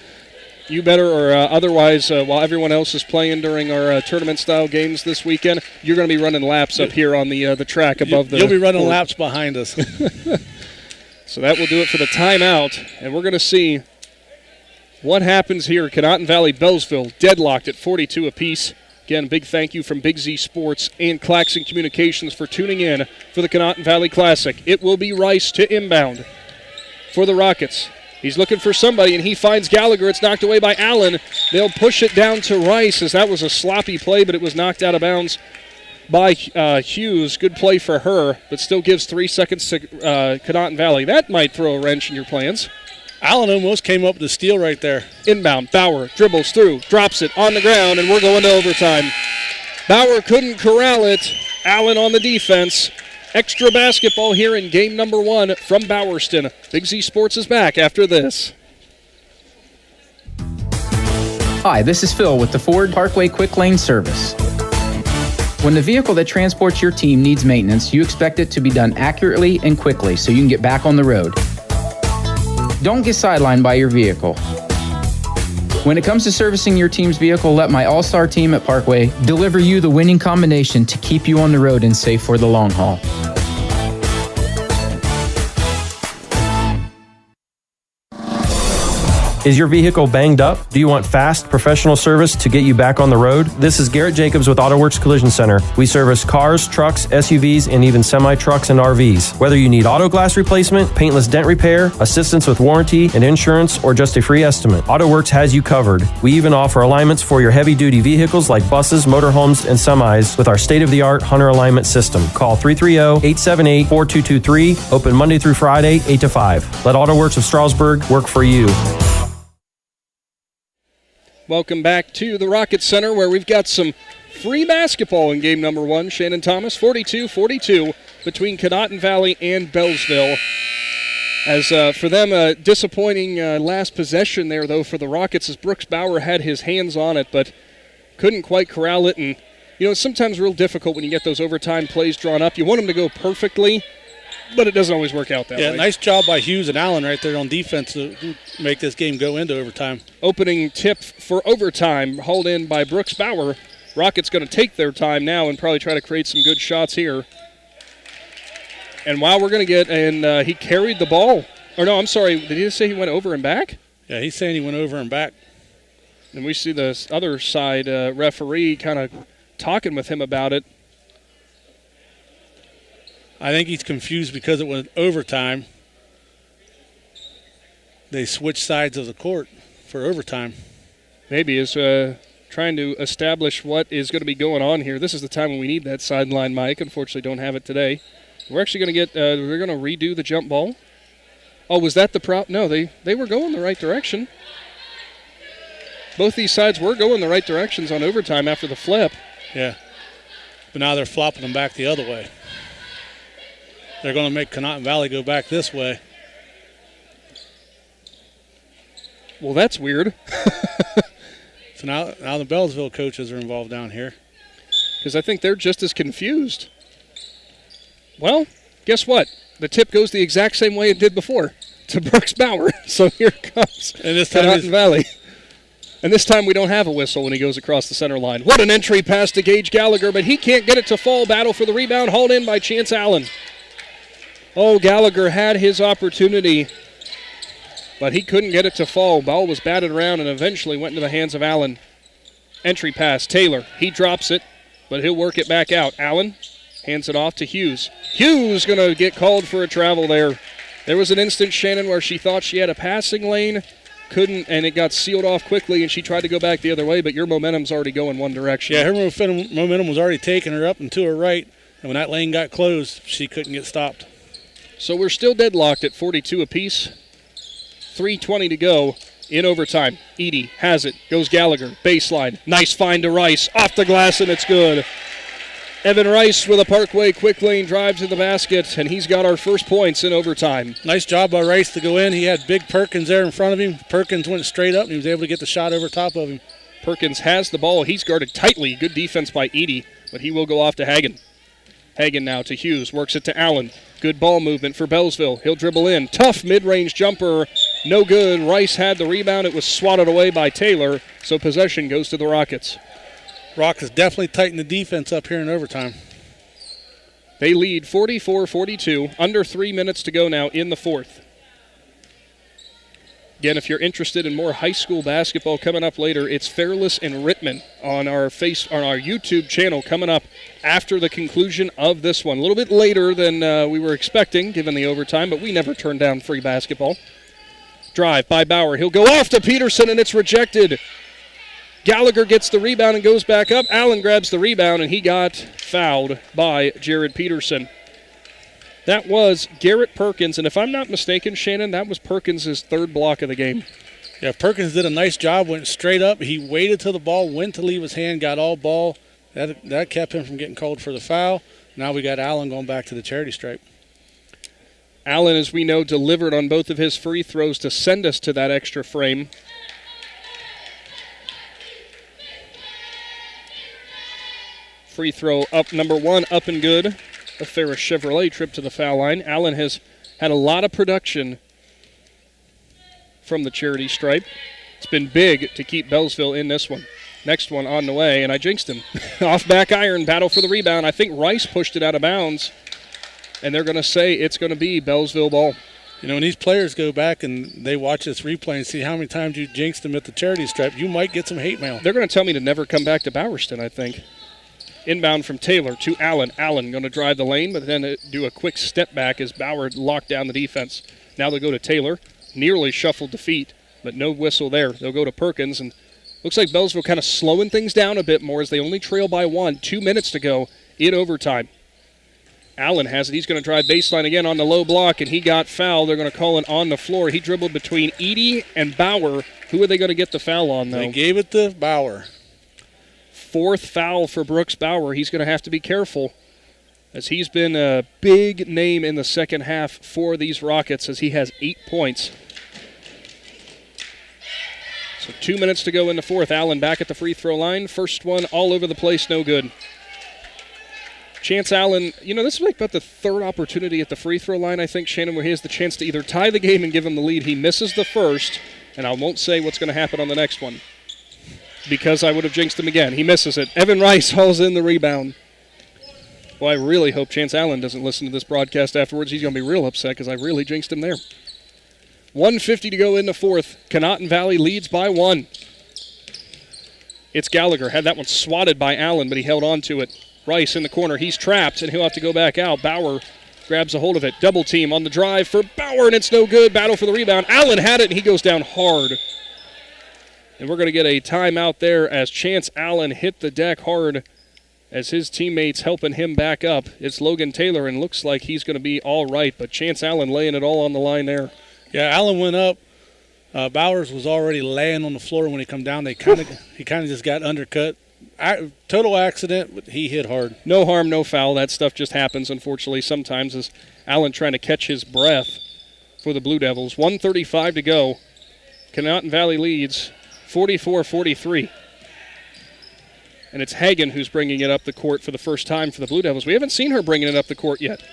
or otherwise, while everyone else is playing during our tournament-style games this weekend, you're going to be running laps up here on the track above the You'll be running court. laps behind us. So that will do it for the timeout, and we're going to see what happens here. Conotton Valley, Beallsville, deadlocked at 42 apiece. Again, big thank you from Big Z Sports and Claxon Communications for tuning in for the Conotton Valley Classic. It will be Rice to inbound for the Rockets. He's looking for somebody, and he finds Gallagher. It's knocked away by Allen. They'll push it down to Rice, as that was a sloppy play, but it was knocked out of bounds by Hughes. Good play for her, but still gives 3 seconds to Conotton Valley. That might throw a wrench in your plans. Allen almost came up with the steal right there. Inbound, Bauer dribbles through, drops it on the ground, and we're going to overtime. Bauer couldn't corral it. Allen on the defense. Extra basketball here in game number 1 from Bowerston. Big Z Sports is back after this. Hi, this is Phil with the Ford Parkway Quick Lane Service. When the vehicle that transports your team needs maintenance, you expect it to be done accurately and quickly so you can get back on the road. Don't get sidelined by your vehicle. When it comes to servicing your team's vehicle, let my all-star team at Parkway deliver you the winning combination to keep you on the road and safe for the long haul. Is your vehicle banged up? Do you want fast, professional service to get you back on the road? This is Garrett Jacobs with AutoWorks Collision Center. We service cars, trucks, SUVs, and even semi-trucks and RVs. Whether you need auto glass replacement, paintless dent repair, assistance with warranty and insurance, or just a free estimate, AutoWorks has you covered. We even offer alignments for your heavy-duty vehicles like buses, motorhomes, and semis with our state-of-the-art Hunter alignment system. Call 330-878-4223. Open Monday through Friday, 8 to 5. Let AutoWorks of Strasburg work for you. Welcome back to the Rocket Center, where we've got some free basketball in game number 1. Shannon Thomas, 42-42 between Conotton Valley and Beallsville. As for them, a disappointing last possession there, though, for the Rockets, as Brooks Bauer had his hands on it, but couldn't quite corral it. And, you know, it's sometimes real difficult when you get those overtime plays drawn up. You want them to go perfectly, but it doesn't always work out that way. Yeah, nice job by Hughes and Allen right there on defense to make this game go into overtime. Opening tip for overtime, hauled in by Brooks Bauer. Rockets going to take their time now and probably try to create some good shots here. And while we're going to get, and he carried the ball. Or no, I'm sorry, did he just say he went over and back? Yeah, he's saying he went over and back. And we see the other side referee kind of talking with him about it. I think he's confused because it went overtime. They switched sides of the court for overtime. Maybe is trying to establish what is going to be going on here. This is the time when we need that sideline mic. Unfortunately, don't have it today. We're actually going to get, we're going to redo the jump ball. Oh, was that the prop? No, they were going the right direction. Both these sides were going the right directions on overtime after the flip. Yeah. But now they're flopping them back the other way. They're going to make Conotton Valley go back this way. Well, that's weird. So now the Beallsville coaches are involved down here. Because I think they're just as confused. Well, guess what? the tip goes the exact same way it did before, to Brooks Bauer. So here comes Conotton Valley. And this time we don't have a whistle when he goes across the center line. What an entry pass to Gage Gallagher, but he can't get it to fall. Battle for the rebound, hauled in by Chance Allen. Oh, Gallagher had his opportunity, but he couldn't get it to fall. Ball was batted around and eventually went into the hands of Allen. Entry pass, Taylor. He drops it, but he'll work it back out. Allen hands it off to Hughes. Hughes going to get called for a travel there. There was an instant, Shannon, where she thought she had a passing lane, couldn't, and it got sealed off quickly, and she tried to go back the other way, but your momentum's already going one direction. Yeah, her momentum was already taking her up and to her right, and when that lane got closed, she couldn't get stopped. So we're still deadlocked at 42 apiece. 3:20 to go in overtime. Edie has it, goes Gallagher, baseline, nice find to Rice, off the glass, and it's good. Evan Rice with a Parkway quick lane drive to the basket, and he's got our first points in overtime. Nice job by Rice to go in. He had big Perkins there in front of him. Perkins went straight up, and he was able to get the shot over top of him. Perkins has the ball. He's guarded tightly. Good defense by Edie, but he will go off to Hagen. Hagen now to Hughes, works it to Allen. Good ball movement for Beallsville. He'll dribble in. Tough mid-range jumper, no good. Rice had the rebound. It was swatted away by Taylor, so possession goes to the Rockets. Rockets definitely tightened the defense up here in overtime. They lead 44-42, under 3 minutes to go now in the fourth. Again, if you're interested in more high school basketball coming up later, it's Fairless and Rittman on our YouTube channel coming up after the conclusion of this one. A little bit later than we were expecting, given the overtime, but we never turn down free basketball. Drive by Bauer. He'll go off to Peterson, and it's rejected. Gallagher gets the rebound and goes back up. Allen grabs the rebound, and he got fouled by Jared Peterson. That was Garrett Perkins, and if I'm not mistaken, Shannon, that was Perkins' third block of the game. Yeah, Perkins did a nice job, went straight up. He waited till the ball went to leave his hand, got all ball. That kept him from getting called for the foul. Now we got Allen going back to the charity stripe. Allen, as we know, delivered on both of his free throws to send us to that extra frame. Free throw up, number one, up and good. A Ferris Chevrolet trip to the foul line. Allen has had a lot of production from the charity stripe. It's been big to keep Beallsville in this one. Next one on the way, and I jinxed him. Off back iron, battle for the rebound. I think Rice pushed it out of bounds, and they're going to say it's going to be Beallsville ball. You know, when these players go back and they watch this replay and see how many times you jinxed them at the charity stripe, you might get some hate mail. They're going to tell me to never come back to Bowerston, I think. Inbound from Taylor to Allen. Allen going to drive the lane, but then do a quick step back as Bauer locked down the defense. Now they'll go to Taylor. Nearly shuffled the feet, but no whistle there. They'll go to Perkins, and looks like Beallsville kind of slowing things down a bit more as they only trail by one. 2 minutes to go in overtime. Allen has it. He's going to drive baseline again on the low block, and he got fouled. They're going to call it on the floor. He dribbled between Edie and Bauer. Who are they going to get the foul on, though? They gave it to Bauer. Fourth foul for Brooks Bauer. He's going to have to be careful, as he's been a big name in the second half for these Rockets, as he has 8 points. So 2 minutes to go in the fourth. Allen back at the free throw line. First one all over the place, no good. Chance Allen, you know, this is like about the third opportunity at the free throw line, I think, Shannon, where he has the chance to either tie the game and give him the lead. He misses the first, and I won't say what's going to happen on the next one, because I would have jinxed him again. He misses it. Evan Rice hauls in the rebound. Well, I really hope Chance Allen doesn't listen to this broadcast afterwards. He's going to be real upset because I really jinxed him there. 1:50 to go in the fourth. Conotton Valley leads by 1. It's Gallagher. Had that one swatted by Allen, but he held on to it. Rice in the corner. He's trapped, and he'll have to go back out. Bauer grabs a hold of it. Double team on the drive for Bauer, and it's no good. Battle for the rebound. Allen had it, and he goes down hard. And we're going to get a timeout there as Chance Allen hit the deck hard as his teammates helping him back up. It's Logan Taylor, and looks like he's going to be all right, but Chance Allen laying it all on the line there. Yeah, Allen went up. Bowers was already laying on the floor when he come down. He kind of just got undercut. Total accident, but he hit hard. No harm, no foul. That stuff just happens, unfortunately, sometimes, as Allen trying to catch his breath for the Blue Devils. 1:35 to go. Conotton Valley leads 44-43. And it's Hagen who's bringing it up the court for the first time for the Blue Devils. We haven't seen her bringing it up the court yet.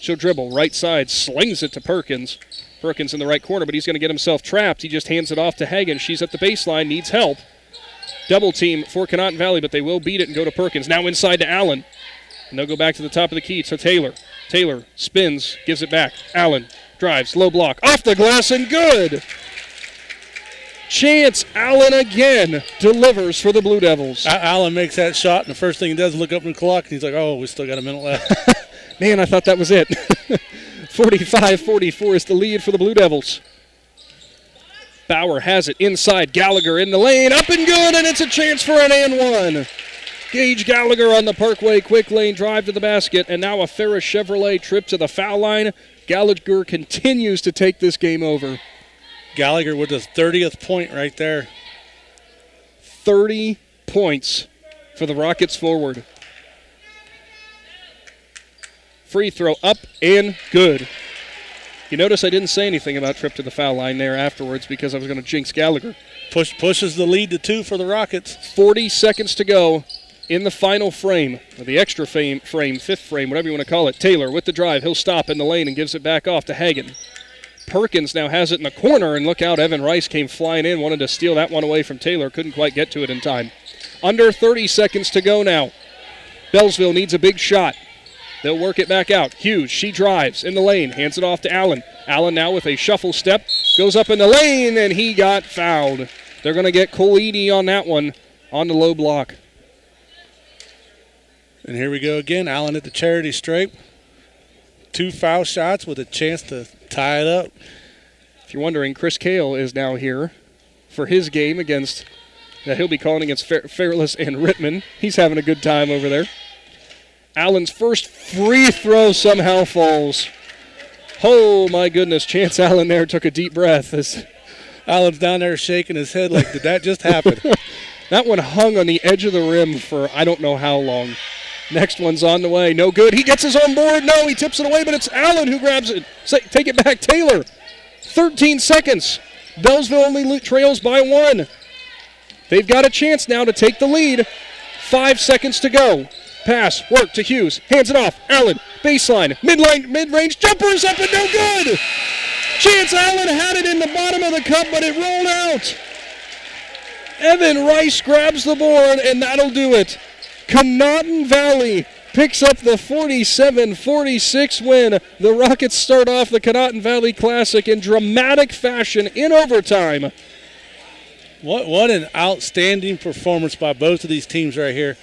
She'll dribble, right side, slings it to Perkins. Perkins in the right corner, but he's going to get himself trapped. He just hands it off to Hagan. She's at the baseline, needs help. Double team for Conotton Valley, but they will beat it and go to Perkins. Now inside to Allen. And they'll go back to the top of the key to Taylor. Taylor spins, gives it back. Allen drives, low block, off the glass and good. Chance Allen again delivers for the Blue Devils. Allen makes that shot, and the first thing he does is look up in the clock, and he's like, oh, we still got a minute left. Man, I thought that was it. 45-44 is the lead for the Blue Devils. Bauer has it inside. Gallagher in the lane. Up and good, and it's a chance for an and one. Gage Gallagher on the Parkway quick lane drive to the basket, and now a Ferris Chevrolet trip to the foul line. Gallagher continues to take this game over. Gallagher with his 30th point right there. 30 points for the Rockets forward. Free throw up and good. You notice I didn't say anything about trip to the foul line there afterwards because I was going to jinx Gallagher. Pushes the lead to 2 for the Rockets. 40 seconds to go in the final frame, or the extra frame, fifth frame, whatever you want to call it. Taylor with the drive. He'll stop in the lane and gives it back off to Hagan. Perkins now has it in the corner, and look out, Evan Rice came flying in, wanted to steal that one away from Taylor, couldn't quite get to it in time. Under 30 seconds to go now. Bealsville needs a big shot. They'll work it back out. Hughes, she drives in the lane, hands it off to Allen. Allen now with a shuffle step, goes up in the lane, and he got fouled. They're going to get Colini on that one on the low block. And here we go again. Allen at the charity stripe. 2 foul shots with a chance to tie it up. If you're wondering, Chris Cale is now here for his game against, he'll be calling against Fairless and Rittman. He's having a good time over there. Allen's first free throw somehow falls. Oh, my goodness. Chance Allen there took a deep breath. Allen's down there shaking his head like, did that just happen? That one hung on the edge of the rim for I don't know how long. Next one's on the way. No good. He gets his own board. No, he tips it away, but it's Allen who grabs it. Take it back, Taylor. 13 seconds. Bealsville only trails by 1. They've got a chance now to take the lead. 5 seconds to go. Pass, work to Hughes. Hands it off. Allen, baseline, mid-range, jumpers up and no good. Chance Allen had it in the bottom of the cup, but it rolled out. Evan Rice grabs the board, and that'll do it. Conotton Valley picks up the 47-46 win. The Rockets start off the Conotton Valley Classic in dramatic fashion in overtime. What an outstanding performance by both of these teams right here.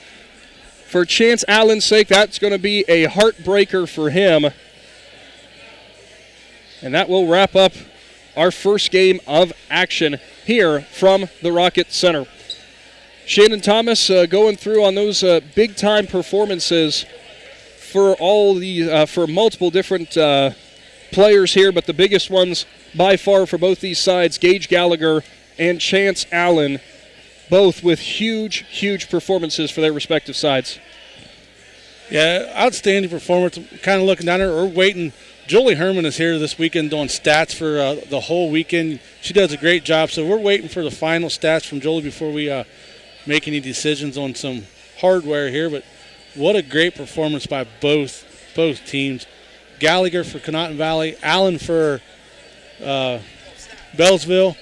For Chance Allen's sake, that's going to be a heartbreaker for him. And that will wrap up our first game of action here from the Rocket Center. Shannon Thomas going through on those big-time performances for for multiple different players here, but the biggest ones by far for both these sides, Gage Gallagher and Chance Allen, both with huge, huge performances for their respective sides. Yeah, outstanding performance. Kind of looking down there. We're waiting. Julie Herman is here this weekend doing stats for the whole weekend. She does a great job, so we're waiting for the final stats from Julie before we make any decisions on some hardware here. But what a great performance by both teams. Gallagher for Conotton Valley, Allen for Bealsville.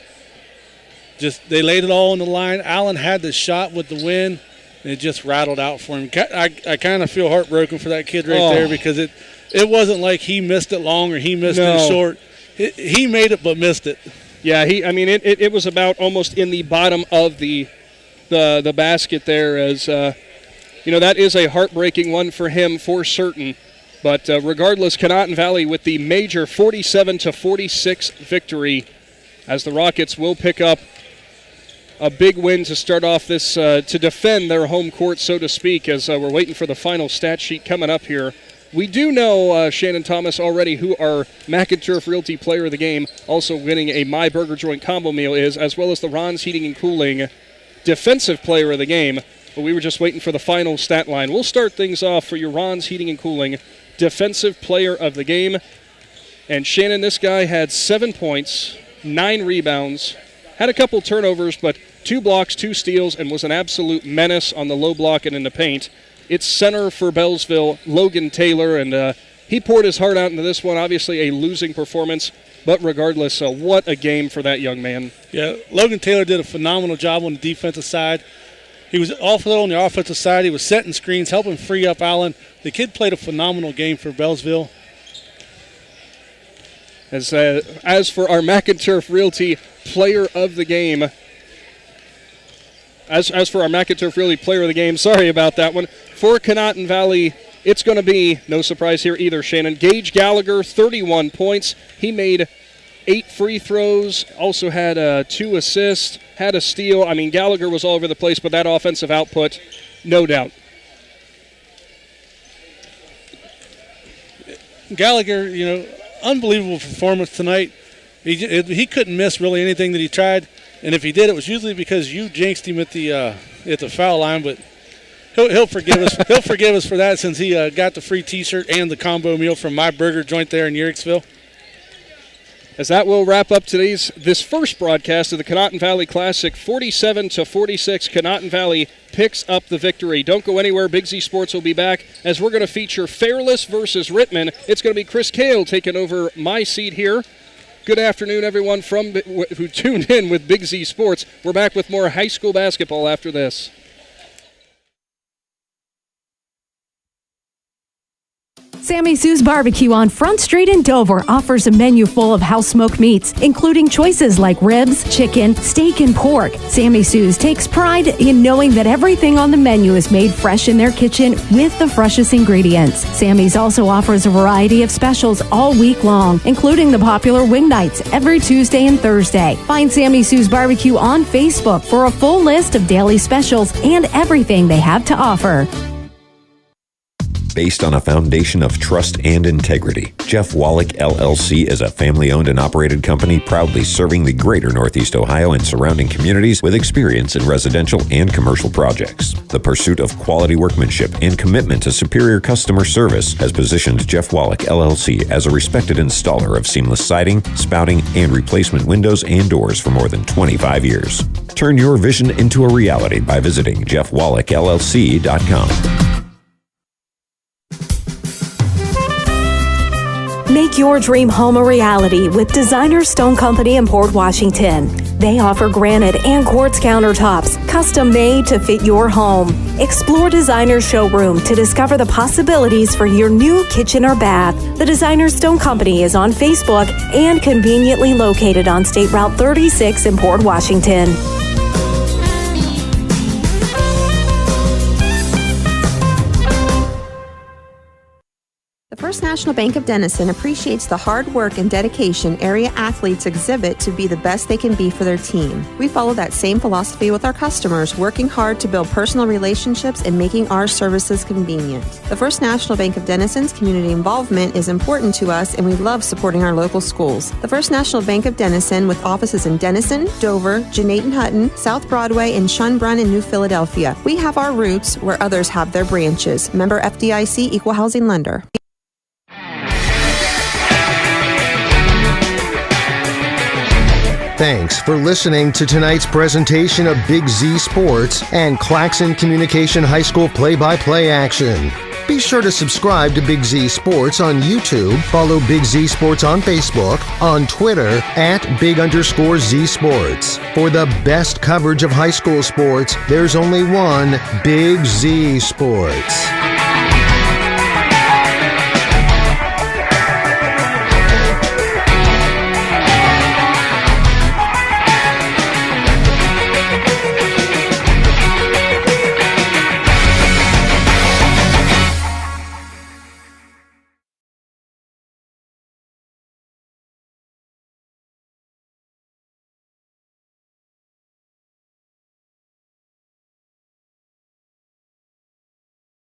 Just they laid it all on the line. Allen had the shot with the win, and it just rattled out for him. I kind of feel heartbroken for that kid right there because it wasn't like he missed it long or he missed it short. He made it but missed it. Yeah, it was about almost in the bottom of the basket there as, that is a heartbreaking one for him for certain. But regardless, Conotton Valley with the major 47-46 victory as the Rockets will pick up a big win to start off this, to defend their home court, so to speak, as we're waiting for the final stat sheet coming up here. We do know, Shannon Thomas, already who our McInturf Realty Player of the Game, also winning a My Burger Joint combo meal is, as well as the Ron's Heating and Cooling Defensive Player of the Game. But we were just waiting for the final stat line. We'll start things off for your Ron's Heating and Cooling Defensive Player of the Game. And Shannon, this guy had 7 points, 9 rebounds, had a couple turnovers, but 2 blocks, 2 steals, and was an absolute menace on the low block and in the paint. It's center for Bealsville, Logan Taylor, and he poured his heart out into this one. Obviously a losing performance, but regardless, what a game for that young man. Yeah, Logan Taylor did a phenomenal job on the defensive side. He was awful on the offensive side. He was setting screens, helping free up Allen. The kid played a phenomenal game for Bealsville. As for our McInturf Realty player of the game, as for our McInturf Realty player of the game, sorry about that one. For Conotton Valley, it's going to be, no surprise here either, Shannon. Gage Gallagher, 31 points. He made 8 free throws, also had 2 assists, had a steal. I mean, Gallagher was all over the place, but that offensive output, no doubt. Gallagher, unbelievable performance tonight. He couldn't miss really anything that he tried, and if he did, it was usually because you jinxed him at the foul line. But he'll forgive us. He'll forgive us for that since he got the free T-shirt and the combo meal from my burger joint there in Yerricksville. As that will wrap up this first broadcast of the Conotton Valley Classic, 47-46. Conotton Valley picks up the victory. Don't go anywhere. Big Z Sports will be back as we're going to feature Fairless versus Rittman. It's going to be Chris Cale taking over my seat here. Good afternoon, everyone who tuned in with Big Z Sports. We're back with more high school basketball after this. Sammy Sue's Barbecue on Front Street in Dover offers a menu full of house-smoked meats, including choices like ribs, chicken, steak, and pork. Sammy Sue's takes pride in knowing that everything on the menu is made fresh in their kitchen with the freshest ingredients. Sammy's also offers a variety of specials all week long, including the popular wing nights every Tuesday and Thursday. Find Sammy Sue's Barbecue on Facebook for a full list of daily specials and everything they have to offer. Based on a foundation of trust and integrity, Jeff Wallach LLC is a family-owned and operated company proudly serving the greater Northeast Ohio and surrounding communities with experience in residential and commercial projects. The pursuit of quality workmanship and commitment to superior customer service has positioned Jeff Wallach LLC as a respected installer of seamless siding, spouting, and replacement windows and doors for more than 25 years. Turn your vision into a reality by visiting jeffwallachllc.com. Make your dream home a reality with Designer Stone Company in Port Washington. They offer granite and quartz countertops, custom made to fit your home. Explore Designer Showroom to discover the possibilities for your new kitchen or bath. The Designer Stone Company is on Facebook and conveniently located on State Route 36 in Port Washington. The First National Bank of Denison appreciates the hard work and dedication area athletes exhibit to be the best they can be for their team. We follow that same philosophy with our customers, working hard to build personal relationships and making our services convenient. The First National Bank of Denison's community involvement is important to us, and we love supporting our local schools. The First National Bank of Denison, with offices in Denison, Dover, Jeanette Hutton, South Broadway, and Schunbrunn in New Philadelphia. We have our roots where others have their branches. Member FDIC, Equal Housing Lender. Thanks for listening to tonight's presentation of Big Z Sports and Claxon Communication High School play-by-play action. Be sure to subscribe to Big Z Sports on YouTube, follow Big Z Sports on Facebook, on Twitter @Big_Z Sports. For the best coverage of high school sports, there's only one Big Z Sports.